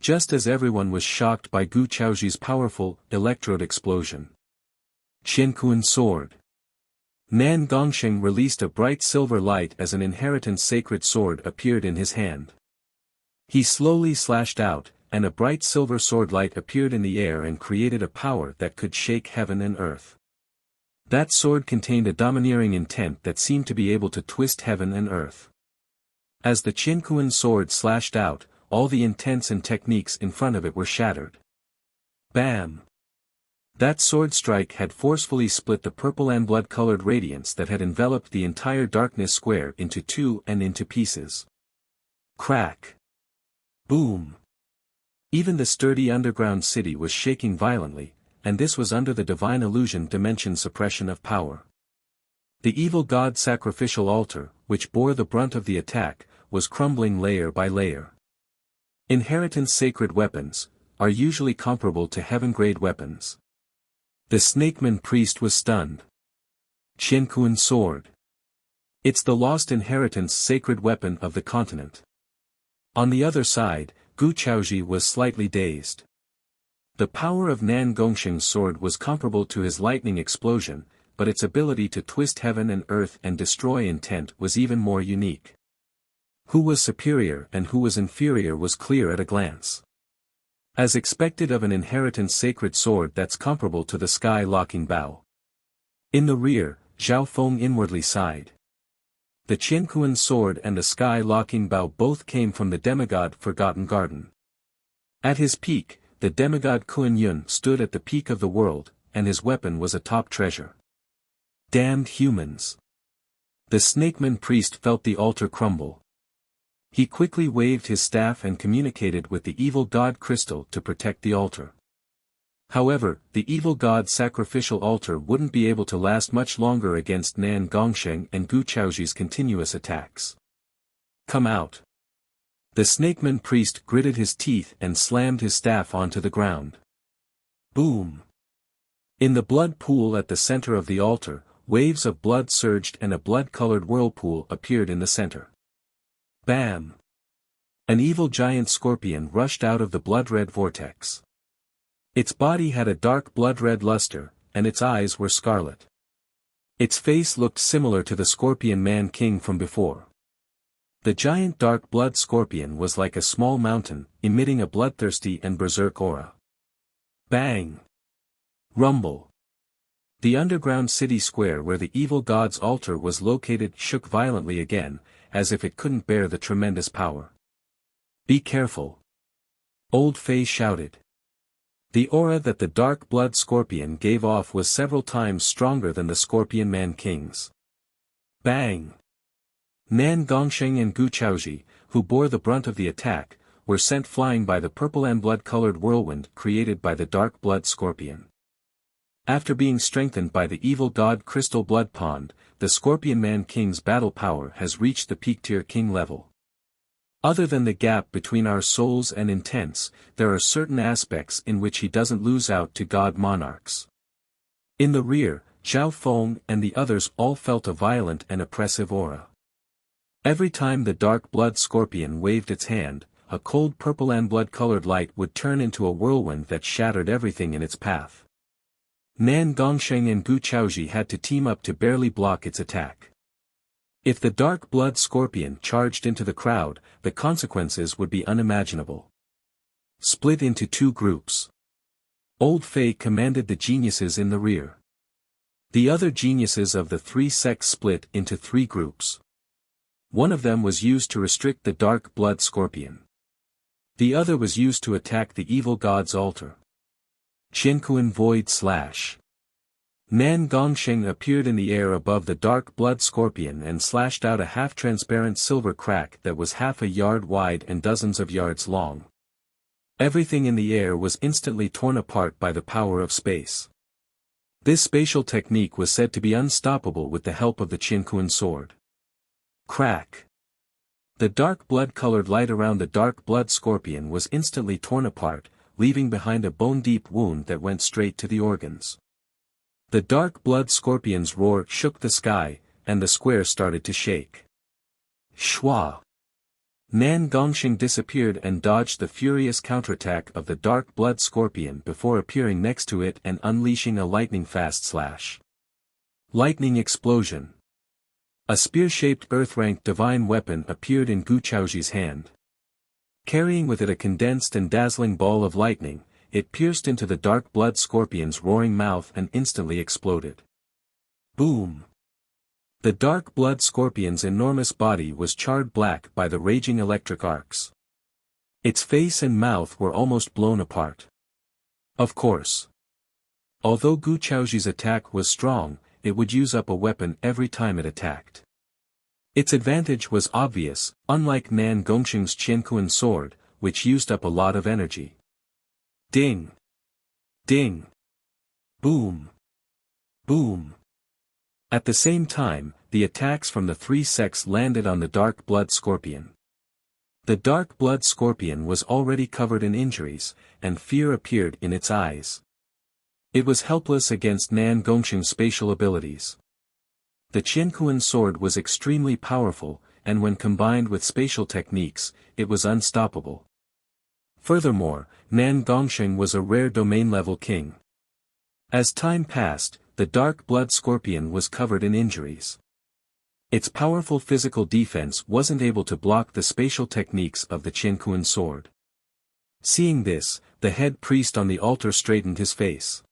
Just as everyone was shocked by Gu Chaoji's powerful, electrode explosion. Qiankuan sword. Nan Gongsheng released a bright silver light as an inheritance sacred sword appeared in his hand. He slowly slashed out, and a bright silver sword light appeared in the air and created a power that could shake heaven and earth. That sword contained a domineering intent that seemed to be able to twist heaven and earth. As the Qiankuan sword slashed out, all the intents and techniques in front of it were shattered. Bam! That sword strike had forcefully split the purple and blood-colored radiance that had enveloped the entire darkness square into two and into pieces. Crack! Boom! Even the sturdy underground city was shaking violently, and this was under the divine illusion dimension suppression of power. The evil god sacrificial altar, which bore the brunt of the attack, was crumbling layer by layer. Inheritance sacred weapons are usually comparable to heaven-grade weapons. The snakeman priest was stunned. Qiankuan sword. It's the lost inheritance sacred weapon of the continent. On the other side, Gu Chaoji was slightly dazed. The power of Nan Gongsheng's sword was comparable to his lightning explosion, but its ability to twist heaven and earth and destroy intent was even more unique. Who was superior and who was inferior was clear at a glance. As expected of an inheritance sacred sword that's comparable to the sky-locking bow. In the rear, Zhao Feng inwardly sighed. The Qiankuan sword and the sky-locking bow both came from the demigod Forgotten Garden. At his peak, the demigod Kuan Yun stood at the peak of the world, and his weapon was a top treasure. Damned humans! The snakeman priest felt the altar crumble. He quickly waved his staff and communicated with the evil god crystal to protect the altar. However, the evil god's sacrificial altar wouldn't be able to last much longer against Nan Gongsheng and Gu Chaoji's continuous attacks. Come out! The snakeman priest gritted his teeth and slammed his staff onto the ground. Boom! In the blood pool at the center of the altar, waves of blood surged and a blood-colored whirlpool appeared in the center. Bam! An evil giant scorpion rushed out of the blood-red vortex. Its body had a dark blood-red luster, and its eyes were scarlet. Its face looked similar to the Scorpion Man King from before. The giant dark blood scorpion was like a small mountain, emitting a bloodthirsty and berserk aura. Bang! Rumble! The underground city square where the evil god's altar was located shook violently again, as if it couldn't bear the tremendous power. Be careful! Old Fei shouted. The aura that the dark blood scorpion gave off was several times stronger than the Scorpion Man King's. Bang! Nan Gongsheng and Gu Chaoji, who bore the brunt of the attack, were sent flying by the purple and blood-colored whirlwind created by the dark blood scorpion. After being strengthened by the evil god Crystal Blood Pond, the Scorpion Man King's battle power has reached the peak tier king level. Other than the gap between our souls and intents, there are certain aspects in which he doesn't lose out to god monarchs. In the rear, Zhao Feng and the others all felt a violent and oppressive aura. Every time the dark blood scorpion waved its hand, a cold purple and blood-colored light would turn into a whirlwind that shattered everything in its path. Nan Gongsheng and Gu Chaoji had to team up to barely block its attack. If the dark blood scorpion charged into the crowd, the consequences would be unimaginable. Split into two groups. Old Fei commanded the geniuses in the rear. The other geniuses of the three sects split into three groups. One of them was used to restrict the dark blood scorpion. The other was used to attack the evil god's altar. Qiankuan Void Slash. Nan Gongsheng appeared in the air above the dark blood scorpion and slashed out a half-transparent silver crack that was half a yard wide and dozens of yards long. Everything in the air was instantly torn apart by the power of space. This spatial technique was said to be unstoppable with the help of the Qiankuan sword. Crack! The dark blood-colored light around the dark blood scorpion was instantly torn apart, leaving behind a bone-deep wound that went straight to the organs. The dark blood scorpion's roar shook the sky, and the square started to shake. Shwa! Nan Gongsheng disappeared and dodged the furious counterattack of the dark blood scorpion before appearing next to it and unleashing a lightning-fast slash. Lightning explosion! A spear-shaped earth-ranked divine weapon appeared in Gu Chaoji's hand. Carrying with it a condensed and dazzling ball of lightning, it pierced into the dark blood scorpion's roaring mouth and instantly exploded. Boom! The dark blood scorpion's enormous body was charred black by the raging electric arcs. Its face and mouth were almost blown apart. Of course. Although Gu Chaoji's attack was strong, it would use up a weapon every time it attacked. Its advantage was obvious, unlike Nan Gongsheng's Qiankuan sword, which used up a lot of energy. Ding! Ding! Boom! Boom! At the same time, the attacks from the three sects landed on the dark blood scorpion. The dark blood scorpion was already covered in injuries, and fear appeared in its eyes. It was helpless against Nan Gongsheng's spatial abilities. The Qiankuan sword was extremely powerful, and when combined with spatial techniques, it was unstoppable. Furthermore, Nan Gongsheng was a rare domain-level king. As time passed, the dark blood scorpion was covered in injuries. Its powerful physical defense wasn't able to block the spatial techniques of the Qiankuan sword. Seeing this, the head priest on the altar straightened his face.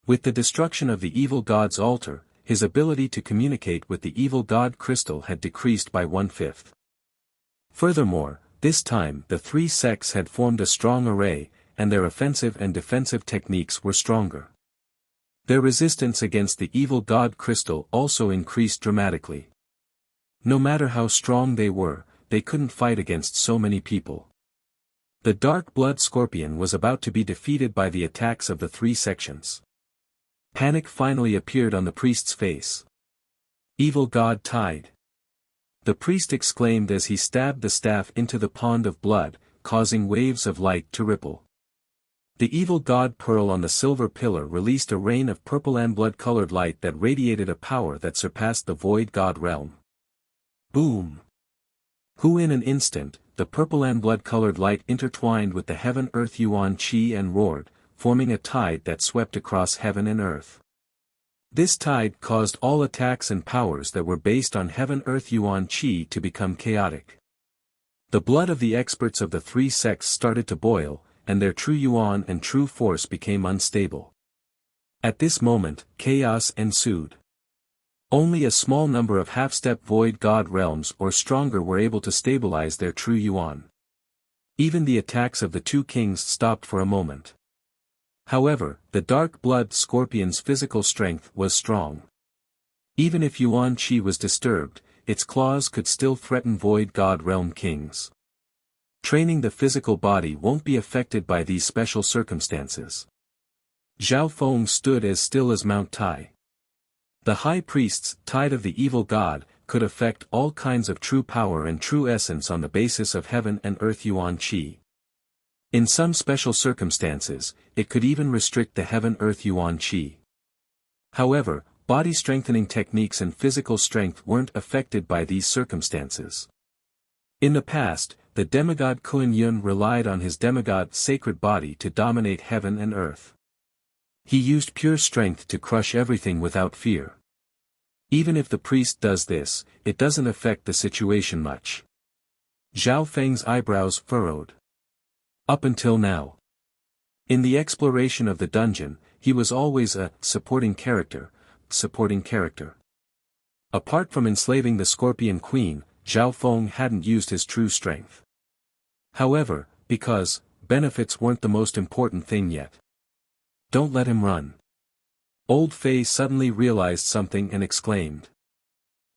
With the destruction of the evil god's altar, his ability to communicate with the evil god crystal had decreased by 1/5. Furthermore, this time the three sects had formed a strong array, and their offensive and defensive techniques were stronger. Their resistance against the evil god crystal also increased dramatically. No matter how strong they were, they couldn't fight against so many people. The dark blood scorpion was about to be defeated by the attacks of the three sections. Panic finally appeared on the priest's face. Evil god tide! The priest exclaimed as he stabbed the staff into the pond of blood, causing waves of light to ripple. The evil god pearl on the silver pillar released a rain of purple and blood-colored light that radiated a power that surpassed the void god realm. Boom! Who in an instant, the purple and blood-colored light intertwined with the heaven-earth yuan qi and roared, forming a tide that swept across heaven and earth. This tide caused all attacks and powers that were based on heaven-earth yuan qi to become chaotic. The blood of the experts of the three sects started to boil, and their true yuan and true force became unstable. At this moment, chaos ensued. Only a small number of half-step void god realms or stronger were able to stabilize their true yuan. Even the attacks of the two kings stopped for a moment. However, the dark blood scorpion's physical strength was strong. Even if yuan qi was disturbed, its claws could still threaten void god realm kings. Training the physical body won't be affected by these special circumstances. Zhao Feng stood as still as Mount Tai. The high priest's tide of the evil god could affect all kinds of true power and true essence on the basis of heaven and earth yuan qi. In some special circumstances, it could even restrict the heaven-earth yuan qi. However, body-strengthening techniques and physical strength weren't affected by these circumstances. In the past, the demigod Kuan Yun relied on his demigod sacred body to dominate heaven and earth. He used pure strength to crush everything without fear. Even if the priest does this, it doesn't affect the situation much. Zhao Feng's eyebrows furrowed. Up until now. In the exploration of the dungeon, he was always a supporting character. Apart from enslaving the Scorpion Queen, Zhao Feng hadn't used his true strength. However, because benefits weren't the most important thing yet. Don't let him run. Old Fei suddenly realized something and exclaimed.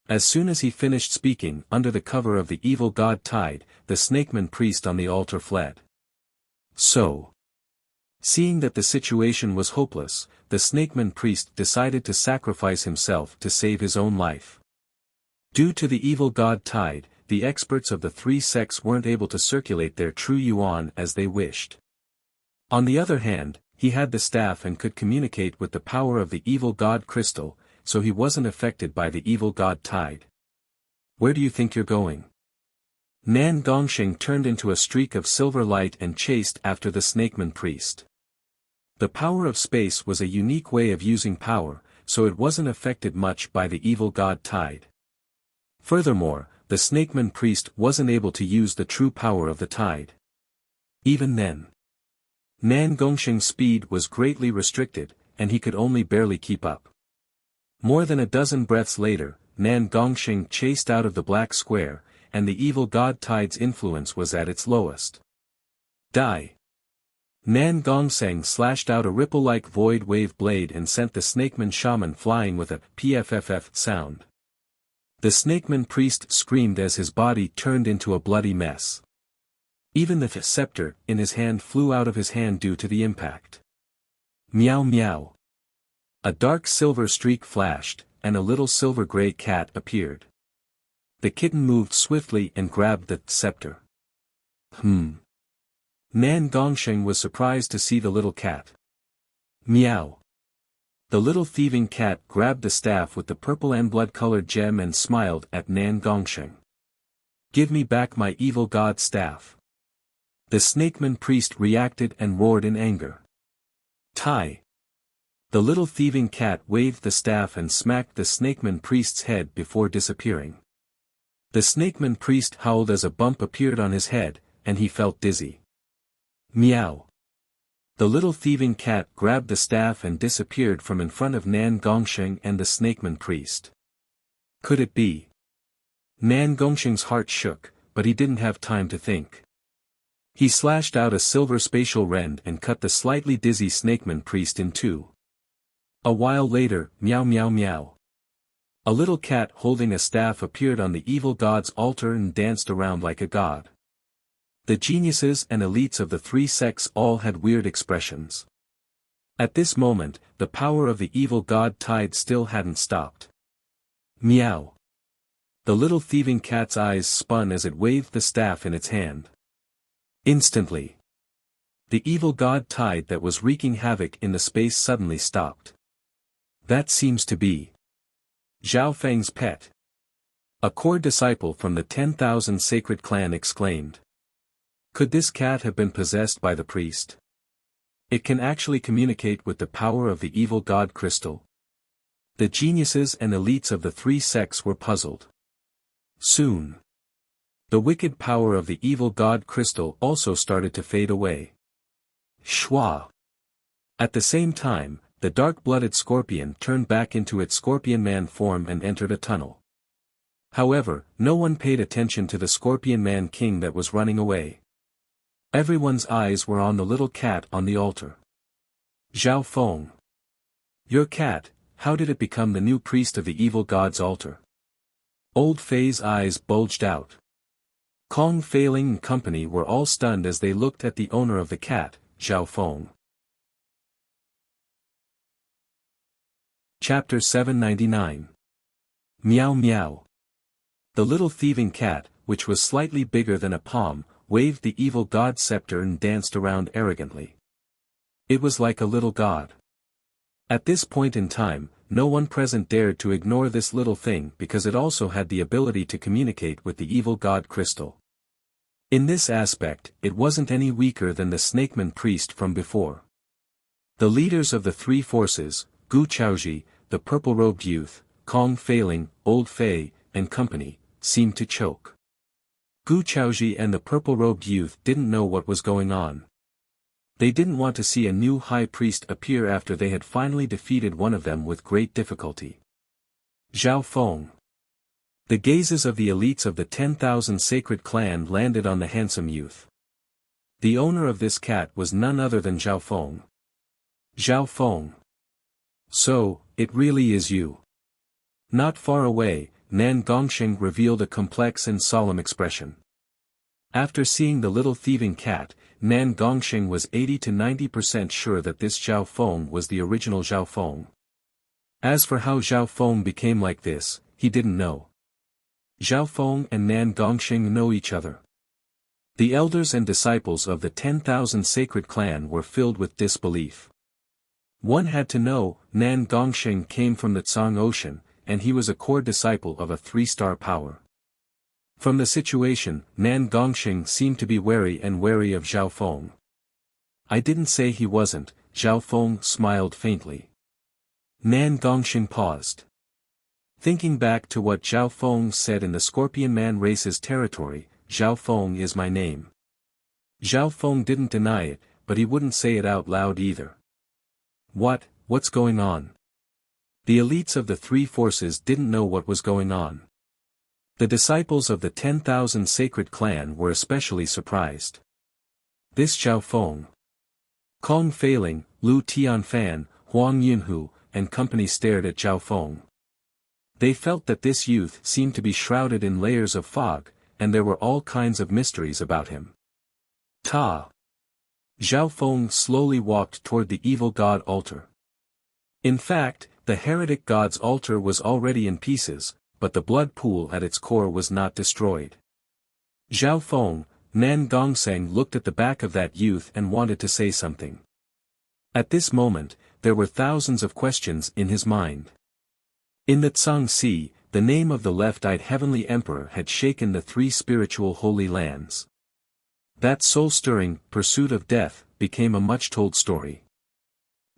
As soon as he finished speaking, under the cover of the evil god tide, the snakeman priest on the altar fled. So, seeing that the situation was hopeless, the snakeman priest decided to sacrifice himself to save his own life. Due to the evil god tide, the experts of the three sects weren't able to circulate their true yuan as they wished. On the other hand, he had the staff and could communicate with the power of the evil god crystal, so he wasn't affected by the evil god tide. Where do you think you're going? Nan Gongsheng turned into a streak of silver light and chased after the snakeman priest. The power of space was a unique way of using power, so it wasn't affected much by the evil god tide. Furthermore, the snakeman priest wasn't able to use the true power of the tide. Even then, Nan Gongsheng's speed was greatly restricted, and he could only barely keep up. More than a dozen breaths later, Nan Gongsheng chased out of the black square, and the evil god tide's influence was at its lowest. Die! Nan Gongseng slashed out a ripple-like void wave blade and sent the snakeman shaman flying with a pfff sound. The snakeman priest screamed as his body turned into a bloody mess. Even the scepter in his hand flew out of his hand due to the impact. Meow meow. A dark silver streak flashed, and a little silver-gray cat appeared. The kitten moved swiftly and grabbed the scepter. Nan Gongsheng was surprised to see the little cat. Meow. The little thieving cat grabbed the staff with the purple and blood-colored gem and smiled at Nan Gongsheng. Give me back my evil god staff. The snakeman priest reacted and roared in anger. Tai. The little thieving cat waved the staff and smacked the snakeman priest's head before disappearing. The snakeman priest howled as a bump appeared on his head, and he felt dizzy. Meow. The little thieving cat grabbed the staff and disappeared from in front of Nan Gongsheng and the snakeman priest. Could it be? Nan Gongsheng's heart shook, but he didn't have time to think. He slashed out a silver spatial rend and cut the slightly dizzy snakeman priest in two. A while later, meow meow meow. A little cat holding a staff appeared on the evil god's altar and danced around like a god. The geniuses and elites of the three sects all had weird expressions. At this moment, the power of the evil god tide still hadn't stopped. Meow. The little thieving cat's eyes spun as it waved the staff in its hand. Instantly, the evil god tide that was wreaking havoc in the space suddenly stopped. That seems to be Zhao Feng's pet. A core disciple from the 10,000 sacred clan exclaimed. Could this cat have been possessed by the priest? It can actually communicate with the power of the evil god crystal. The geniuses and elites of the three sects were puzzled. Soon, the wicked power of the evil god crystal also started to fade away. Shwa. At the same time, the dark-blooded scorpion turned back into its scorpion man form and entered a tunnel. However, no one paid attention to the scorpion man king that was running away. Everyone's eyes were on the little cat on the altar. Zhao Feng. Your cat, how did it become the new priest of the evil god's altar? Old Fei's eyes bulged out. Kong Feiling and company were all stunned as they looked at the owner of the cat, Zhao Feng. Chapter 799. Meow meow. The little thieving cat, which was slightly bigger than a palm, waved the evil god's scepter and danced around arrogantly. It was like a little god. At this point in time, no one present dared to ignore this little thing because it also had the ability to communicate with the evil god crystal. In this aspect, it wasn't any weaker than the snakeman priest from before. The leaders of the three forces, Gu Chaoji, the purple-robed youth, Kong Feiling, Old Fei, and company, seemed to choke. Gu Chaoji and the purple-robed youth didn't know what was going on. They didn't want to see a new high priest appear after they had finally defeated one of them with great difficulty. Zhao Feng. The gazes of the elites of the 10,000 sacred clan landed on the handsome youth. The owner of this cat was none other than Zhao Feng. Zhao Feng. So, it really is you. Not far away, Nan Gongsheng revealed a complex and solemn expression. After seeing the little thieving cat, Nan Gongsheng was 80 to 90% sure that this Zhao Feng was the original Zhao Feng. As for how Zhao Feng became like this, he didn't know. Zhao Feng and Nan Gongsheng know each other. The elders and disciples of the 10,000 sacred clan were filled with disbelief. One had to know, Nan Gongsheng came from the Tsang Ocean, and he was a core disciple of a 3-star power. From the situation, Nan Gongsheng seemed to be wary of Zhao Feng. I didn't say he wasn't, Zhao Feng smiled faintly. Nan Gongsheng paused. Thinking back to what Zhao Feng said in the Scorpion Man race's territory, Zhao Feng is my name. Zhao Feng didn't deny it, but he wouldn't say it out loud either. What's going on? The elites of the three forces didn't know what was going on. The disciples of the 10,000 sacred clan were especially surprised. This Zhao Feng. Kong Feiling, Lu Tianfan, Huang Yunhu, and company stared at Zhao Feng. They felt that this youth seemed to be shrouded in layers of fog, and there were all kinds of mysteries about him. Ta! Zhao Feng slowly walked toward the evil god altar. In fact, the heretic god's altar was already in pieces, but the blood pool at its core was not destroyed. Zhao Feng, Nan Gongsheng looked at the back of that youth and wanted to say something. At this moment, there were thousands of questions in his mind. In the Tsang Sea, the name of the left-eyed heavenly emperor had shaken the three spiritual holy lands. That soul-stirring pursuit of death became a much-told story.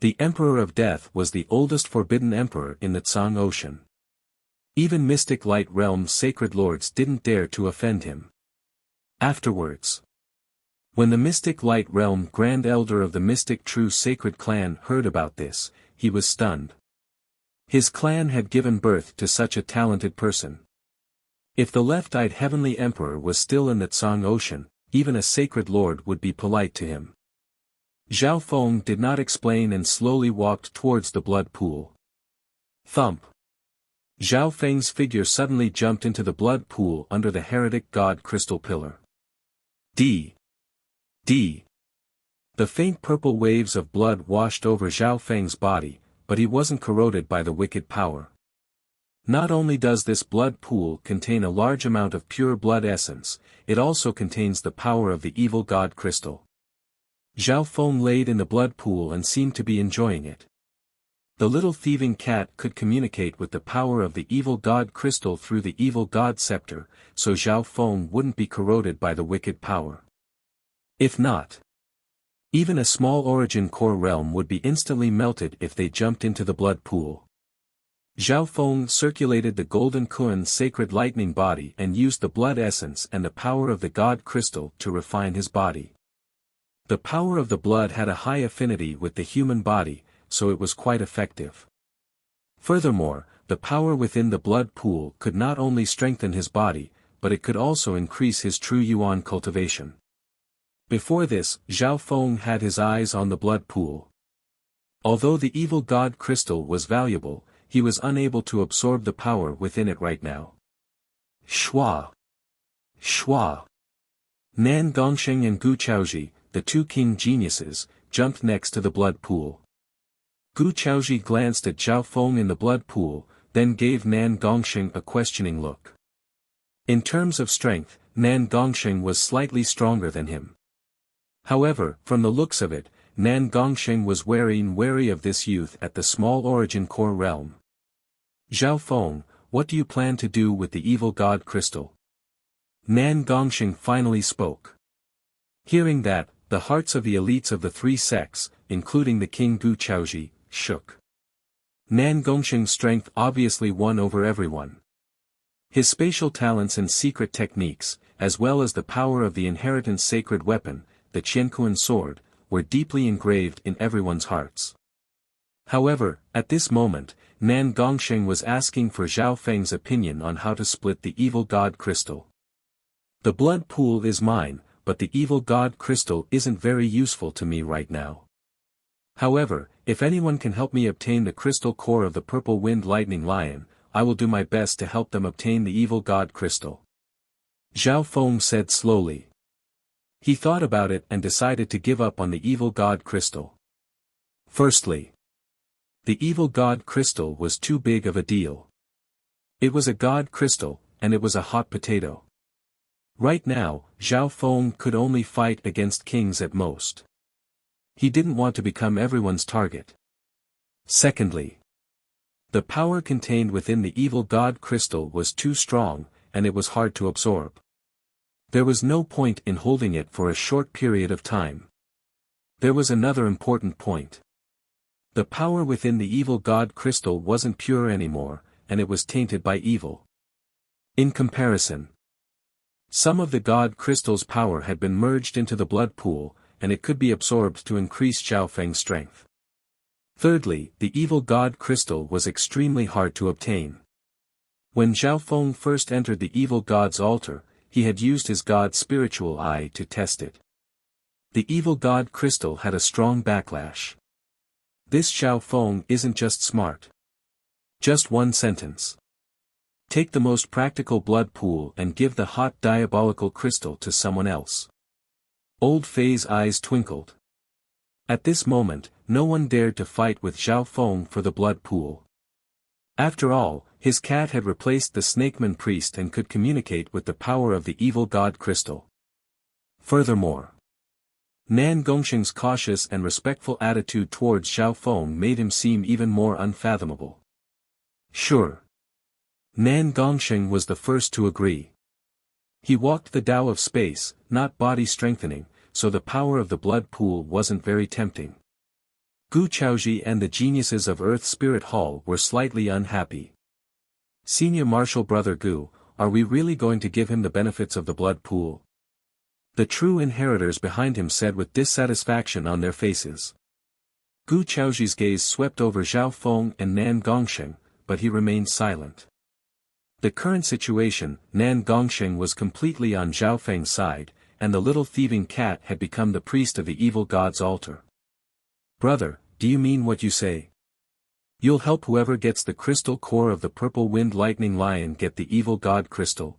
The Emperor of Death was the oldest forbidden emperor in the Tsang Ocean. Even mystic light realm's sacred lords didn't dare to offend him. Afterwards, when the mystic light realm grand elder of the mystic true sacred clan heard about this, he was stunned. His clan had given birth to such a talented person. If the left-eyed heavenly emperor was still in the Tsang Ocean, even a sacred lord would be polite to him. Zhao Feng did not explain and slowly walked towards the blood pool. Thump! Zhao Feng's figure suddenly jumped into the blood pool under the heretic god crystal pillar. D. The faint purple waves of blood washed over Zhao Feng's body, but he wasn't corroded by the wicked power. Not only does this blood pool contain a large amount of pure blood essence, it also contains the power of the evil god crystal. Zhao Feng laid in the blood pool and seemed to be enjoying it. The little thieving cat could communicate with the power of the evil god crystal through the evil god scepter, so Zhao Feng wouldn't be corroded by the wicked power. If not, even a small origin core realm would be instantly melted if they jumped into the blood pool. Zhao Feng circulated the golden Kuan's sacred lightning body and used the blood essence and the power of the god crystal to refine his body. The power of the blood had a high affinity with the human body, so it was quite effective. Furthermore, the power within the blood pool could not only strengthen his body, but it could also increase his true yuan cultivation. Before this, Zhao Feng had his eyes on the blood pool. Although the evil god crystal was valuable, he was unable to absorb the power within it right now. Shua! Shua! Nan Gongsheng and Gu Chaozhi, the two king geniuses, jumped next to the blood pool. Gu Chaozhi glanced at Zhao Feng in the blood pool, then gave Nan Gongsheng a questioning look. In terms of strength, Nan Gongsheng was slightly stronger than him. However, from the looks of it, Nan Gongsheng was wary of this youth at the small origin core realm. Zhao Feng, what do you plan to do with the evil god crystal? Nan Gongsheng finally spoke. Hearing that, the hearts of the elites of the three sects, including the king Gu Chaozhi, shook. Nan Gongsheng's strength obviously won over everyone. His spatial talents and secret techniques, as well as the power of the inheritance sacred weapon, the Qiankuan sword, were deeply engraved in everyone's hearts. However, at this moment, Nan Gongsheng was asking for Zhao Feng's opinion on how to split the evil god crystal. The blood pool is mine, but the evil god crystal isn't very useful to me right now. However, if anyone can help me obtain the crystal core of the purple wind lightning lion, I will do my best to help them obtain the evil god crystal. Zhao Feng said slowly. He thought about it and decided to give up on the evil god crystal. Firstly, the evil god crystal was too big of a deal. It was a god crystal, and it was a hot potato. Right now, Zhao Feng could only fight against kings at most. He didn't want to become everyone's target. Secondly, the power contained within the evil god crystal was too strong, and it was hard to absorb. There was no point in holding it for a short period of time. There was another important point. The power within the evil god crystal wasn't pure anymore, and it was tainted by evil. In comparison, some of the god crystal's power had been merged into the blood pool, and it could be absorbed to increase Zhao Feng's strength. Thirdly, the evil god crystal was extremely hard to obtain. When Zhao Feng first entered the evil god's altar, he had used his god's spiritual eye to test it. The evil god crystal had a strong backlash. This Xiao Feng isn't just smart. Just one sentence. Take the most practical blood pool and give the hot diabolical crystal to someone else. Old Fei's eyes twinkled. At this moment, no one dared to fight with Xiao Feng for the blood pool. After all, his cat had replaced the snakeman priest and could communicate with the power of the evil god crystal. Furthermore, Nan Gongsheng's cautious and respectful attitude towards Xiao Feng made him seem even more unfathomable. Sure. Nan Gongsheng was the first to agree. He walked the Tao of space, not body strengthening, so the power of the blood pool wasn't very tempting. Gu Chaoji and the geniuses of Earth Spirit Hall were slightly unhappy. Senior Marshal Brother Gu, are we really going to give him the benefits of the blood pool? The true inheritors behind him said with dissatisfaction on their faces. Gu Chaoji's gaze swept over Xiao Feng and Nan Gongsheng, but he remained silent. The current situation, Nan Gongsheng was completely on Xiao Feng's side, and the little thieving cat had become the priest of the evil god's altar. Brother, do you mean what you say? You'll help whoever gets the crystal core of the purple wind lightning lion get the evil god crystal?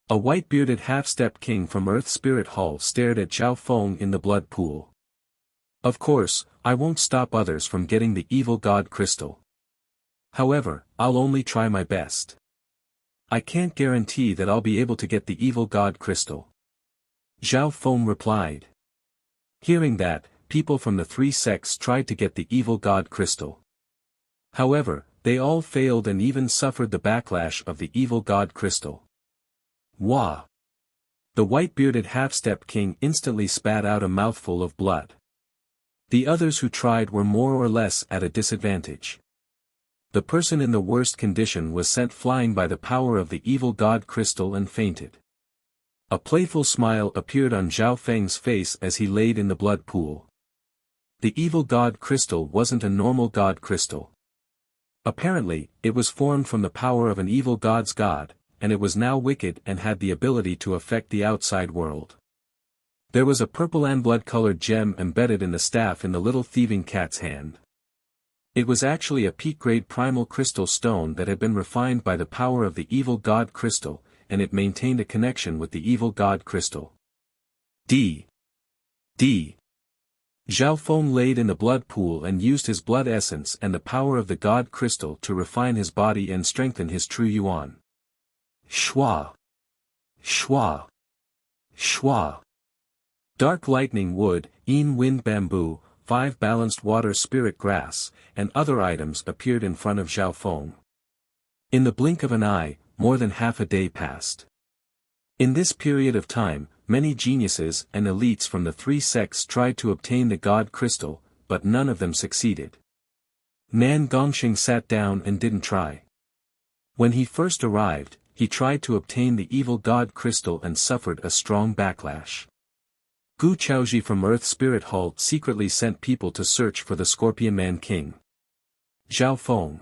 A white-bearded half-stepped king from Earth Spirit Hall stared at Xiao Feng in the blood pool. Of course, I won't stop others from getting the evil god crystal. However, I'll only try my best. I can't guarantee that I'll be able to get the evil god crystal. Xiao Feng replied. Hearing that, people from the three sects tried to get the evil god crystal. However, they all failed and even suffered the backlash of the evil god crystal. Wah! The white-bearded half-stepped king instantly spat out a mouthful of blood. The others who tried were more or less at a disadvantage. The person in the worst condition was sent flying by the power of the evil god crystal and fainted. A playful smile appeared on Xiao Feng's face as he laid in the blood pool. The evil god crystal wasn't a normal god crystal. Apparently, it was formed from the power of an evil god's god, and it was now wicked and had the ability to affect the outside world. There was a purple and blood-colored gem embedded in the staff in the little thieving cat's hand. It was actually a peak-grade primal crystal stone that had been refined by the power of the evil god crystal, and it maintained a connection with the evil god crystal. D. Xiao Feng laid in the blood pool and used his blood essence and the power of the god crystal to refine his body and strengthen his true yuan. Shwa! Shwa! Shwa! Dark lightning wood, wind bamboo, 5 balanced water spirit grass, and other items appeared in front of Xiao Feng. In the blink of an eye, more than half a day passed. In this period of time, many geniuses and elites from the three sects tried to obtain the god crystal, but none of them succeeded. Nan Gongsheng sat down and didn't try. When he first arrived, he tried to obtain the evil god crystal and suffered a strong backlash. Gu Chaoji from Earth Spirit Hall secretly sent people to search for the Scorpion Man King. Xiao Feng.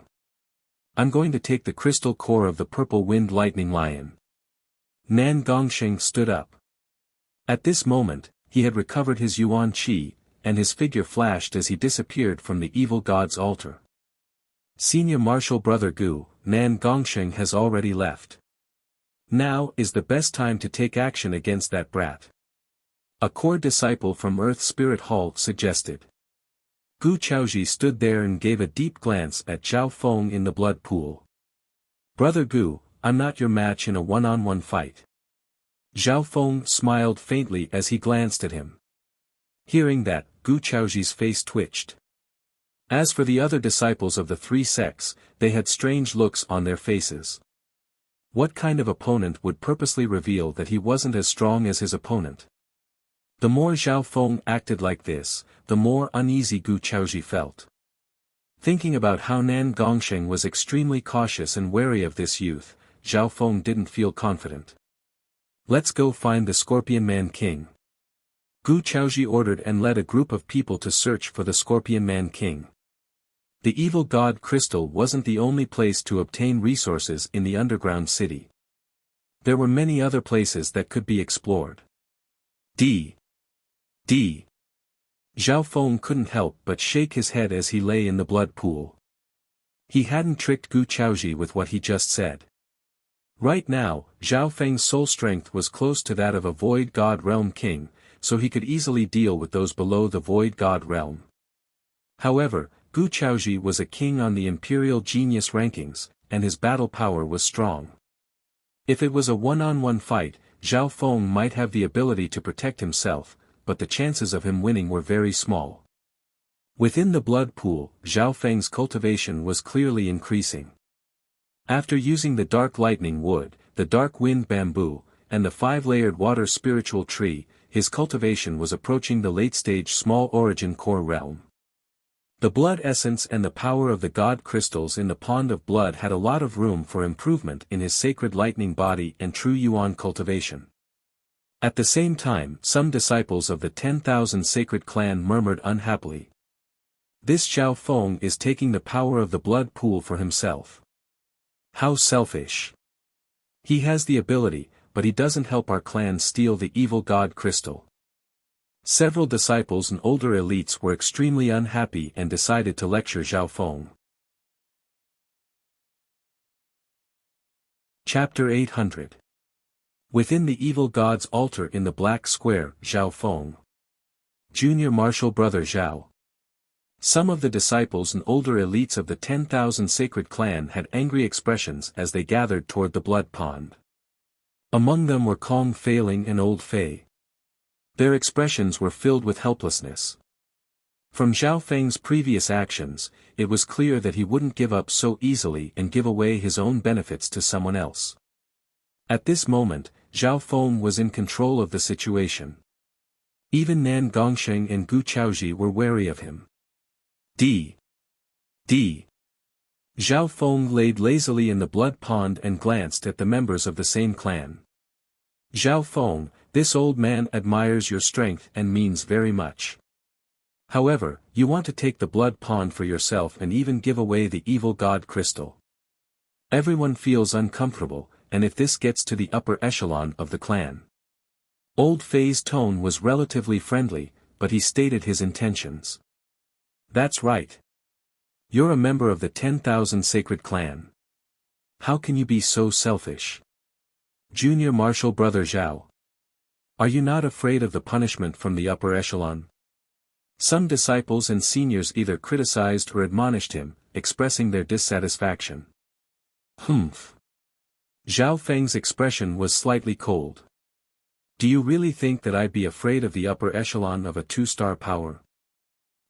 I'm going to take the crystal core of the purple wind lightning lion. Nan Gongsheng stood up. At this moment, he had recovered his yuan qi, and his figure flashed as he disappeared from the evil god's altar. Senior Marshal Brother Gu, Nan Gongsheng has already left. Now is the best time to take action against that brat. A core disciple from Earth Spirit Hall suggested. Gu Chaoji stood there and gave a deep glance at Xiao Feng in the blood pool. Brother Gu, I'm not your match in a one-on-one fight. Xiao Feng smiled faintly as he glanced at him. Hearing that, Gu Chaoji's face twitched. As for the other disciples of the three sects, they had strange looks on their faces. What kind of opponent would purposely reveal that he wasn't as strong as his opponent? The more Xiao Feng acted like this, the more uneasy Gu Chaoji felt. Thinking about how Nan Gongsheng was extremely cautious and wary of this youth, Xiao Feng didn't feel confident. Let's go find the Scorpion Man King. Gu Chaoji ordered and led a group of people to search for the Scorpion Man King. The evil god crystal wasn't the only place to obtain resources in the underground city. There were many other places that could be explored. D. Zhao Feng couldn't help but shake his head as he lay in the blood pool. He hadn't tricked Gu Chaoji with what he just said. Right now, Zhao Feng's soul strength was close to that of a Void God Realm king, so he could easily deal with those below the Void God Realm. However, Gu Chaoji was a king on the Imperial Genius rankings, and his battle power was strong. If it was a one-on-one fight, Zhao Feng might have the ability to protect himself, but the chances of him winning were very small. Within the blood pool, Zhao Feng's cultivation was clearly increasing. After using the dark lightning wood, the dark wind bamboo, and the 5-layered water spiritual tree, his cultivation was approaching the late-stage small origin core realm. The blood essence and the power of the god crystals in the pond of blood had a lot of room for improvement in his sacred lightning body and true yuan cultivation. At the same time, some disciples of the 10,000 sacred clan murmured unhappily. This Zhao Feng is taking the power of the blood pool for himself. How selfish. He has the ability, but he doesn't help our clan steal the evil god crystal. Several disciples and older elites were extremely unhappy and decided to lecture Zhao Feng. Chapter 800. Within the evil god's altar in the black square, Zhao Feng. Junior Martial Brother Zhao. Some of the disciples and older elites of the 10,000 sacred clan had angry expressions as they gathered toward the blood pond. Among them were Kong Feiling and Old Fei. Their expressions were filled with helplessness. From Zhao Feng's previous actions, it was clear that he wouldn't give up so easily and give away his own benefits to someone else. At this moment, Zhao Feng was in control of the situation. Even Nan Gongsheng and Gu Chaoji were wary of him. D. Zhao Feng laid lazily in the blood pond and glanced at the members of the same clan. Zhao Feng, this old man admires your strength and means very much. However, you want to take the blood pond for yourself and even give away the evil god crystal. Everyone feels uncomfortable, and if this gets to the upper echelon of the clan. Old Fei's tone was relatively friendly, but he stated his intentions. That's right. You're a member of the 10,000 sacred clan. How can you be so selfish? Junior Martial Brother Zhao. Are you not afraid of the punishment from the upper echelon? Some disciples and seniors either criticized or admonished him, expressing their dissatisfaction. Humph. Zhao Feng's expression was slightly cold. Do you really think that I'd be afraid of the upper echelon of a 2-star power?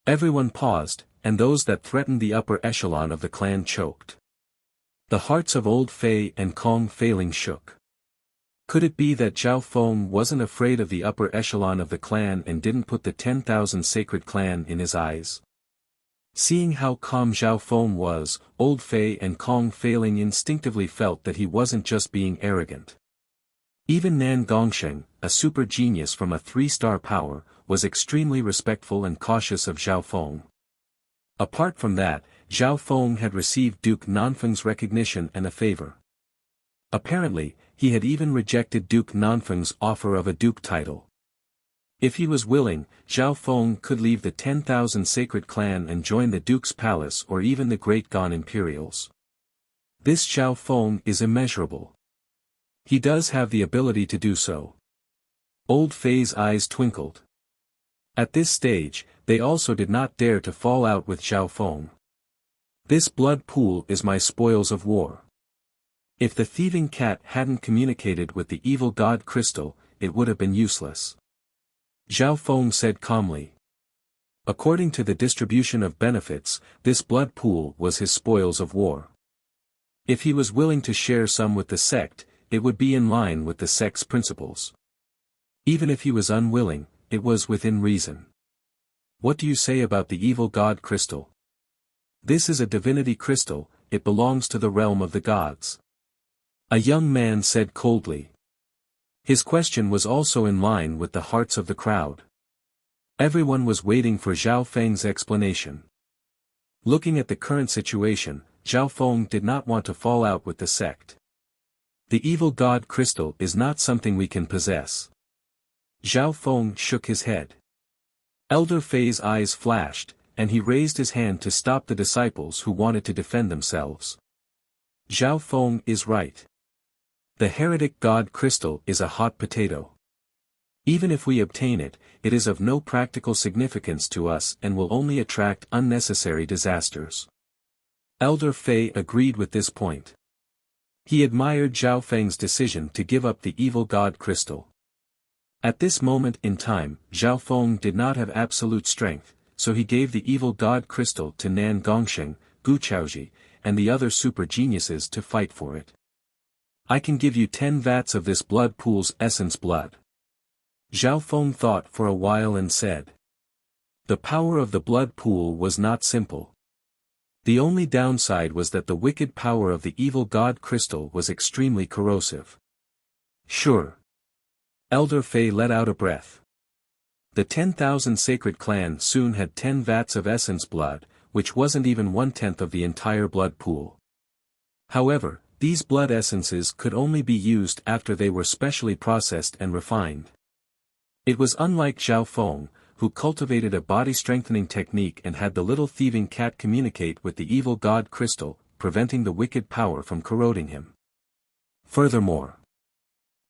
Everyone paused, and those that threatened the upper echelon of the clan choked. The hearts of Old Fei and Kong Feiling shook. Could it be that Zhao Feng wasn't afraid of the upper echelon of the clan and didn't put the 10,000 sacred clan in his eyes? Seeing how calm Zhao Feng was, Old Fei and Kong Feiling instinctively felt that he wasn't just being arrogant. Even Nan Gongsheng, a super genius from a 3-star power, was extremely respectful and cautious of Zhao Feng. Apart from that, Zhao Feng had received Duke Nanfeng's recognition and a favor. Apparently, he had even rejected Duke Nanfeng's offer of a duke title. If he was willing, Zhao Feng could leave the 10,000 sacred clan and join the duke's palace or even the Great Gan Imperials. This Zhao Feng is immeasurable. He does have the ability to do so. Old Fei's eyes twinkled. At this stage, they also did not dare to fall out with Zhao Feng. This blood pool is my spoils of war. If the thieving cat hadn't communicated with the evil god crystal, it would have been useless. Zhao Feng said calmly. According to the distribution of benefits, this blood pool was his spoils of war. If he was willing to share some with the sect, it would be in line with the sect's principles. Even if he was unwilling, it was within reason. What do you say about the evil god crystal? This is a divinity crystal, it belongs to the realm of the gods. A young man said coldly. His question was also in line with the hearts of the crowd. Everyone was waiting for Zhao Feng's explanation. Looking at the current situation, Zhao Feng did not want to fall out with the sect. The evil god crystal is not something we can possess. Zhao Feng shook his head. Elder Fei's eyes flashed, and he raised his hand to stop the disciples who wanted to defend themselves. Zhao Feng is right. The heretic god crystal is a hot potato. Even if we obtain it, it is of no practical significance to us and will only attract unnecessary disasters. Elder Fei agreed with this point. He admired Zhao Feng's decision to give up the evil god crystal. At this moment in time, Zhao Feng did not have absolute strength, so he gave the evil god crystal to Nan Gongsheng, Gu Chaoji, and the other super geniuses to fight for it. I can give you 10 vats of this blood pool's essence blood. Zhao Feng thought for a while and said. The power of the blood pool was not simple. The only downside was that the wicked power of the evil god crystal was extremely corrosive. Sure. Elder Fei let out a breath. The 10,000 sacred clan soon had 10 vats of essence blood, which wasn't even 1/10 of the entire blood pool. However, these blood essences could only be used after they were specially processed and refined. It was unlike Zhao Feng, who cultivated a body-strengthening technique and had the little thieving cat communicate with the evil god crystal, preventing the wicked power from corroding him. Furthermore,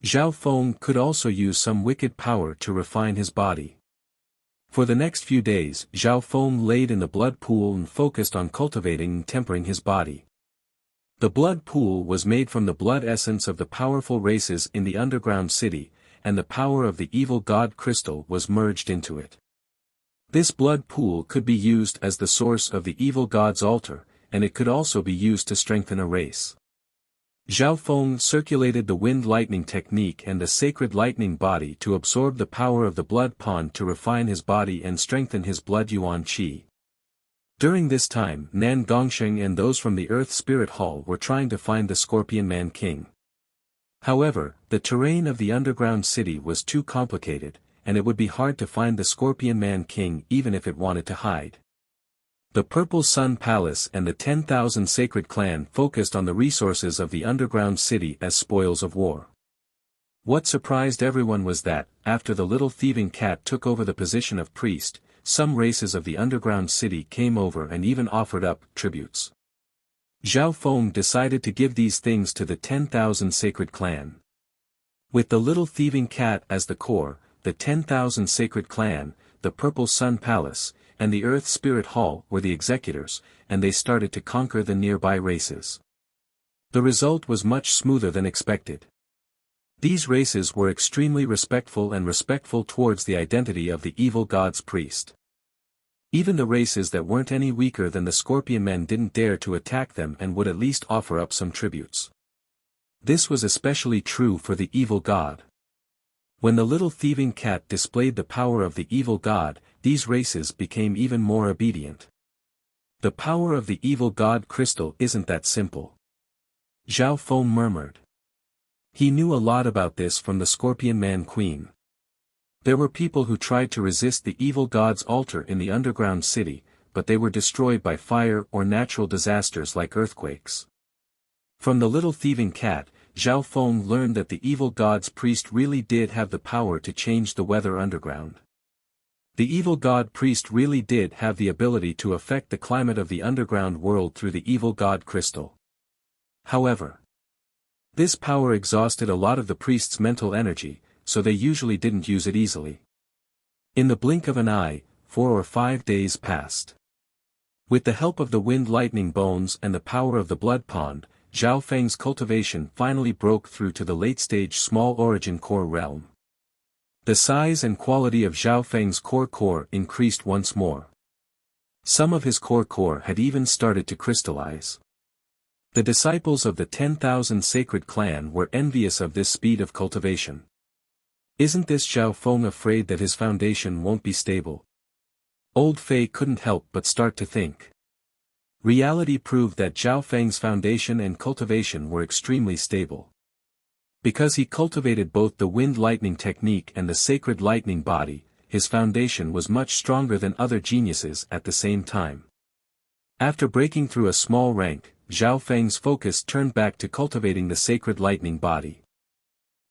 Zhao Feng could also use some wicked power to refine his body. For the next few days, Zhao Feng laid in the blood pool and focused on cultivating and tempering his body. The blood pool was made from the blood essence of the powerful races in the underground city, and the power of the evil god crystal was merged into it. This blood pool could be used as the source of the evil god's altar, and it could also be used to strengthen a race. Zhao Feng circulated the wind lightning technique and the sacred lightning body to absorb the power of the blood pond to refine his body and strengthen his blood yuan qi. During this time, Nan Gongsheng and those from the Earth Spirit Hall were trying to find the Scorpion Man King. However, the terrain of the underground city was too complicated, and it would be hard to find the Scorpion Man King even if it wanted to hide. The Purple Sun Palace and the 10,000 Sacred Clan focused on the resources of the underground city as spoils of war. What surprised everyone was that, after the little thieving cat took over the position of priest, some races of the underground city came over and even offered up tributes. Zhao Feng decided to give these things to the 10,000 Sacred Clan. With the little thieving cat as the core, the 10,000 Sacred Clan, the Purple Sun Palace, and the Earth Spirit Hall were the executors, and they started to conquer the nearby races. The result was much smoother than expected. These races were extremely respectful towards the identity of the evil god's priest. Even the races that weren't any weaker than the Scorpion Men didn't dare to attack them and would at least offer up some tributes. This was especially true for the evil god. When the little thieving cat displayed the power of the evil god, these races became even more obedient. The power of the evil god crystal isn't that simple. Zhao Feng murmured. He knew a lot about this from the Scorpion Man Queen. There were people who tried to resist the evil god's altar in the underground city, but they were destroyed by fire or natural disasters like earthquakes. From the little thieving cat, Zhao Feng learned that the evil god's priest really did have the power to change the weather underground. The evil god priest really did have the ability to affect the climate of the underground world through the evil god crystal. However, this power exhausted a lot of the priest's mental energy, so they usually didn't use it easily. In the blink of an eye, 4 or 5 days passed. With the help of the wind lightning bones and the power of the blood pond, Zhao Feng's cultivation finally broke through to the late-stage small origin core realm. The size and quality of Zhao Feng's core increased once more. Some of his core had even started to crystallize. The disciples of the 10,000 Sacred Clan were envious of this speed of cultivation. Isn't this Zhao Feng afraid that his foundation won't be stable? Old Fei couldn't help but start to think. Reality proved that Zhao Feng's foundation and cultivation were extremely stable. Because he cultivated both the wind lightning technique and the sacred lightning body, his foundation was much stronger than other geniuses at the same time. After breaking through a small rank, Zhao Feng's focus turned back to cultivating the sacred lightning body.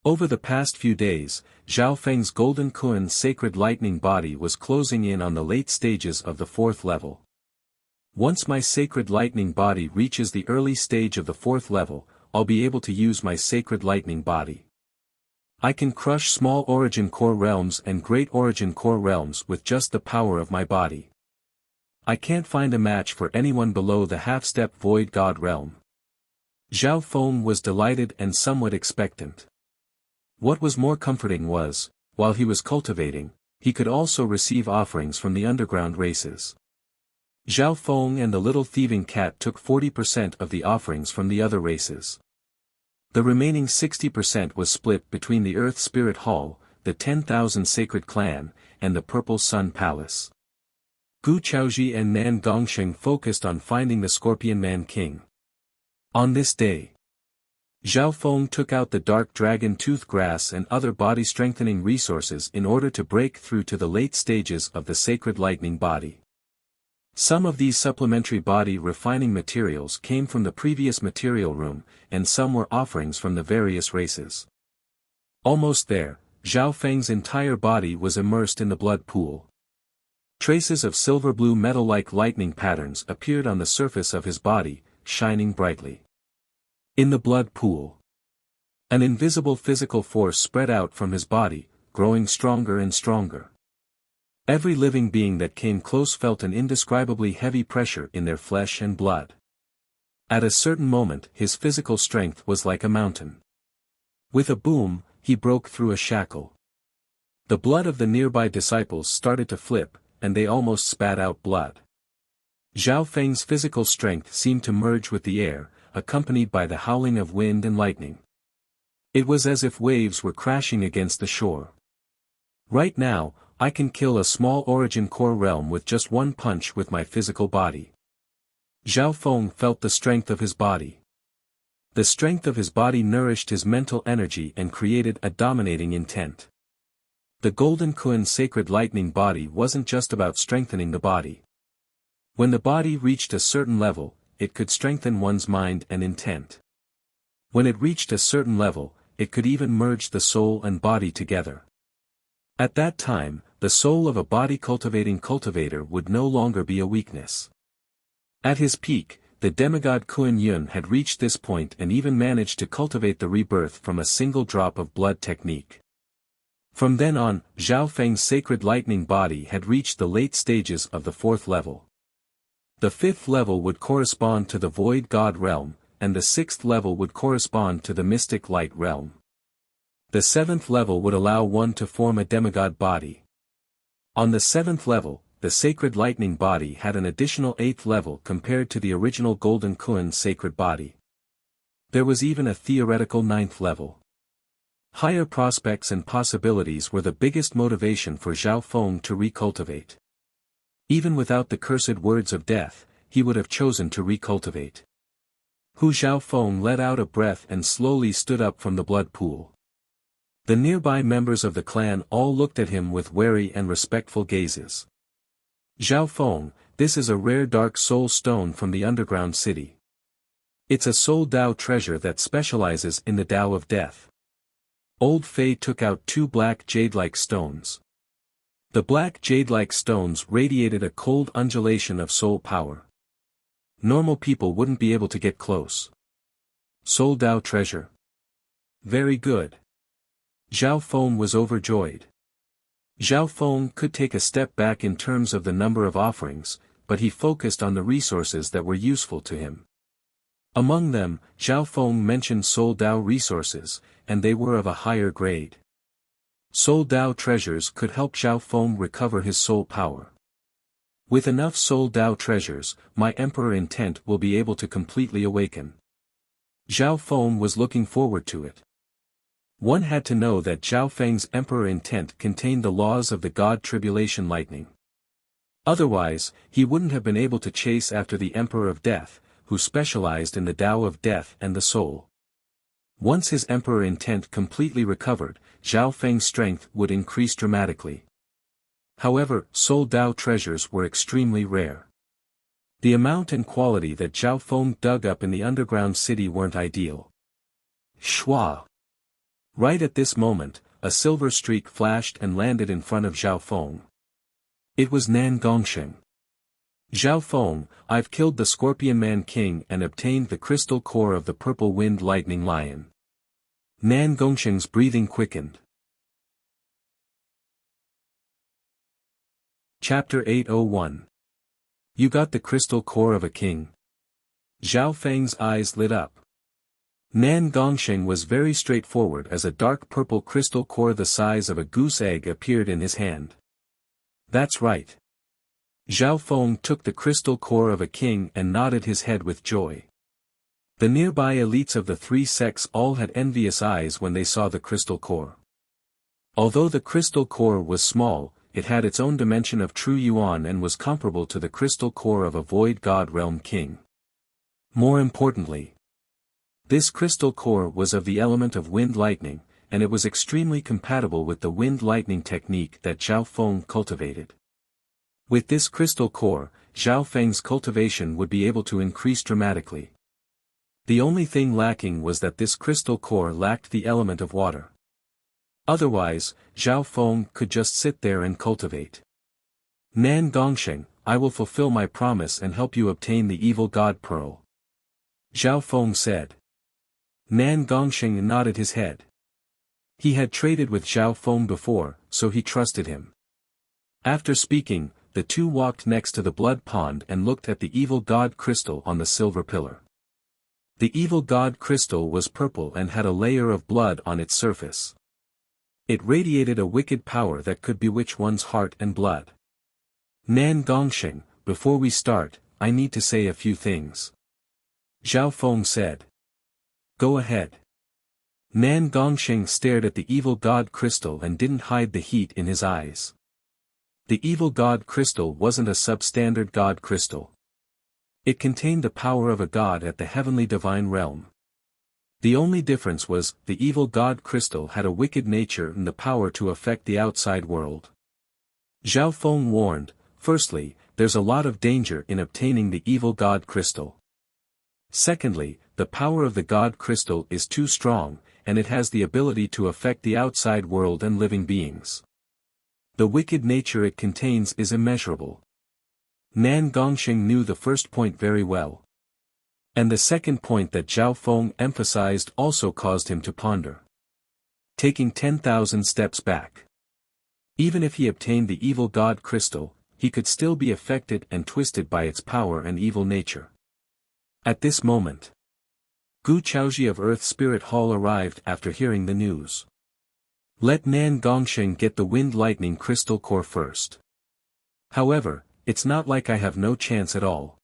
Over the past few days, Zhao Feng's Golden Kun sacred lightning body was closing in on the late stages of the 4th level. Once my sacred lightning body reaches the early stage of the 4th level, I'll be able to use my sacred lightning body. I can crush small origin core realms and great origin core realms with just the power of my body. I can't find a match for anyone below the half-step void god realm. Zhao Feng was delighted and somewhat expectant. What was more comforting was, while he was cultivating, he could also receive offerings from the underground races. Zhao Feng and the little thieving cat took 40% of the offerings from the other races. The remaining 60% was split between the Earth Spirit Hall, the 10,000 Sacred Clan, and the Purple Sun Palace. Gu Chaoji and Nan Gongsheng focused on finding the Scorpion Man King. On this day, Zhao Feng took out the dark dragon tooth grass and other body-strengthening resources in order to break through to the late stages of the sacred lightning body. Some of these supplementary body-refining materials came from the previous material room, and some were offerings from the various races. Almost there, Zhao Feng's entire body was immersed in the blood pool. Traces of silver-blue metal-like lightning patterns appeared on the surface of his body, shining brightly. In the blood pool, an invisible physical force spread out from his body, growing stronger and stronger. Every living being that came close felt an indescribably heavy pressure in their flesh and blood. At a certain moment his physical strength was like a mountain. With a boom, he broke through a shackle. The blood of the nearby disciples started to flip, and they almost spat out blood. Zhao Feng's physical strength seemed to merge with the air, accompanied by the howling of wind and lightning. It was as if waves were crashing against the shore. Right now, I can kill a small origin core realm with just one punch with my physical body. Zhao Feng felt the strength of his body. The strength of his body nourished his mental energy and created a dominating intent. The Golden Kun sacred lightning body wasn't just about strengthening the body. When the body reached a certain level, it could strengthen one's mind and intent. When it reached a certain level, it could even merge the soul and body together. At that time, the soul of a body-cultivating cultivator would no longer be a weakness. At his peak, the demigod Kun Yun had reached this point and even managed to cultivate the rebirth from a single drop of blood technique. From then on, Zhao Feng's sacred lightning body had reached the late stages of the 4th level. The 5th level would correspond to the void god realm, and the 6th level would correspond to the mystic light realm. The 7th level would allow one to form a demigod body. On the 7th level, the sacred lightning body had an additional 8th level compared to the original Golden Kun sacred body. There was even a theoretical 9th level. Higher prospects and possibilities were the biggest motivation for Zhao Feng to recultivate. Even without the cursed words of death, he would have chosen to recultivate. Hu Zhao Feng let out a breath and slowly stood up from the blood pool. The nearby members of the clan all looked at him with wary and respectful gazes. Zhao Feng, this is a rare dark soul stone from the underground city. It's a soul Dao treasure that specializes in the Dao of death. Old Fei took out 2 black jade-like stones. The black jade-like stones radiated a cold undulation of soul power. Normal people wouldn't be able to get close. Soul Dao treasure. Very good. Zhao Feng was overjoyed. Zhao Feng could take a step back in terms of the number of offerings, but he focused on the resources that were useful to him. Among them, Zhao Feng mentioned Soul Dao resources, and they were of a higher grade. Soul Dao treasures could help Zhao Feng recover his soul power. With enough Soul Dao treasures, my Emperor intent will be able to completely awaken. Zhao Feng was looking forward to it. One had to know that Zhao Feng's Emperor intent contained the laws of the God Tribulation Lightning. Otherwise, he wouldn't have been able to chase after the Emperor of Death, who specialized in the Dao of Death and the soul. Once his Emperor intent completely recovered, Zhao Feng's strength would increase dramatically. However, Soul Dao treasures were extremely rare. The amount and quality that Zhao Feng dug up in the underground city weren't ideal. Schwa. Right at this moment, a silver streak flashed and landed in front of Zhao Feng. It was Nan Gongsheng. Zhao Feng, I've killed the Scorpion Man King and obtained the crystal core of the Purple Wind Lightning Lion. Nan Gongsheng's breathing quickened. Chapter 801. You got the crystal core of a king. Zhao Feng's eyes lit up. Nan Gongsheng was very straightforward as a dark purple crystal core the size of a goose egg appeared in his hand. That's right. Zhao Feng took the crystal core of a king and nodded his head with joy. The nearby elites of the three sects all had envious eyes when they saw the crystal core. Although the crystal core was small, it had its own dimension of true yuan and was comparable to the crystal core of a void god realm king. More importantly, this crystal core was of the element of wind lightning, and it was extremely compatible with the wind lightning technique that Zhao Feng cultivated. With this crystal core, Zhao Feng's cultivation would be able to increase dramatically. The only thing lacking was that this crystal core lacked the element of water. Otherwise, Zhao Feng could just sit there and cultivate. Nan Gongsheng, I will fulfill my promise and help you obtain the evil god pearl. Zhao Feng said. Nan Gongsheng nodded his head. He had traded with Zhao Feng before, so he trusted him. After speaking, the two walked next to the blood pond and looked at the evil god crystal on the silver pillar. The evil god crystal was purple and had a layer of blood on its surface. It radiated a wicked power that could bewitch one's heart and blood. Nan Gongsheng, before we start, I need to say a few things. Zhao Feng said. Go ahead. Nan Gongsheng stared at the evil god crystal and didn't hide the heat in his eyes. The evil god crystal wasn't a substandard god crystal. It contained the power of a god at the heavenly divine realm. The only difference was, the evil god crystal had a wicked nature and the power to affect the outside world. Zhao Feng warned, firstly, there's a lot of danger in obtaining the evil god crystal. Secondly, the power of the god crystal is too strong, and it has the ability to affect the outside world and living beings. The wicked nature it contains is immeasurable. Nan Gongsheng knew the first point very well. And the second point that Zhao Feng emphasized also caused him to ponder. Taking 10,000 steps back. Even if he obtained the evil god crystal, he could still be affected and twisted by its power and evil nature. At this moment, Gu Chaoji of Earth Spirit Hall arrived after hearing the news. Let Nan Gongsheng get the wind lightning crystal core first. However, it's not like I have no chance at all.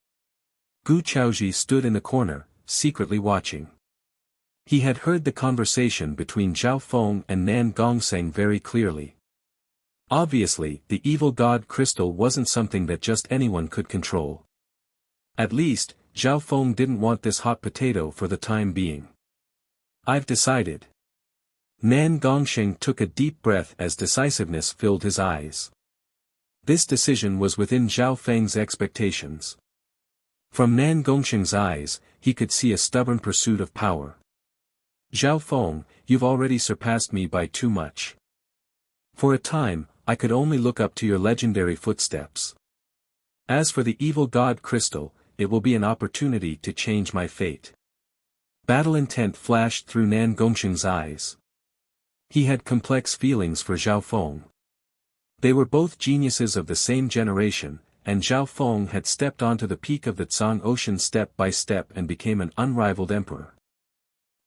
Gu Chaoji stood in the corner, secretly watching. He had heard the conversation between Zhao Feng and Nan Gongsheng very clearly. Obviously, the evil god crystal wasn't something that just anyone could control. At least, Zhao Feng didn't want this hot potato for the time being. I've decided. Nan Gongsheng took a deep breath as decisiveness filled his eyes. This decision was within Zhao Feng's expectations. From Nan Gongsheng's eyes, he could see a stubborn pursuit of power. Zhao Feng, you've already surpassed me by too much. For a time, I could only look up to your legendary footsteps. As for the evil god crystal, it will be an opportunity to change my fate. Battle intent flashed through Nan Gongsheng's eyes. He had complex feelings for Zhao Feng. They were both geniuses of the same generation, and Zhao Feng had stepped onto the peak of the Tsang Ocean step by step and became an unrivaled emperor.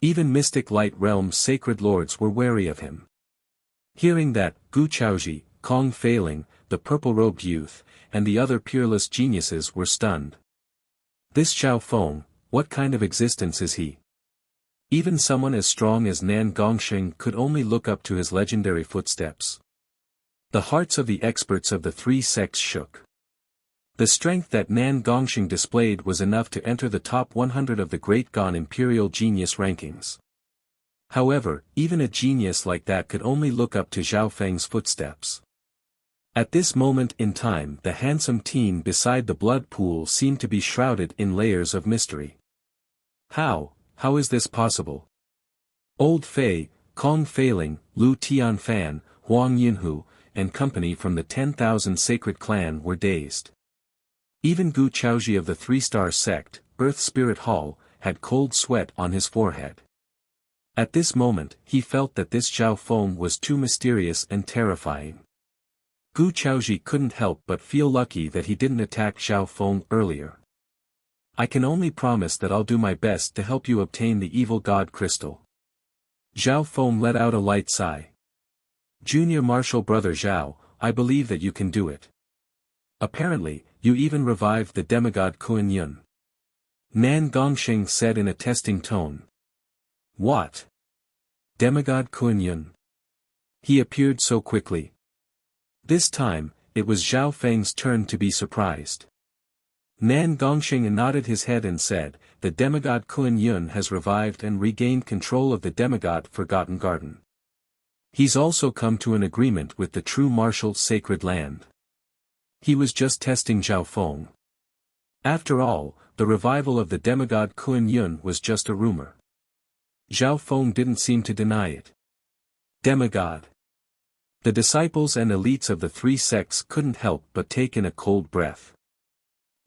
Even mystic light realm's sacred lords were wary of him. Hearing that, Gu Chaoji, Kong Feiling, the purple-robed youth, and the other peerless geniuses were stunned. This Zhao Feng, what kind of existence is he? Even someone as strong as Nan Gongsheng could only look up to his legendary footsteps. The hearts of the experts of the three sects shook. The strength that Nan Gongsheng displayed was enough to enter the top 100 of the Great Gan Imperial Genius rankings. However, even a genius like that could only look up to Zhao Feng's footsteps. At this moment in time, the handsome teen beside the blood pool seemed to be shrouded in layers of mystery. How is this possible? Old Fei, Kong Feiling, Lu Tianfan, Huang Yinhu, and company from the 10,000 Sacred Clan were dazed. Even Gu Chaoji of the Three-Star Sect, Earth Spirit Hall, had cold sweat on his forehead. At this moment, he felt that this Zhao Feng was too mysterious and terrifying. Gu Chaoji couldn't help but feel lucky that he didn't attack Zhao Feng earlier. I can only promise that I'll do my best to help you obtain the evil god crystal. Zhao Feng let out a light sigh. Junior Marshal Brother Zhao, I believe that you can do it. Apparently, you even revived the demigod Kuan Yun. Nan Gongxing said in a testing tone. What? Demigod Kuan Yun? He appeared so quickly. This time, it was Zhao Feng's turn to be surprised. Nan Gongxing nodded his head and said, the demigod Kuan Yun has revived and regained control of the demigod Forgotten Garden. He's also come to an agreement with the true martial Sacred Land. He was just testing Zhao Feng. After all, the revival of the demigod Kuan Yun was just a rumor. Zhao Feng didn't seem to deny it. Demigod. The disciples and elites of the three sects couldn't help but take in a cold breath.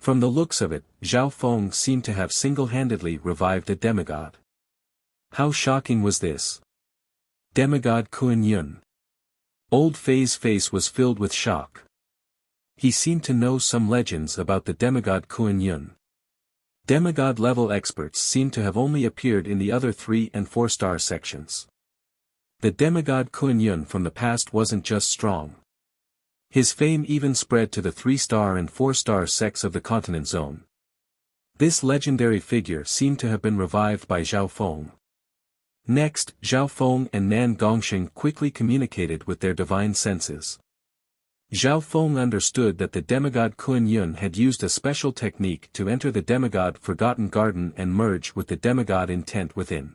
From the looks of it, Zhao Feng seemed to have single-handedly revived a demigod. How shocking was this? Demigod Kuan Yun. Old Fei's face was filled with shock. He seemed to know some legends about the demigod Kuan Yun. Demigod-level experts seemed to have only appeared in the other 3- and 4-star sections. The demigod Kuan Yun from the past wasn't just strong. His fame even spread to the 3-star and 4-star sects of the continent zone. This legendary figure seemed to have been revived by Zhao Feng. Next, Zhao Feng and Nan Gongxing quickly communicated with their divine senses. Zhao Feng understood that the demigod Kuan Yun had used a special technique to enter the demigod Forgotten Garden and merge with the demigod intent within.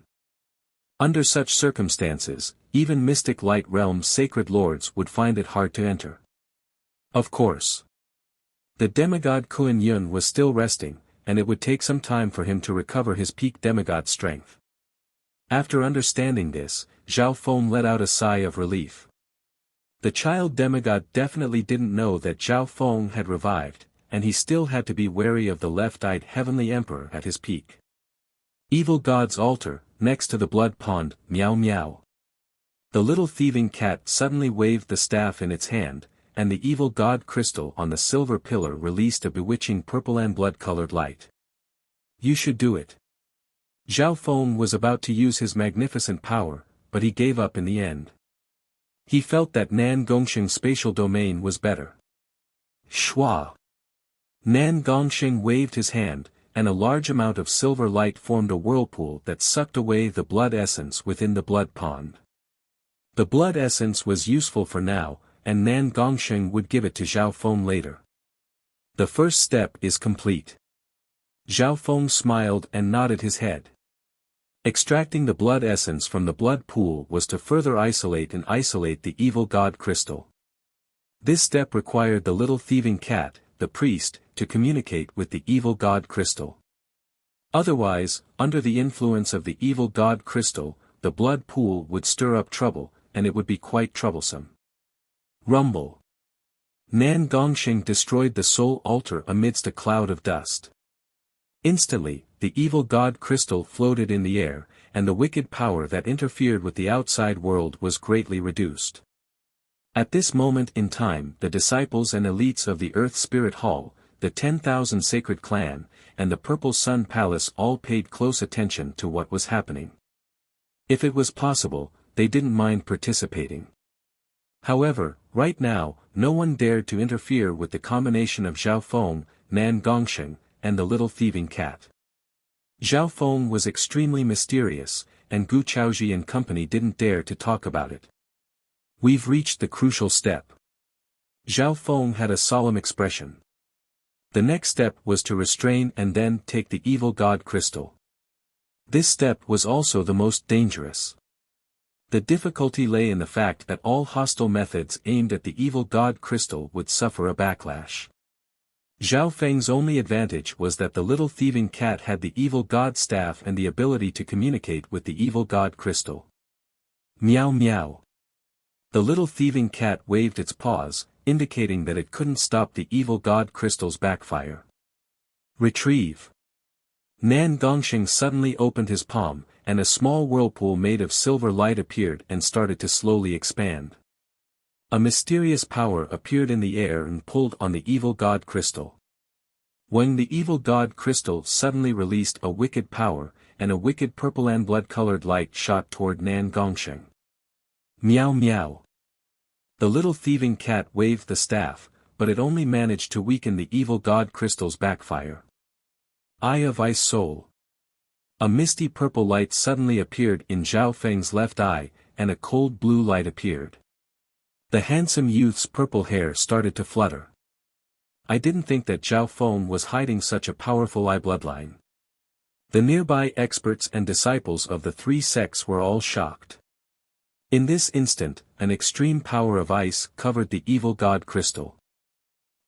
Under such circumstances, even mystic light realm's sacred lords would find it hard to enter. Of course. The demigod Kuan Yun was still resting, and it would take some time for him to recover his peak demigod strength. After understanding this, Zhao Feng let out a sigh of relief. The child demigod definitely didn't know that Zhao Feng had revived, and he still had to be wary of the left-eyed heavenly emperor at his peak. Evil God's altar, next to the blood pond, meow meow. The little thieving cat suddenly waved the staff in its hand, and the evil god crystal on the silver pillar released a bewitching purple and blood-colored light. You should do it. Zhao Feng was about to use his magnificent power, but he gave up in the end. He felt that Nan Gongxing's spatial domain was better. Shua! Nan Gongxing waved his hand, and a large amount of silver light formed a whirlpool that sucked away the blood essence within the blood pond. The blood essence was useful for now, and Nan Gongxing would give it to Zhao Feng later. The first step is complete. Zhao Feng smiled and nodded his head. Extracting the blood essence from the blood pool was to further isolate the evil god crystal. This step required the little thieving cat, the priest, to communicate with the evil god crystal. Otherwise, under the influence of the evil god crystal, the blood pool would stir up trouble, and it would be quite troublesome. Rumble. Nan Gongxing destroyed the soul altar amidst a cloud of dust. Instantly, the evil god crystal floated in the air, and the wicked power that interfered with the outside world was greatly reduced. At this moment in time, the disciples and elites of the Earth Spirit Hall, the 10,000 Sacred Clan, and the Purple Sun Palace all paid close attention to what was happening. If it was possible, they didn't mind participating. However, right now, no one dared to interfere with the combination of Zhao Feng, Nan Gongxing, and the little thieving cat. Zhao Feng was extremely mysterious, and Gu Chaoji and company didn't dare to talk about it. We've reached the crucial step. Zhao Feng had a solemn expression. The next step was to restrain and then take the evil god crystal. This step was also the most dangerous. The difficulty lay in the fact that all hostile methods aimed at the evil god crystal would suffer a backlash. Zhao Feng's only advantage was that the little thieving cat had the evil god staff and the ability to communicate with the evil god crystal. Meow meow. The little thieving cat waved its paws, indicating that it couldn't stop the evil god crystal's backfire. Retrieve. Nan Gongxing suddenly opened his palm, and a small whirlpool made of silver light appeared and started to slowly expand. A mysterious power appeared in the air and pulled on the evil god crystal. When the evil god crystal suddenly released a wicked power, and a wicked purple and blood-colored light shot toward Nan Gongxing. Meow meow. The little thieving cat waved the staff, but it only managed to weaken the evil god crystal's backfire. Eye of Ice Soul. A misty purple light suddenly appeared in Zhao Feng's left eye, and a cold blue light appeared. The handsome youth's purple hair started to flutter. I didn't think that Zhao Feng was hiding such a powerful eye bloodline. The nearby experts and disciples of the three sects were all shocked. In this instant, an extreme power of ice covered the evil god crystal.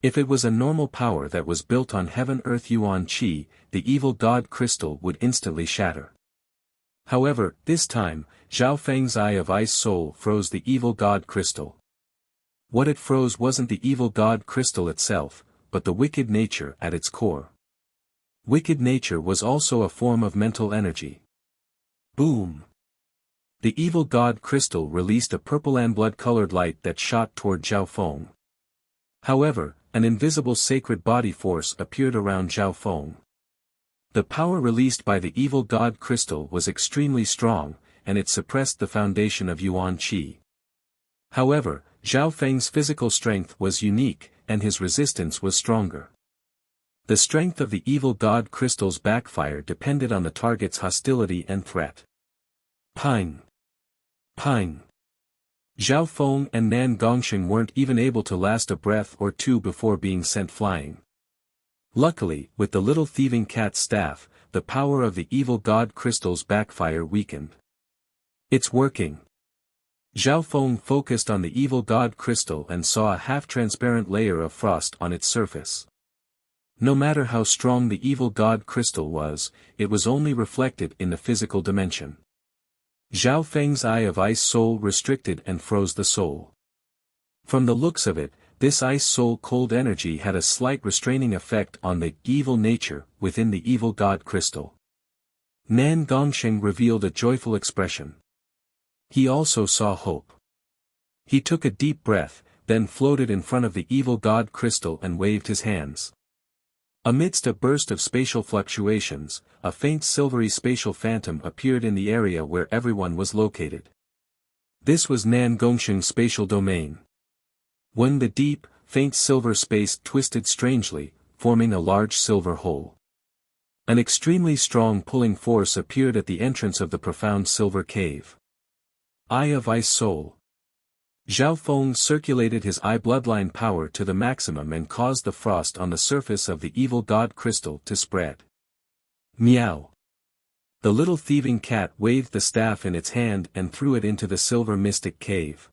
If it was a normal power that was built on heaven-earth yuan qi, the evil god crystal would instantly shatter. However, this time, Zhao Feng's Eye of Ice Soul froze the evil god crystal. What it froze wasn't the evil god crystal itself, but the wicked nature at its core. Wicked nature was also a form of mental energy. Boom! The evil god crystal released a purple and blood-colored light that shot toward Zhao Feng. However, an invisible sacred body force appeared around Zhao Feng. The power released by the evil god crystal was extremely strong, and it suppressed the foundation of yuan qi. However, Zhao Feng's physical strength was unique, and his resistance was stronger. The strength of the evil god crystal's backfire depended on the target's hostility and threat. Pine. Pine. Zhao Feng and Nan Gongxing weren't even able to last a breath or two before being sent flying. Luckily, with the little thieving cat's staff, the power of the evil god crystal's backfire weakened. It's working. Zhao Feng focused on the evil god crystal and saw a half-transparent layer of frost on its surface. No matter how strong the evil god crystal was, it was only reflected in the physical dimension. Zhao Feng's Eye of Ice Soul restricted and froze the soul. From the looks of it, this ice soul cold energy had a slight restraining effect on the evil nature within the evil god crystal. Nan Gongxing revealed a joyful expression. He also saw hope. He took a deep breath, then floated in front of the evil god crystal and waved his hands. Amidst a burst of spatial fluctuations, a faint silvery spatial phantom appeared in the area where everyone was located. This was Nan Gongxing's spatial domain. When the deep, faint silver space twisted strangely, forming a large silver hole. An extremely strong pulling force appeared at the entrance of the profound silver cave. Eye of Ice Soul. Zhao Feng circulated his eye bloodline power to the maximum and caused the frost on the surface of the evil god crystal to spread. Meow. The little thieving cat waved the staff in its hand and threw it into the silver mystic cave.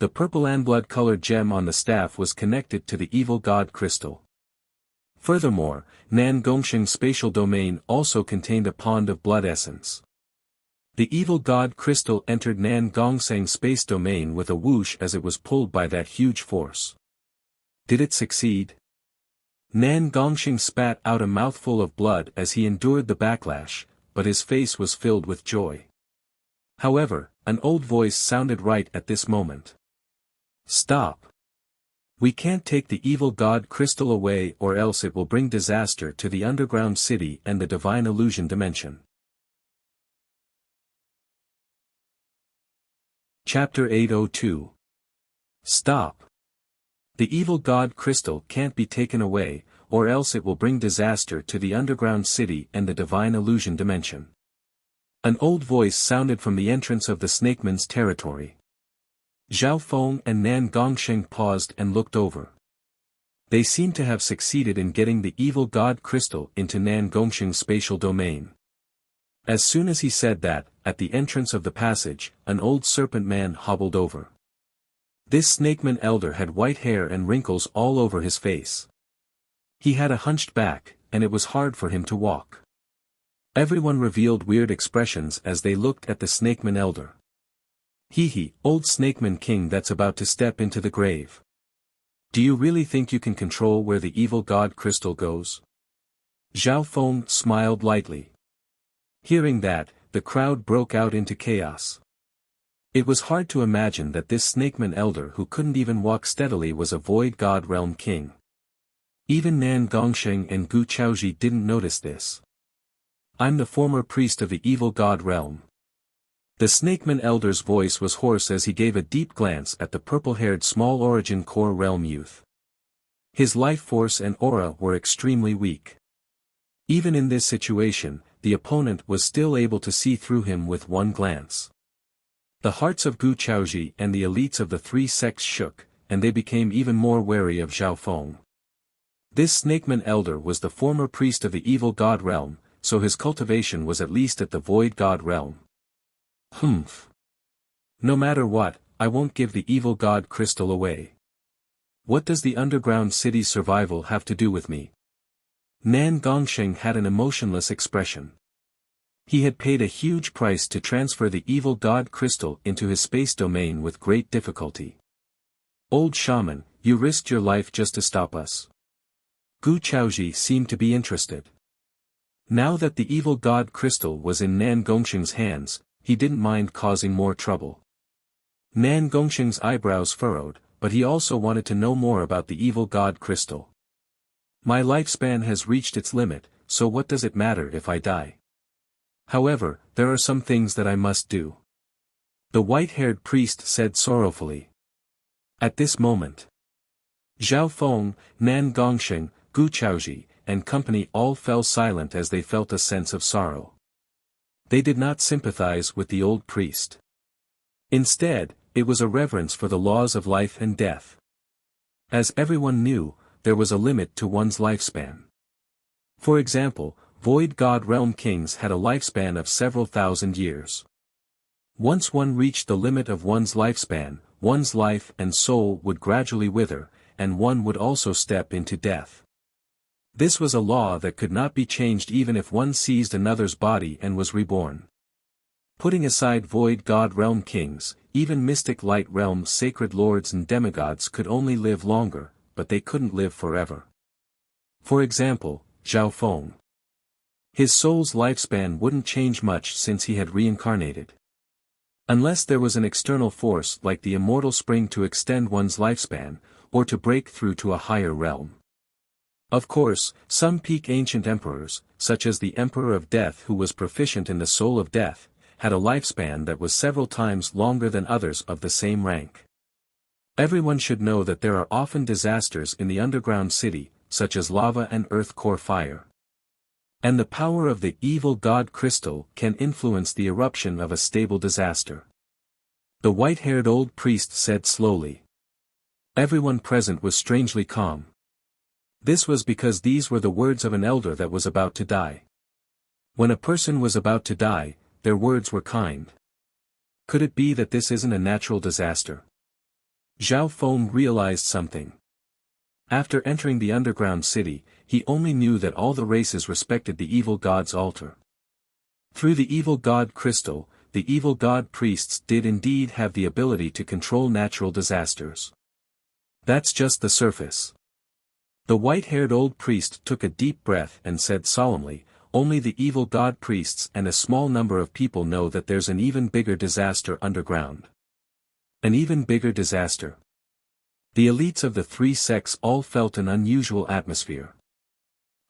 The purple and blood-colored gem on the staff was connected to the evil god crystal. Furthermore, Nan Gongxing's spatial domain also contained a pond of blood essence. The evil god crystal entered Nan Gongxing's space domain with a whoosh as it was pulled by that huge force. Did it succeed? Nan Gongxing spat out a mouthful of blood as he endured the backlash, but his face was filled with joy. However, an old voice sounded right at this moment. Stop. We can't take the evil god crystal away or else it will bring disaster to the underground city and the divine illusion dimension. Chapter 802. Stop. The evil god crystal can't be taken away, or else it will bring disaster to the underground city and the divine illusion dimension. An old voice sounded from the entrance of the snakeman's territory. Zhao Feng and Nan Gongxing paused and looked over. They seemed to have succeeded in getting the evil god crystal into Nan Gongxing's spatial domain. As soon as he said that, at the entrance of the passage, an old serpent man hobbled over. This snakeman elder had white hair and wrinkles all over his face. He had a hunched back, and it was hard for him to walk. Everyone revealed weird expressions as they looked at the snakeman elder. Hee, old snakeman king that's about to step into the grave. Do you really think you can control where the evil god crystal goes? Zhao Feng smiled lightly. Hearing that, the crowd broke out into chaos. It was hard to imagine that this snakeman elder who couldn't even walk steadily was a void god realm king. Even Nan Gongsheng and Gu Chaoji didn't notice this. I'm the former priest of the evil god realm. The snakeman elder's voice was hoarse as he gave a deep glance at the purple-haired small origin core realm youth. His life force and aura were extremely weak. Even in this situation, the opponent was still able to see through him with one glance. The hearts of Gu Chaoji and the elites of the three sects shook, and they became even more wary of Zhao Feng. This snakeman elder was the former priest of the evil god realm, so his cultivation was at least at the void god realm. Humph. No matter what, I won't give the evil god crystal away. What does the underground city's survival have to do with me? Nan Gongsheng had an emotionless expression. He had paid a huge price to transfer the evil god crystal into his space domain with great difficulty. Old shaman, you risked your life just to stop us. Gu Chaoji seemed to be interested. Now that the evil god crystal was in Nan Gongsheng's hands, he didn't mind causing more trouble. Nan Gongsheng's eyebrows furrowed, but he also wanted to know more about the evil god crystal. My lifespan has reached its limit, so what does it matter if I die? However, there are some things that I must do. The white-haired priest said sorrowfully. At this moment, Zhao Feng, Nan Gongsheng, Gu Chaoji, and company all fell silent as they felt a sense of sorrow. They did not sympathize with the old priest. Instead, it was a reverence for the laws of life and death. As everyone knew, there was a limit to one's lifespan. For example, void god realm kings had a lifespan of several thousand years. Once one reached the limit of one's lifespan, one's life and soul would gradually wither, and one would also step into death. This was a law that could not be changed even if one seized another's body and was reborn. Putting aside void god realm kings, even mystic light realm sacred lords and demigods could only live longer, but they couldn't live forever. For example, Zhao Feng. His soul's lifespan wouldn't change much since he had reincarnated. Unless there was an external force like the immortal spring to extend one's lifespan, or to break through to a higher realm. Of course, some peak ancient emperors, such as the Emperor of Death who was proficient in the soul of death, had a lifespan that was several times longer than others of the same rank. Everyone should know that there are often disasters in the underground city, such as lava and earth core fire. And the power of the evil god crystal can influence the eruption of a stable disaster. The white-haired old priest said slowly. Everyone present was strangely calm. This was because these were the words of an elder that was about to die. When a person was about to die, their words were kind. Could it be that this isn't a natural disaster? Zhao Feng realized something. After entering the underground city, he only knew that all the races respected the evil god's altar. Through the evil god crystal, the evil god priests did indeed have the ability to control natural disasters. That's just the surface. The white-haired old priest took a deep breath and said solemnly, only the evil god priests and a small number of people know that there's an even bigger disaster underground. An even bigger disaster. The elites of the three sects all felt an unusual atmosphere.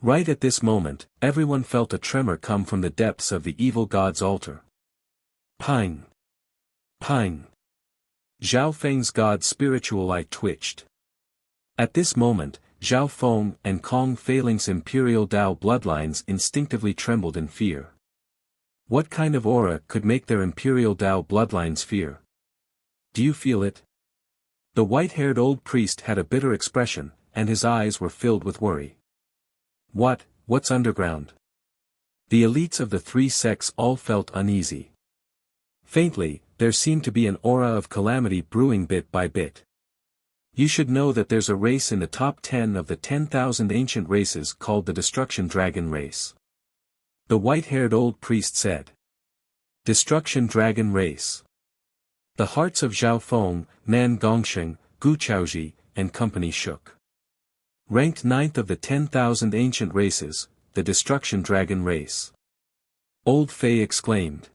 Right at this moment, everyone felt a tremor come from the depths of the evil god's altar. Pine. Pine. Zhao Feng's god's spiritual eye twitched. At this moment, Zhao Feng and Kong Feiling's imperial Dao bloodlines instinctively trembled in fear. What kind of aura could make their imperial Dao bloodlines fear? Do you feel it? The white-haired old priest had a bitter expression, and his eyes were filled with worry. What's underground? The elites of the three sects all felt uneasy. Faintly, there seemed to be an aura of calamity brewing bit by bit. You should know that there's a race in the top 10 of the 10,000 ancient races called the Destruction Dragon race. The white-haired old priest said. Destruction Dragon race. The hearts of Zhao Feng, Nan Gongsheng, Gu Chaoji, and company shook. Ranked 9th of the 10,000 ancient races, the Destruction Dragon race. Old Fei exclaimed.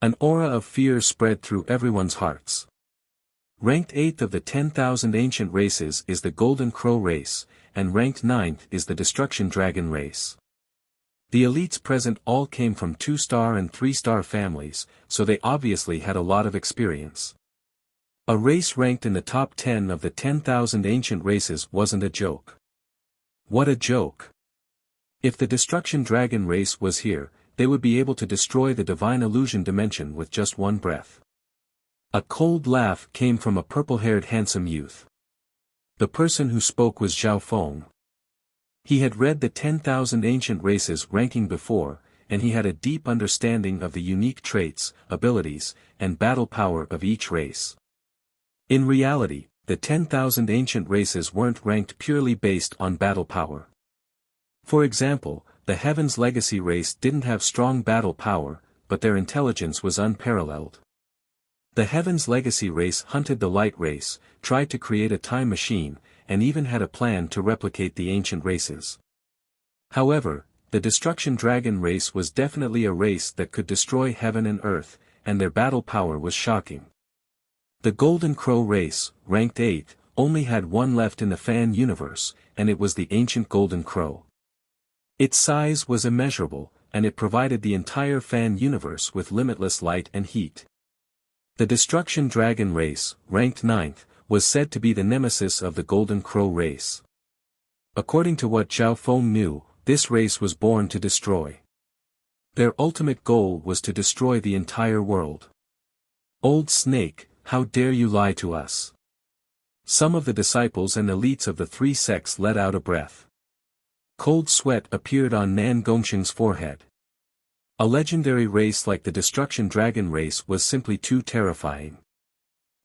An aura of fear spread through everyone's hearts. Ranked 8th of the 10,000 ancient races is the Golden Crow race, and ranked 9th is the Destruction Dragon race. The elites present all came from 2-star and 3-star families, so they obviously had a lot of experience. A race ranked in the top 10 of the 10,000 ancient races wasn't a joke. What a joke! If the Destruction Dragon race was here, they would be able to destroy the Divine Illusion dimension with just one breath. A cold laugh came from a purple-haired handsome youth. The person who spoke was Zhao Feng. He had read the 10,000 ancient races ranking before, and he had a deep understanding of the unique traits, abilities, and battle power of each race. In reality, the 10,000 ancient races weren't ranked purely based on battle power. For example, the Heaven's Legacy race didn't have strong battle power, but their intelligence was unparalleled. The Heaven's Legacy race hunted the Light race, tried to create a time machine, and even had a plan to replicate the ancient races. However, the Destruction Dragon race was definitely a race that could destroy heaven and earth, and their battle power was shocking. The Golden Crow race, ranked 8th, only had one left in the fan universe, and it was the ancient Golden Crow. Its size was immeasurable, and it provided the entire fan universe with limitless light and heat. The Destruction Dragon race, ranked 9th, was said to be the nemesis of the Golden Crow race. According to what Zhao Feng knew, this race was born to destroy. Their ultimate goal was to destroy the entire world. Old Snake, how dare you lie to us? Some of the disciples and elites of the 3 sects let out a breath. Cold sweat appeared on Nan Gongsheng's forehead. A legendary race like the Destruction Dragon race was simply too terrifying.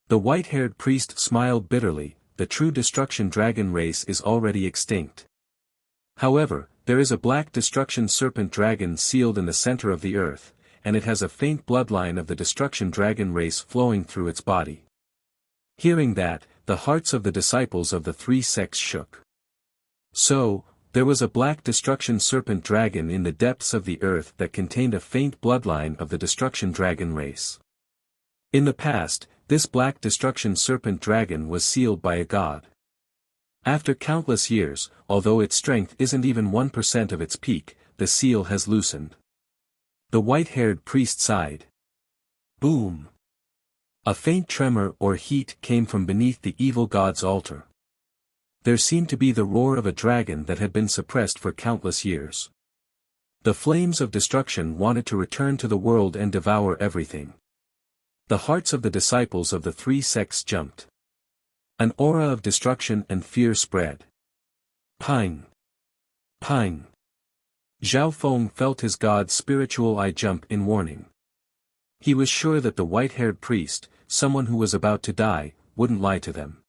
The white-haired priest smiled bitterly. The true Destruction Dragon race is already extinct. However, there is a black Destruction Serpent Dragon sealed in the center of the earth, and it has a faint bloodline of the Destruction Dragon race flowing through its body. Hearing that, the hearts of the disciples of the 3 sects shook. So, there was a black Destruction Serpent Dragon in the depths of the earth that contained a faint bloodline of the Destruction Dragon race. In the past, this black Destruction Serpent Dragon was sealed by a god. After countless years, although its strength isn't even 1% of its peak, the seal has loosened. The white-haired priest sighed. Boom! A faint tremor or heat came from beneath the evil god's altar. There seemed to be the roar of a dragon that had been suppressed for countless years. The flames of destruction wanted to return to the world and devour everything. The hearts of the disciples of the 3 sects jumped. An aura of destruction and fear spread. Pine! Pine! Zhao Feng felt his god's spiritual eye jump in warning. He was sure that the white-haired priest, someone who was about to die, wouldn't lie to them.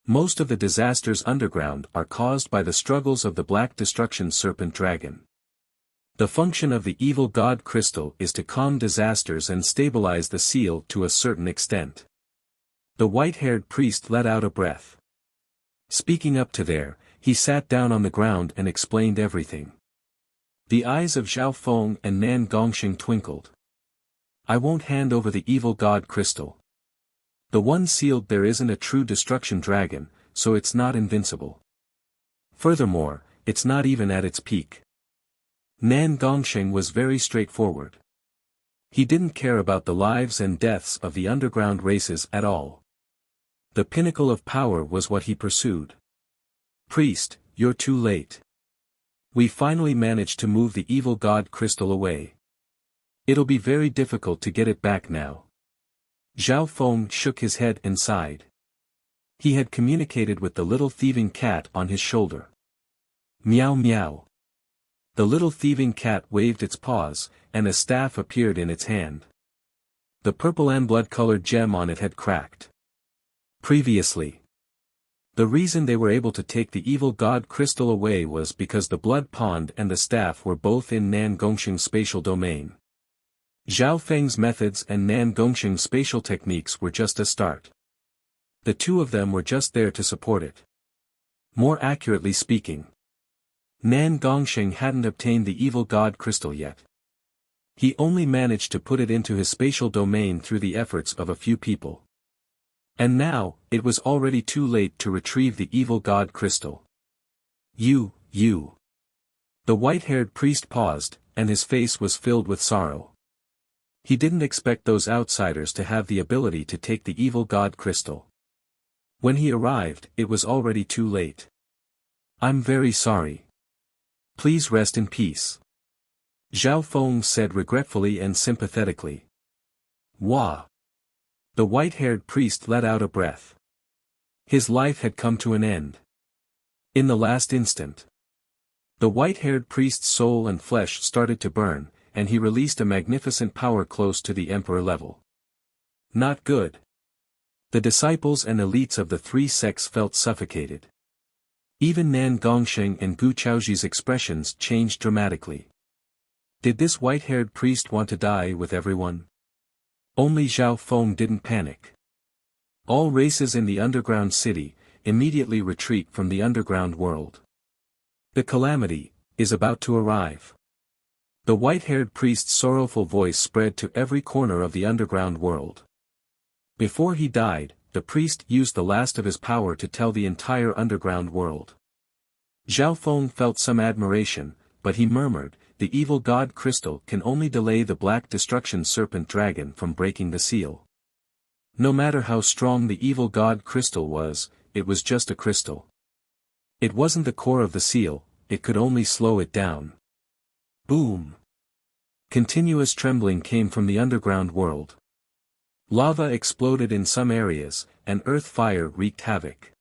Most of the disasters underground are caused by the struggles of the Black Destruction Serpent Dragon. The function of the evil god crystal is to calm disasters and stabilize the seal to a certain extent. The white-haired priest let out a breath. Speaking up to there, he sat down on the ground and explained everything. The eyes of Zhao Feng and Nan Gongsheng twinkled. I won't hand over the evil god crystal. The one sealed there isn't a true destruction dragon, so it's not invincible. Furthermore, it's not even at its peak. Nan Gongsheng was very straightforward. He didn't care about the lives and deaths of the underground races at all. The pinnacle of power was what he pursued. Priest, you're too late. We finally managed to move the evil god crystal away. It'll be very difficult to get it back now. Zhao Feng shook his head and sighed. He had communicated with the little thieving cat on his shoulder. Meow meow. The little thieving cat waved its paws, and a staff appeared in its hand. The purple and blood-colored gem on it had cracked. Previously. The reason they were able to take the evil god crystal away was because the blood pond and the staff were both in Nan Gongsheng's spatial domain. Zhao Feng's methods and Nan Gongsheng's spatial techniques were just a start. The two of them were just there to support it. More accurately speaking, Nan Gongsheng hadn't obtained the evil god crystal yet. He only managed to put it into his spatial domain through the efforts of a few people. And now, it was already too late to retrieve the evil god crystal. You. The white-haired priest paused, and his face was filled with sorrow. He didn't expect those outsiders to have the ability to take the evil god crystal. When he arrived, it was already too late. I'm very sorry. Please rest in peace. Zhao Feng said regretfully and sympathetically. Wah! The white-haired priest let out a breath. His life had come to an end. In the last instant, the white-haired priest's soul and flesh started to burn, and he released a magnificent power close to the emperor level. Not good. The disciples and elites of the three sects felt suffocated. Even Nan Gongsheng and Gu Chaoji's expressions changed dramatically. Did this white-haired priest want to die with everyone? Only Zhao Feng didn't panic. All races in the underground city immediately retreat from the underground world. The calamity is about to arrive. The white-haired priest's sorrowful voice spread to every corner of the underground world. Before he died, the priest used the last of his power to tell the entire underground world. Zhao Feng felt some admiration, but he murmured, the evil god crystal can only delay the black destruction serpent dragon from breaking the seal. No matter how strong the evil god crystal was, it was just a crystal. It wasn't the core of the seal, it could only slow it down. Boom! Continuous trembling came from the underground world. Lava exploded in some areas, and earth fire wreaked havoc.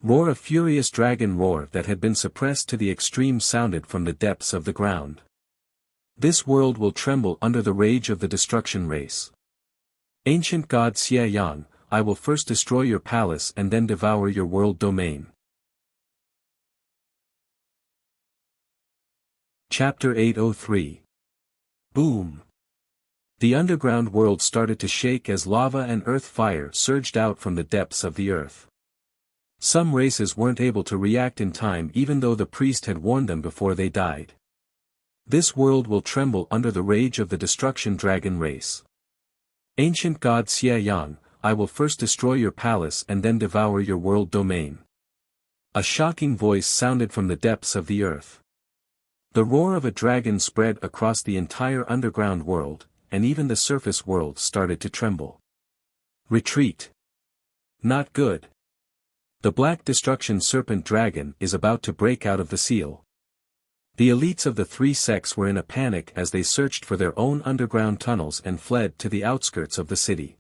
Roar of furious dragon roar that had been suppressed to the extreme sounded from the depths of the ground. This world will tremble under the rage of the destruction race. Ancient god Xie Yang, I will first destroy your palace and then devour your world domain. Chapter 803. Boom! The underground world started to shake as lava and earth fire surged out from the depths of the earth. Some races weren't able to react in time even though the priest had warned them before they died. This world will tremble under the rage of the destruction dragon race. Ancient god Xie Yang, I will first destroy your palace and then devour your world domain. A shocking voice sounded from the depths of the earth. The roar of a dragon spread across the entire underground world, and even the surface world started to tremble. Retreat. Not good. The black destruction serpent dragon is about to break out of the seal. The elites of the three sects were in a panic as they searched for their own underground tunnels and fled to the outskirts of the city.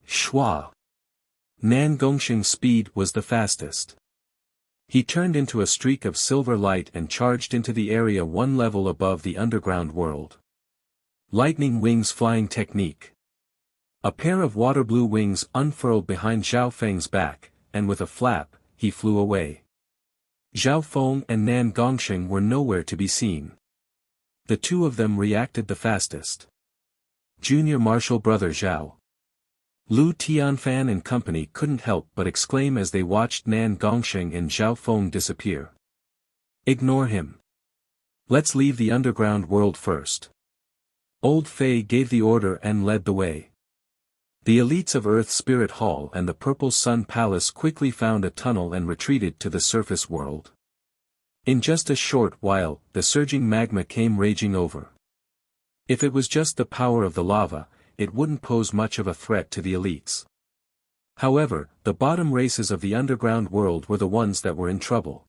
Shua! Nan Gongsheng's speed was the fastest. He turned into a streak of silver light and charged into the area one level above the underground world. Lightning wings flying technique. A pair of water blue wings unfurled behind Zhao Feng's back, and with a flap, he flew away. Zhao Feng and Nan Gongsheng were nowhere to be seen. The two of them reacted the fastest. Junior Marshal Brother Zhao. Lu Tianfan and company couldn't help but exclaim as they watched Nan Gongsheng and Zhao Feng disappear. Ignore him. Let's leave the underground world first. Old Fei gave the order and led the way. The elites of Earth Spirit Hall and the Purple Sun Palace quickly found a tunnel and retreated to the surface world. In just a short while, the surging magma came raging over. If it was just the power of the lava, it wouldn't pose much of a threat to the elites. However, the bottom races of the underground world were the ones that were in trouble.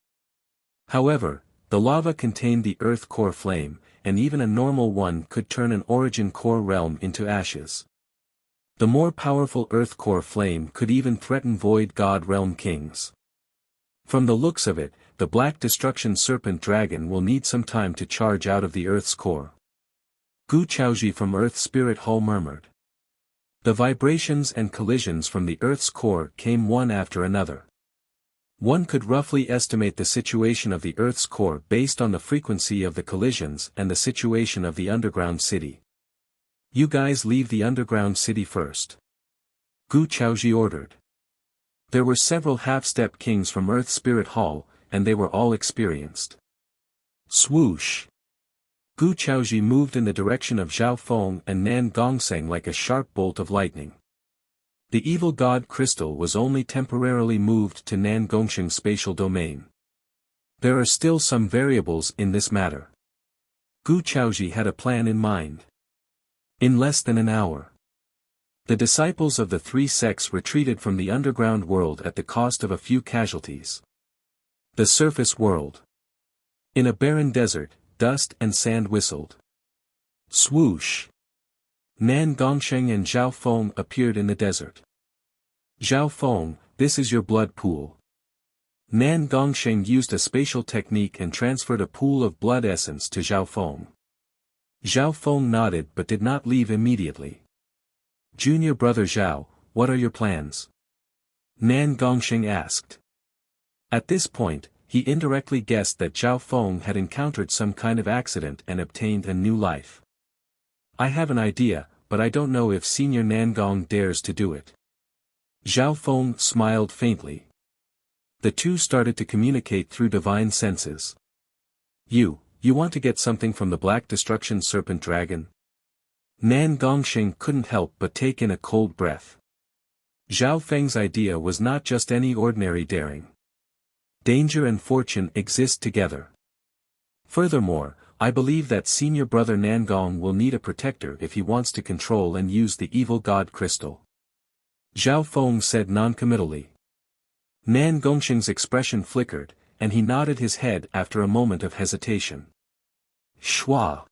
However, the lava contained the Earth Core Flame, and even a normal one could turn an Origin Core realm into ashes. The more powerful Earth Core Flame could even threaten Void God Realm Kings. From the looks of it, the Black Destruction Serpent Dragon will need some time to charge out of the Earth's core. Gu Chaoji from Earth Spirit Hall murmured. The vibrations and collisions from the Earth's core came one after another. One could roughly estimate the situation of the Earth's core based on the frequency of the collisions and the situation of the underground city. You guys leave the underground city first. Gu Chaoji ordered. There were several half-step kings from Earth Spirit Hall, and they were all experienced. Swoosh! Gu Chaoji moved in the direction of Zhao Feng and Nan Gongseng like a sharp bolt of lightning. The evil god crystal was only temporarily moved to Nan Gongsheng's spatial domain. There are still some variables in this matter. Gu Chaoji had a plan in mind. In less than an hour, the disciples of the three sects retreated from the underground world at the cost of a few casualties. The surface world. In a barren desert, dust and sand whistled. Swoosh! Nan Gongsheng and Zhao Feng appeared in the desert. Zhao Feng, this is your blood pool. Nan Gongsheng used a spatial technique and transferred a pool of blood essence to Zhao Feng. Zhao Feng nodded but did not leave immediately. Junior brother Zhao, what are your plans? Nan Gongsheng asked. At this point, he indirectly guessed that Zhao Feng had encountered some kind of accident and obtained a new life. I have an idea, but I don't know if Senior Nangong dares to do it. Zhao Feng smiled faintly. The two started to communicate through divine senses. You want to get something from the Black Destruction Serpent Dragon? Nan Gongsheng couldn't help but take in a cold breath. Zhao Feng's idea was not just any ordinary daring. Danger and fortune exist together. Furthermore, I believe that senior brother Nangong will need a protector if he wants to control and use the evil god crystal. Zhao Feng said noncommittally. Nan Gongsheng's expression flickered, and he nodded his head after a moment of hesitation. Shua!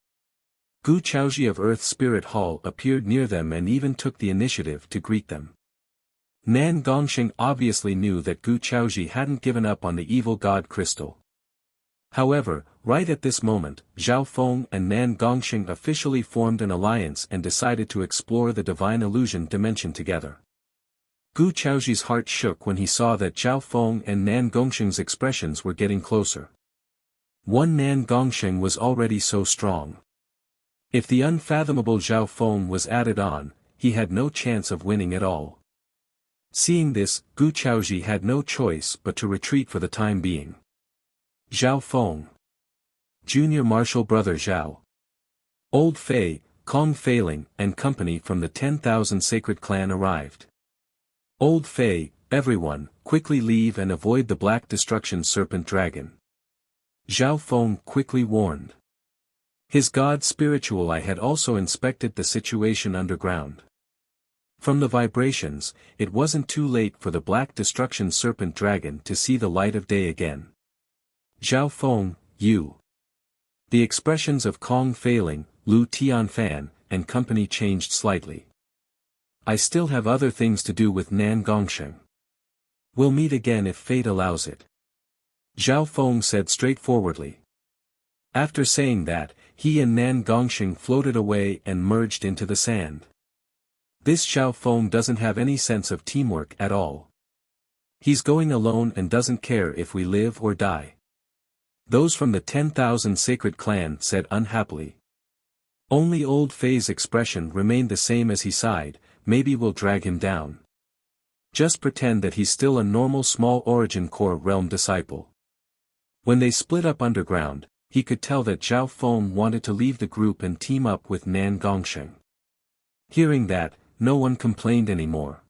Gu Chaoji of Earth Spirit Hall appeared near them and even took the initiative to greet them. Nan Gongsheng obviously knew that Gu Chaoji hadn't given up on the evil god crystal. However, right at this moment, Zhao Feng and Nan Gongsheng officially formed an alliance and decided to explore the divine illusion dimension together. Gu Chaoji's heart shook when he saw that Zhao Feng and Nan Gongsheng's expressions were getting closer. One Nan Gongsheng was already so strong. If the unfathomable Zhao Feng was added on, he had no chance of winning at all. Seeing this, Gu Chaoji had no choice but to retreat for the time being. Zhao Feng. Junior Martial Brother Zhao. Old Fei, Kong Feiling, and company from the 10,000 Sacred Clan arrived. Old Fei, everyone, quickly leave and avoid the Black Destruction Serpent Dragon. Zhao Feng quickly warned. His god spiritual eye had also inspected the situation underground. From the vibrations, it wasn't too late for the Black Destruction Serpent Dragon to see the light of day again. Zhao Feng, you. The expressions of Kong Feiling, Lu Tianfan, and company changed slightly. I still have other things to do with Nan Gongsheng. We'll meet again if fate allows it. Zhao Feng said straightforwardly. After saying that, he and Nan Gongsheng floated away and merged into the sand. This Zhao Feng doesn't have any sense of teamwork at all. He's going alone and doesn't care if we live or die. Those from the 10,000 Sacred Clan said unhappily. Only Old Fei's expression remained the same as he sighed, maybe we'll drag him down. Just pretend that he's still a normal small origin core realm disciple. When they split up underground, he could tell that Zhao Feng wanted to leave the group and team up with Nan Gongsheng. Hearing that, no one complained anymore.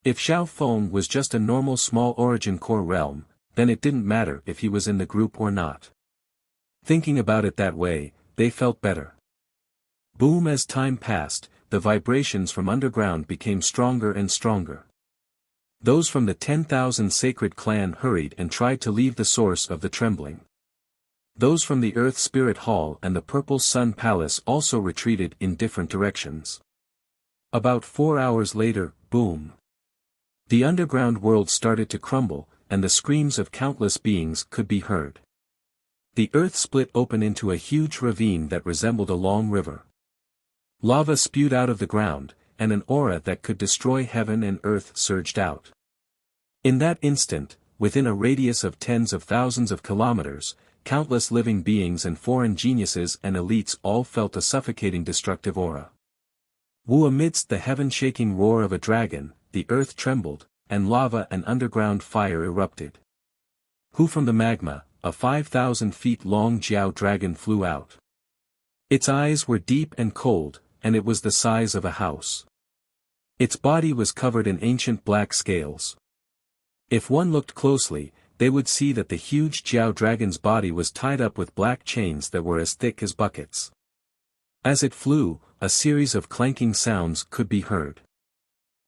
If Zhao Feng was just a normal small origin core realm, then it didn't matter if he was in the group or not. Thinking about it that way, they felt better. Boom! As time passed, the vibrations from underground became stronger and stronger. Those from the 10,000 Sacred Clan hurried and tried to leave the source of the trembling. Those from the Earth Spirit Hall and the Purple Sun Palace also retreated in different directions. About 4 hours later, boom! The underground world started to crumble, and the screams of countless beings could be heard. The earth split open into a huge ravine that resembled a long river. Lava spewed out of the ground, and an aura that could destroy heaven and earth surged out. In that instant, within a radius of tens of thousands of kilometers, countless living beings and foreign geniuses and elites all felt a suffocating destructive aura. Wu amidst the heaven-shaking roar of a dragon, the earth trembled, and lava and underground fire erupted. Hu from the magma, a 5,000 feet long Jiao dragon flew out. Its eyes were deep and cold, and it was the size of a house. Its body was covered in ancient black scales. If one looked closely, they would see that the huge Jiao dragon's body was tied up with black chains that were as thick as buckets. As it flew, a series of clanking sounds could be heard.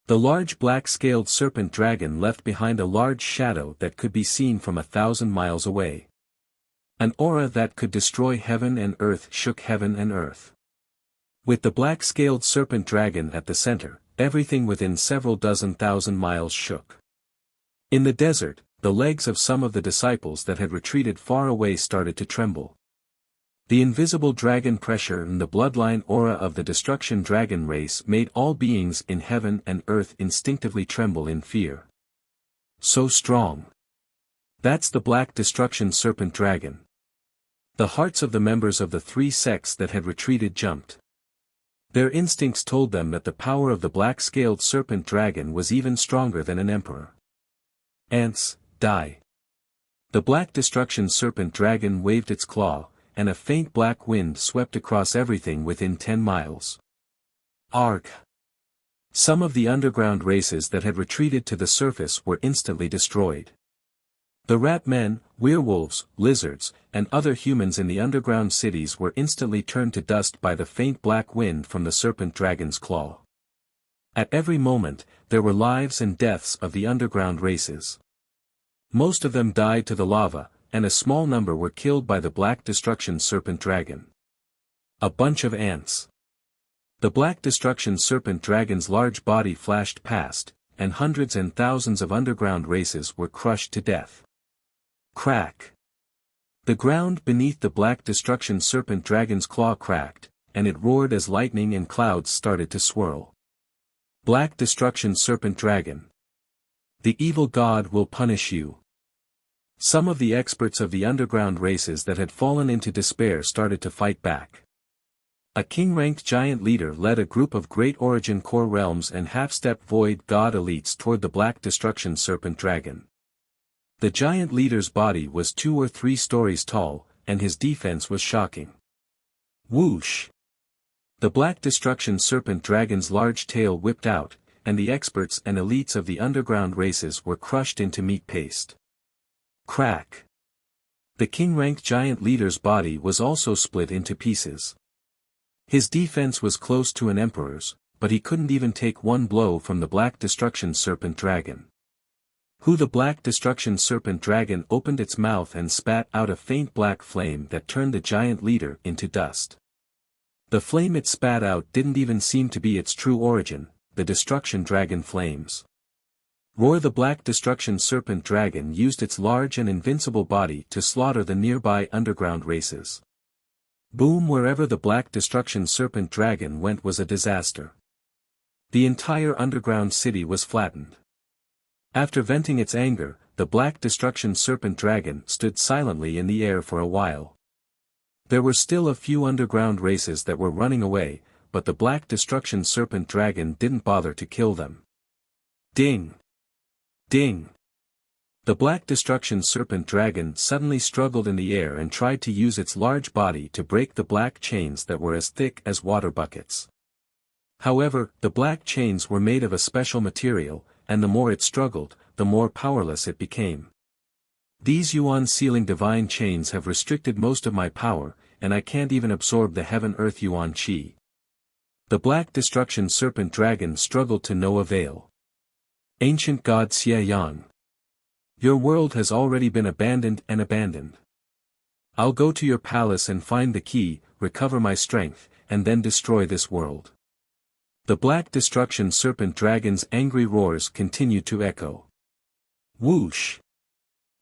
The large black-scaled serpent dragon left behind a large shadow that could be seen from 1,000 miles away. An aura that could destroy heaven and earth shook heaven and earth. With the black-scaled serpent dragon at the center, everything within several dozen thousand miles shook. In the desert, the legs of some of the disciples that had retreated far away started to tremble. The invisible dragon pressure and the bloodline aura of the destruction dragon race made all beings in heaven and earth instinctively tremble in fear. So strong. That's the black destruction serpent dragon. The hearts of the members of the three sects that had retreated jumped. Their instincts told them that the power of the black-scaled serpent dragon was even stronger than an emperor. Ants, die. The black destruction serpent dragon waved its claw, and a faint black wind swept across everything within 10 miles. Arg! Some of the underground races that had retreated to the surface were instantly destroyed. The rat men, werewolves, lizards, and other humans in the underground cities were instantly turned to dust by the faint black wind from the serpent dragon's claw. At every moment, there were lives and deaths of the underground races. Most of them died to the lava, and a small number were killed by the black destruction serpent dragon. A bunch of ants. The black destruction serpent dragon's large body flashed past, and hundreds and thousands of underground races were crushed to death. Crack. The ground beneath the black destruction serpent dragon's claw cracked, and it roared as lightning and clouds started to swirl. Black destruction serpent dragon. The evil god will punish you. Some of the experts of the underground races that had fallen into despair started to fight back. A king-ranked giant leader led a group of Great Origin Core Realms and half-step Void God elites toward the Black Destruction Serpent Dragon. The giant leader's body was 2 or 3 stories tall, and his defense was shocking. Whoosh! The Black Destruction Serpent Dragon's large tail whipped out, and the experts and elites of the underground races were crushed into meat paste. Crack! The king-ranked giant leader's body was also split into pieces. His defense was close to an emperor's, but he couldn't even take one blow from the Black Destruction Serpent Dragon. The Black Destruction Serpent Dragon opened its mouth and spat out a faint black flame that turned the giant leader into dust. The flame it spat out didn't even seem to be its true origin, the Destruction Dragon flames. Roar! The Black Destruction Serpent Dragon used its large and invincible body to slaughter the nearby underground races. Boom! Wherever the Black Destruction Serpent Dragon went was a disaster. The entire underground city was flattened. After venting its anger, the Black Destruction Serpent Dragon stood silently in the air for a while. There were still a few underground races that were running away, but the Black Destruction Serpent Dragon didn't bother to kill them. Ding! Ding! The Black Destruction Serpent Dragon suddenly struggled in the air and tried to use its large body to break the black chains that were as thick as water buckets. However, the black chains were made of a special material, and the more it struggled, the more powerless it became. These Yuan-sealing divine chains have restricted most of my power, and I can't even absorb the heaven-earth Yuan Qi. The Black Destruction Serpent Dragon struggled to no avail. Ancient God Xie Yang. Your world has already been abandoned and abandoned. I'll go to your palace and find the key, recover my strength, and then destroy this world. The Black Destruction Serpent Dragon's angry roars continued to echo. Whoosh!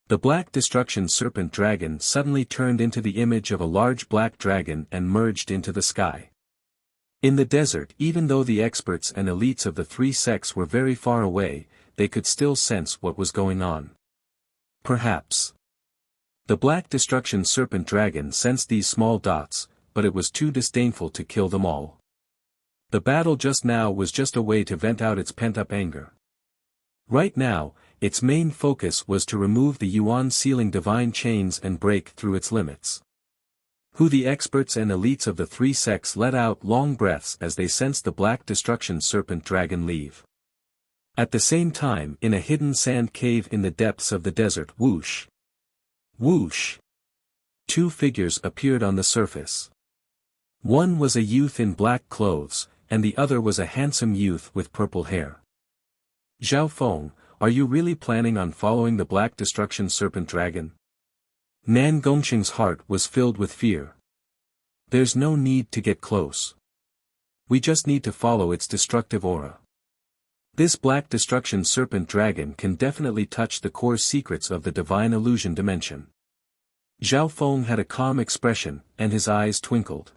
The Black Destruction Serpent Dragon suddenly turned into the image of a large black dragon and merged into the sky. In the desert, even though the experts and elites of the 3 sects were very far away, they could still sense what was going on. Perhaps the Black Destruction Serpent Dragon sensed these small dots, but it was too disdainful to kill them all. The battle just now was just a way to vent out its pent-up anger. Right now, its main focus was to remove the Yuan sealing divine chains and break through its limits. The experts and elites of the three sects let out long breaths as they sensed the black destruction serpent dragon leave. At the same time, in a hidden sand cave in the depths of the desert, whoosh! Whoosh! Two figures appeared on the surface. One was a youth in black clothes, and the other was a handsome youth with purple hair. Zhao Feng, are you really planning on following the black destruction serpent dragon? Nan Gongqing's heart was filled with fear. There's no need to get close. We just need to follow its destructive aura. This black destruction serpent dragon can definitely touch the core secrets of the divine illusion dimension. Zhao Feng had a calm expression, and his eyes twinkled.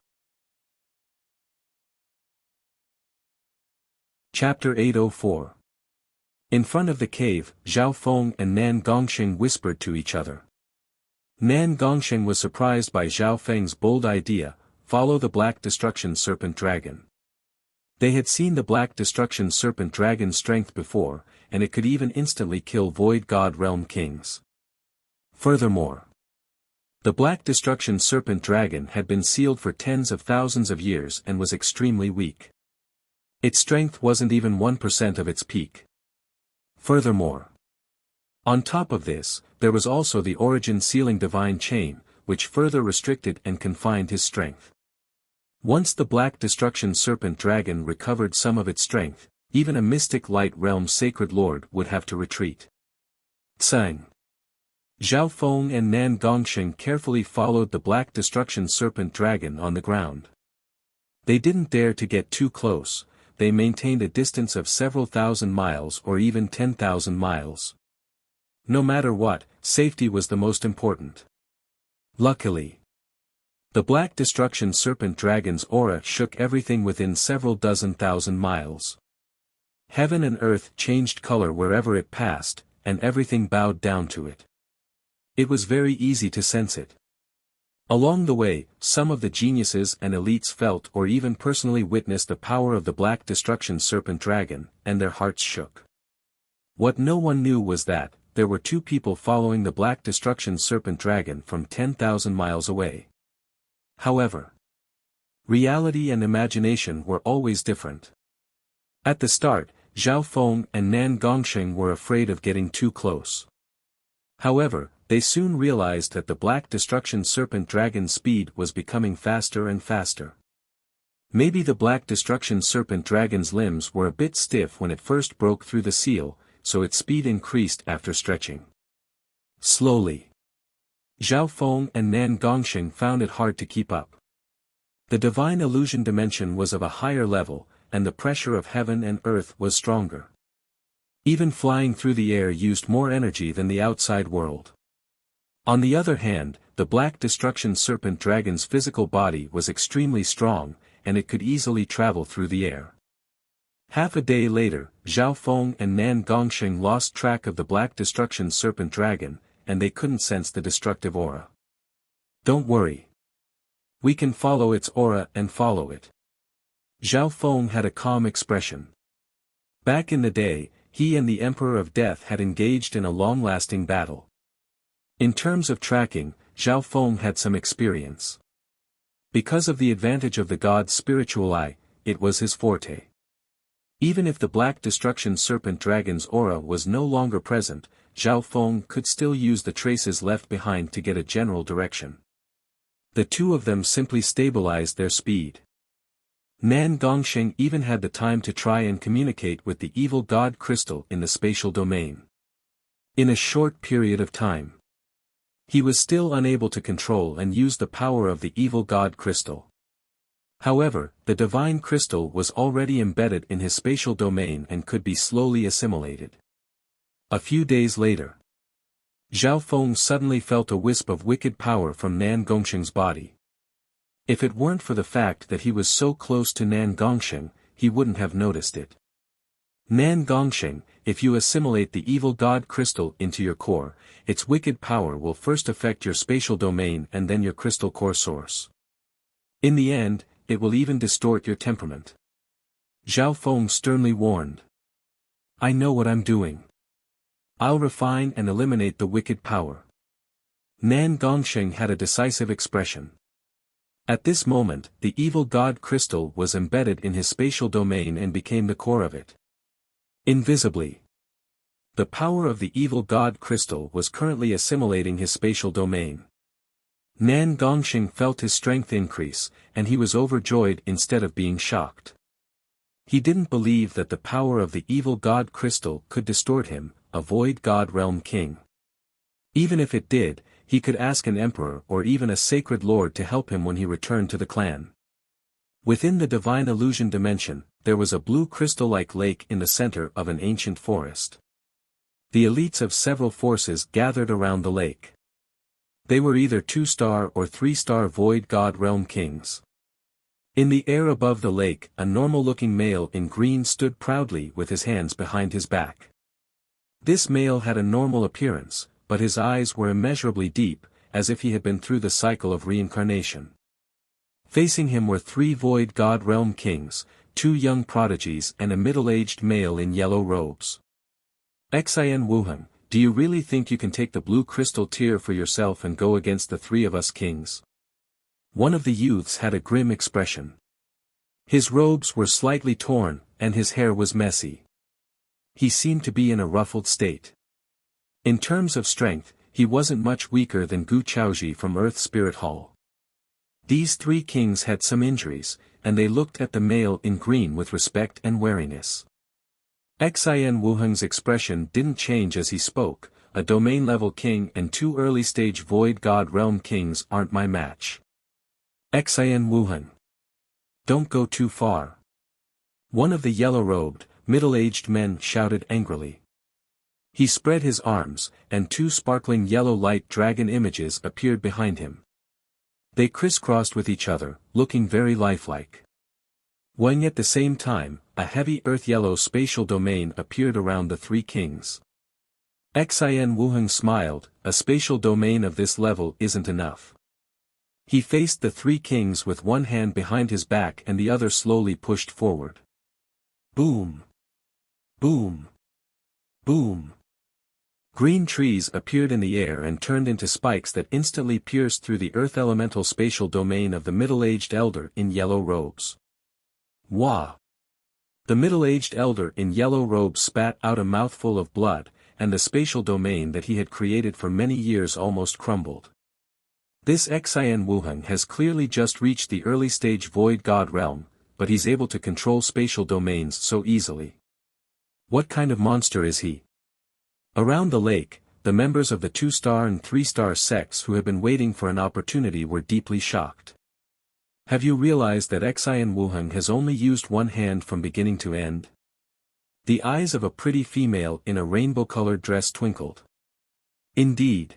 Chapter 804. In front of the cave, Zhao Feng and Nan Gongqing whispered to each other. Nan Gongqing was surprised by Zhao Feng's bold idea, follow the black destruction serpent dragon. They had seen the black destruction serpent dragon's strength before, and it could even instantly kill void god realm kings. Furthermore, the black destruction serpent dragon had been sealed for tens of thousands of years and was extremely weak. Its strength wasn't even 1% of its peak. Furthermore, on top of this, there was also the origin sealing divine chain, which further restricted and confined his strength. Once the black destruction serpent dragon recovered some of its strength, even a mystic light realm sacred lord would have to retreat. Tsang. Zhao Feng and Nan Gongqing carefully followed the black destruction serpent dragon on the ground. They didn't dare to get too close, they maintained a distance of several thousand miles or even 10,000 miles. No matter what, safety was the most important. Luckily, the black destruction serpent dragon's aura shook everything within several dozen thousand miles. Heaven and earth changed color wherever it passed, and everything bowed down to it. It was very easy to sense it. Along the way, some of the geniuses and elites felt or even personally witnessed the power of the black destruction serpent dragon, and their hearts shook. What no one knew was that, there were two people following the black destruction serpent dragon from 10,000 miles away. However, reality and imagination were always different. At the start, Zhao Feng and Nan Gongqing were afraid of getting too close. However, they soon realized that the black destruction serpent dragon's speed was becoming faster and faster. Maybe the black destruction serpent dragon's limbs were a bit stiff when it first broke through the seal, so its speed increased after stretching. Slowly, Zhao Feng and Nan Gongqing found it hard to keep up. The divine illusion dimension was of a higher level, and the pressure of heaven and earth was stronger. Even flying through the air used more energy than the outside world. On the other hand, the black destruction serpent dragon's physical body was extremely strong, and it could easily travel through the air. Half a day later, Zhao Feng and Nan Gongqing lost track of the black destruction serpent dragon, and they couldn't sense the destructive aura. Don't worry. We can follow its aura and follow it. Zhao Feng had a calm expression. Back in the day, he and the Emperor of Death had engaged in a long-lasting battle. In terms of tracking, Zhao Feng had some experience. Because of the advantage of the god's spiritual eye, it was his forte. Even if the black destruction serpent dragon's aura was no longer present, Zhao Feng could still use the traces left behind to get a general direction. The two of them simply stabilized their speed. Nan Gongqing even had the time to try and communicate with the evil god crystal in the spatial domain. In a short period of time, he was still unable to control and use the power of the evil god crystal. However, the divine crystal was already embedded in his spatial domain and could be slowly assimilated. A few days later, Zhao Feng suddenly felt a wisp of wicked power from Nan Gongqing's body. If it weren't for the fact that he was so close to Nan Gongqing, he wouldn't have noticed it. Nan Gongqing, if you assimilate the evil god crystal into your core, its wicked power will first affect your spatial domain and then your crystal core source. In the end, it will even distort your temperament. Zhao Feng sternly warned. I know what I'm doing. I'll refine and eliminate the wicked power. Nan Gongsheng had a decisive expression. At this moment, the evil god crystal was embedded in his spatial domain and became the core of it. Invisibly. The power of the evil god crystal was currently assimilating his spatial domain. Nan Gongsheng felt his strength increase, and he was overjoyed instead of being shocked. He didn't believe that the power of the evil god crystal could distort him, a void god realm king. Even if it did, he could ask an emperor or even a sacred lord to help him when he returned to the clan. Within the divine illusion dimension, there was a blue crystal-like lake in the center of an ancient forest. The elites of several forces gathered around the lake. They were either 2-star or 3-star void god realm kings. In the air above the lake, a normal-looking male in green stood proudly with his hands behind his back. This male had a normal appearance, but his eyes were immeasurably deep, as if he had been through the cycle of reincarnation. Facing him were 3 void god realm kings, 2 young prodigies and a middle-aged male in yellow robes. Xian Wuheng, do you really think you can take the blue crystal tier for yourself and go against the 3 of us kings? One of the youths had a grim expression. His robes were slightly torn, and his hair was messy. He seemed to be in a ruffled state. In terms of strength, he wasn't much weaker than Gu Chaoji from Earth Spirit Hall. These 3 kings had some injuries, and they looked at the male in green with respect and wariness. Xian Wuheng's expression didn't change as he spoke, a domain-level king and 2 early-stage void god realm kings aren't my match. Xian Wuheng. Don't go too far. One of the yellow-robed, middle-aged men shouted angrily. He spread his arms, and 2 sparkling yellow light dragon images appeared behind him. They crisscrossed with each other, looking very lifelike. When at the same time, a heavy earth-yellow spatial domain appeared around the 3 kings. Xian Wuheng smiled, a spatial domain of this level isn't enough. He faced the 3 kings with one hand behind his back and the other slowly pushed forward. Boom! Boom! Boom! Green trees appeared in the air and turned into spikes that instantly pierced through the earth elemental spatial domain of the middle-aged elder in yellow robes. Wah! The middle-aged elder in yellow robes spat out a mouthful of blood, and the spatial domain that he had created for many years almost crumbled. This Xian Wuheng has clearly just reached the early-stage void god realm, but he's able to control spatial domains so easily. What kind of monster is he? Around the lake, the members of the 2-star and 3-star sects who had been waiting for an opportunity were deeply shocked. Have you realized that Xian Wuheng has only used one hand from beginning to end? The eyes of a pretty female in a rainbow-colored dress twinkled. Indeed.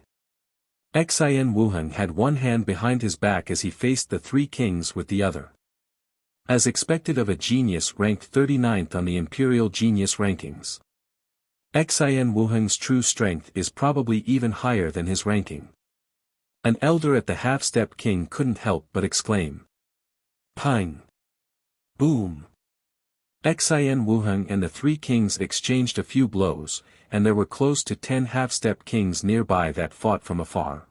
Xian Wuheng had one hand behind his back as he faced the 3 kings with the other. As expected of a genius ranked 39th on the Imperial Genius Rankings. Xian Wuheng's true strength is probably even higher than his ranking. An elder at the half-step king couldn't help but exclaim. Pang! Boom! Xian Wuheng and the 3 kings exchanged a few blows, and there were close to 10 half-step kings nearby that fought from afar.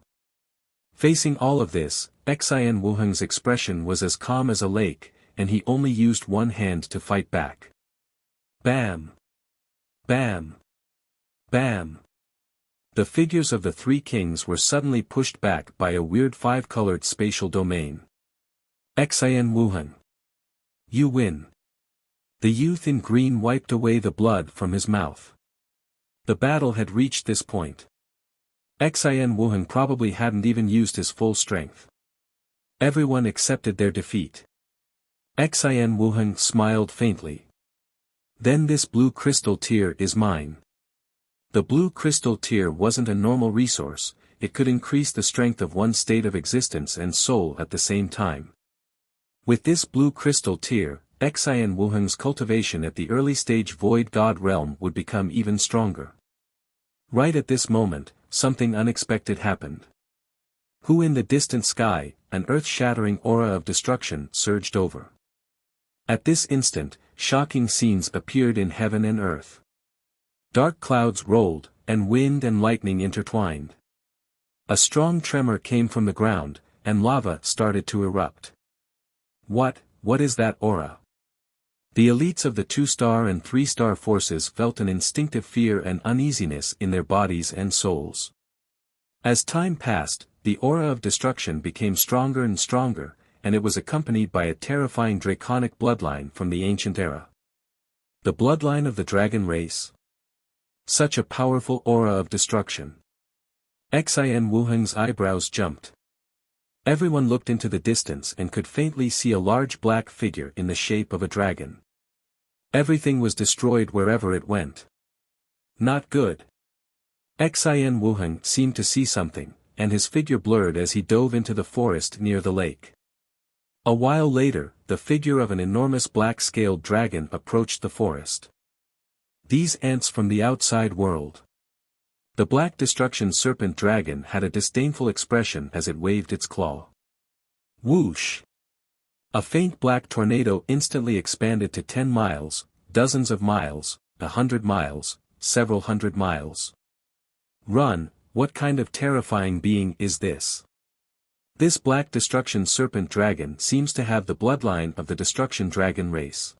Facing all of this, Xian Wuheng's expression was as calm as a lake, and he only used one hand to fight back. Bam! Bam! Bam! The figures of the 3 kings were suddenly pushed back by a weird 5-colored spatial domain. Xian Wuheng. You win. The youth in green wiped away the blood from his mouth. The battle had reached this point. Xian Wuheng probably hadn't even used his full strength. Everyone accepted their defeat. Xian Wuheng smiled faintly. Then this blue crystal tear is mine. The blue crystal tear wasn't a normal resource, it could increase the strength of one's state of existence and soul at the same time. With this blue crystal tear, Xian Wuheng's cultivation at the early stage void god realm would become even stronger. Right at this moment, something unexpected happened. Who in the distant sky, an earth-shattering aura of destruction surged over. At this instant, shocking scenes appeared in heaven and earth. Dark clouds rolled, and wind and lightning intertwined. A strong tremor came from the ground, and lava started to erupt. What is that aura? The elites of the 2-star and 3-star forces felt an instinctive fear and uneasiness in their bodies and souls. As time passed, the aura of destruction became stronger and stronger, and it was accompanied by a terrifying draconic bloodline from the ancient era. The bloodline of the dragon race? Such a powerful aura of destruction. Xin Wuheng's eyebrows jumped. Everyone looked into the distance and could faintly see a large black figure in the shape of a dragon. Everything was destroyed wherever it went. Not good. Xin Wuheng seemed to see something, and his figure blurred as he dove into the forest near the lake. A while later, the figure of an enormous black-scaled dragon approached the forest. These ants from the outside world. The black destruction serpent dragon had a disdainful expression as it waved its claw. Whoosh! A faint black tornado instantly expanded to 10 miles, dozens of miles, 100 miles, several hundred miles. Run, what kind of terrifying being is this? This black destruction serpent dragon seems to have the bloodline of the destruction dragon race.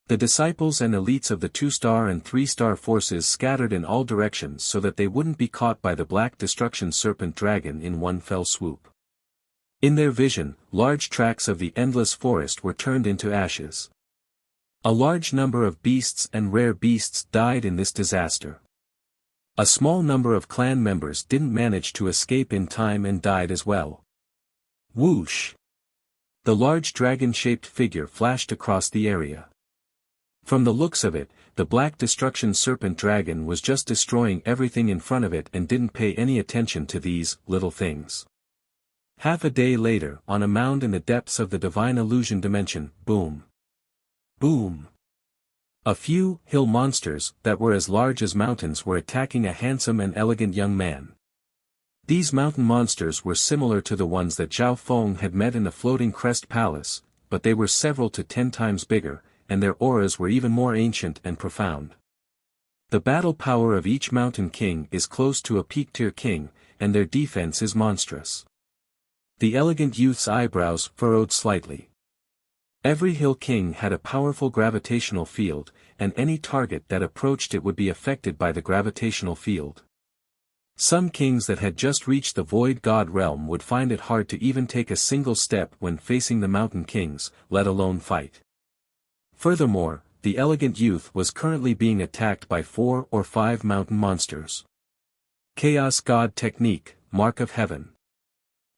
The disciples and elites of the 2-star and 3-star forces scattered in all directions so that they wouldn't be caught by the black destruction serpent dragon in one fell swoop. In their vision, large tracts of the endless forest were turned into ashes. A large number of beasts and rare beasts died in this disaster. A small number of clan members didn't manage to escape in time and died as well. Whoosh! The large dragon-shaped figure flashed across the area. From the looks of it, the black destruction serpent dragon was just destroying everything in front of it and didn't pay any attention to these little things. Half a day later, on a mound in the depths of the divine illusion dimension, boom! Boom! A few hill monsters that were as large as mountains were attacking a handsome and elegant young man. These mountain monsters were similar to the ones that Zhao Feng had met in the floating crest palace, but they were several to 10 times bigger, and their auras were even more ancient and profound. The battle power of each mountain king is close to a peak-tier king, and their defense is monstrous. The elegant youth's eyebrows furrowed slightly. Every hill king had a powerful gravitational field, and any target that approached it would be affected by the gravitational field. Some kings that had just reached the void god realm would find it hard to even take a single step when facing the mountain kings, let alone fight. Furthermore, the elegant youth was currently being attacked by 4 or 5 mountain monsters. Chaos God Technique, Mark of Heaven.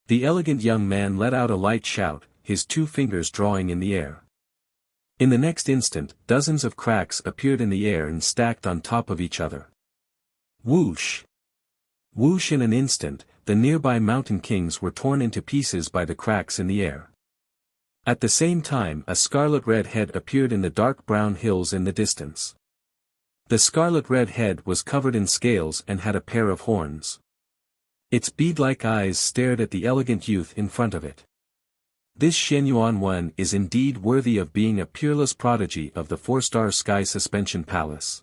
The elegant young man let out a light shout, his 2 fingers drawing in the air. In the next instant, dozens of cracks appeared in the air and stacked on top of each other. Whoosh! Whoosh! In an instant, the nearby mountain kings were torn into pieces by the cracks in the air. At the same time, a scarlet-red head appeared in the dark brown hills in the distance. The scarlet-red head was covered in scales and had a pair of horns. Its bead-like eyes stared at the elegant youth in front of it. This Shenyuan Wen is indeed worthy of being a peerless prodigy of the 4-star sky suspension palace.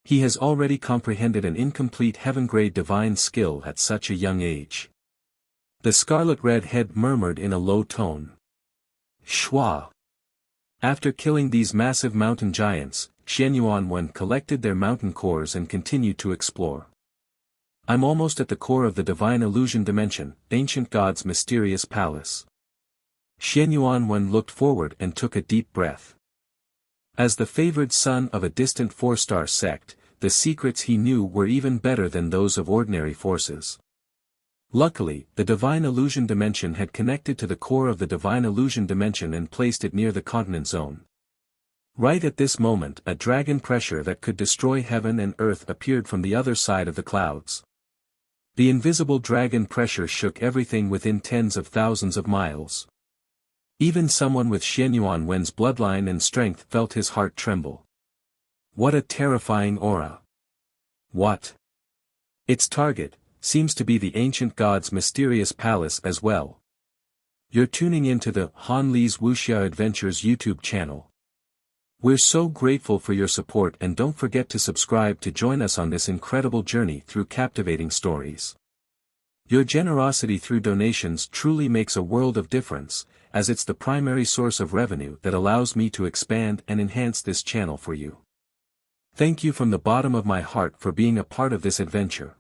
He has already comprehended an incomplete heaven-grade divine skill at such a young age. The scarlet-red head murmured in a low tone. Shua. After killing these massive mountain giants, Shenyuan Wen collected their mountain cores and continued to explore. I'm almost at the core of the divine illusion dimension, ancient god's mysterious palace. Shenyuan Wen looked forward and took a deep breath. As the favored son of a distant 4-star sect, the secrets he knew were even better than those of ordinary forces. Luckily, the divine illusion dimension had connected to the core of the divine illusion dimension and placed it near the continent zone. Right at this moment, a dragon pressure that could destroy heaven and earth appeared from the other side of the clouds. The invisible dragon pressure shook everything within tens of thousands of miles. Even someone with Shenyuan Wen's bloodline and strength felt his heart tremble. What a terrifying aura! What? Its target seems to be the ancient god's mysterious palace as well. You're tuning into the Han Li's Wuxia Adventures YouTube channel. We're so grateful for your support, and don't forget to subscribe to join us on this incredible journey through captivating stories. Your generosity through donations truly makes a world of difference, as it's the primary source of revenue that allows me to expand and enhance this channel for you. Thank you from the bottom of my heart for being a part of this adventure.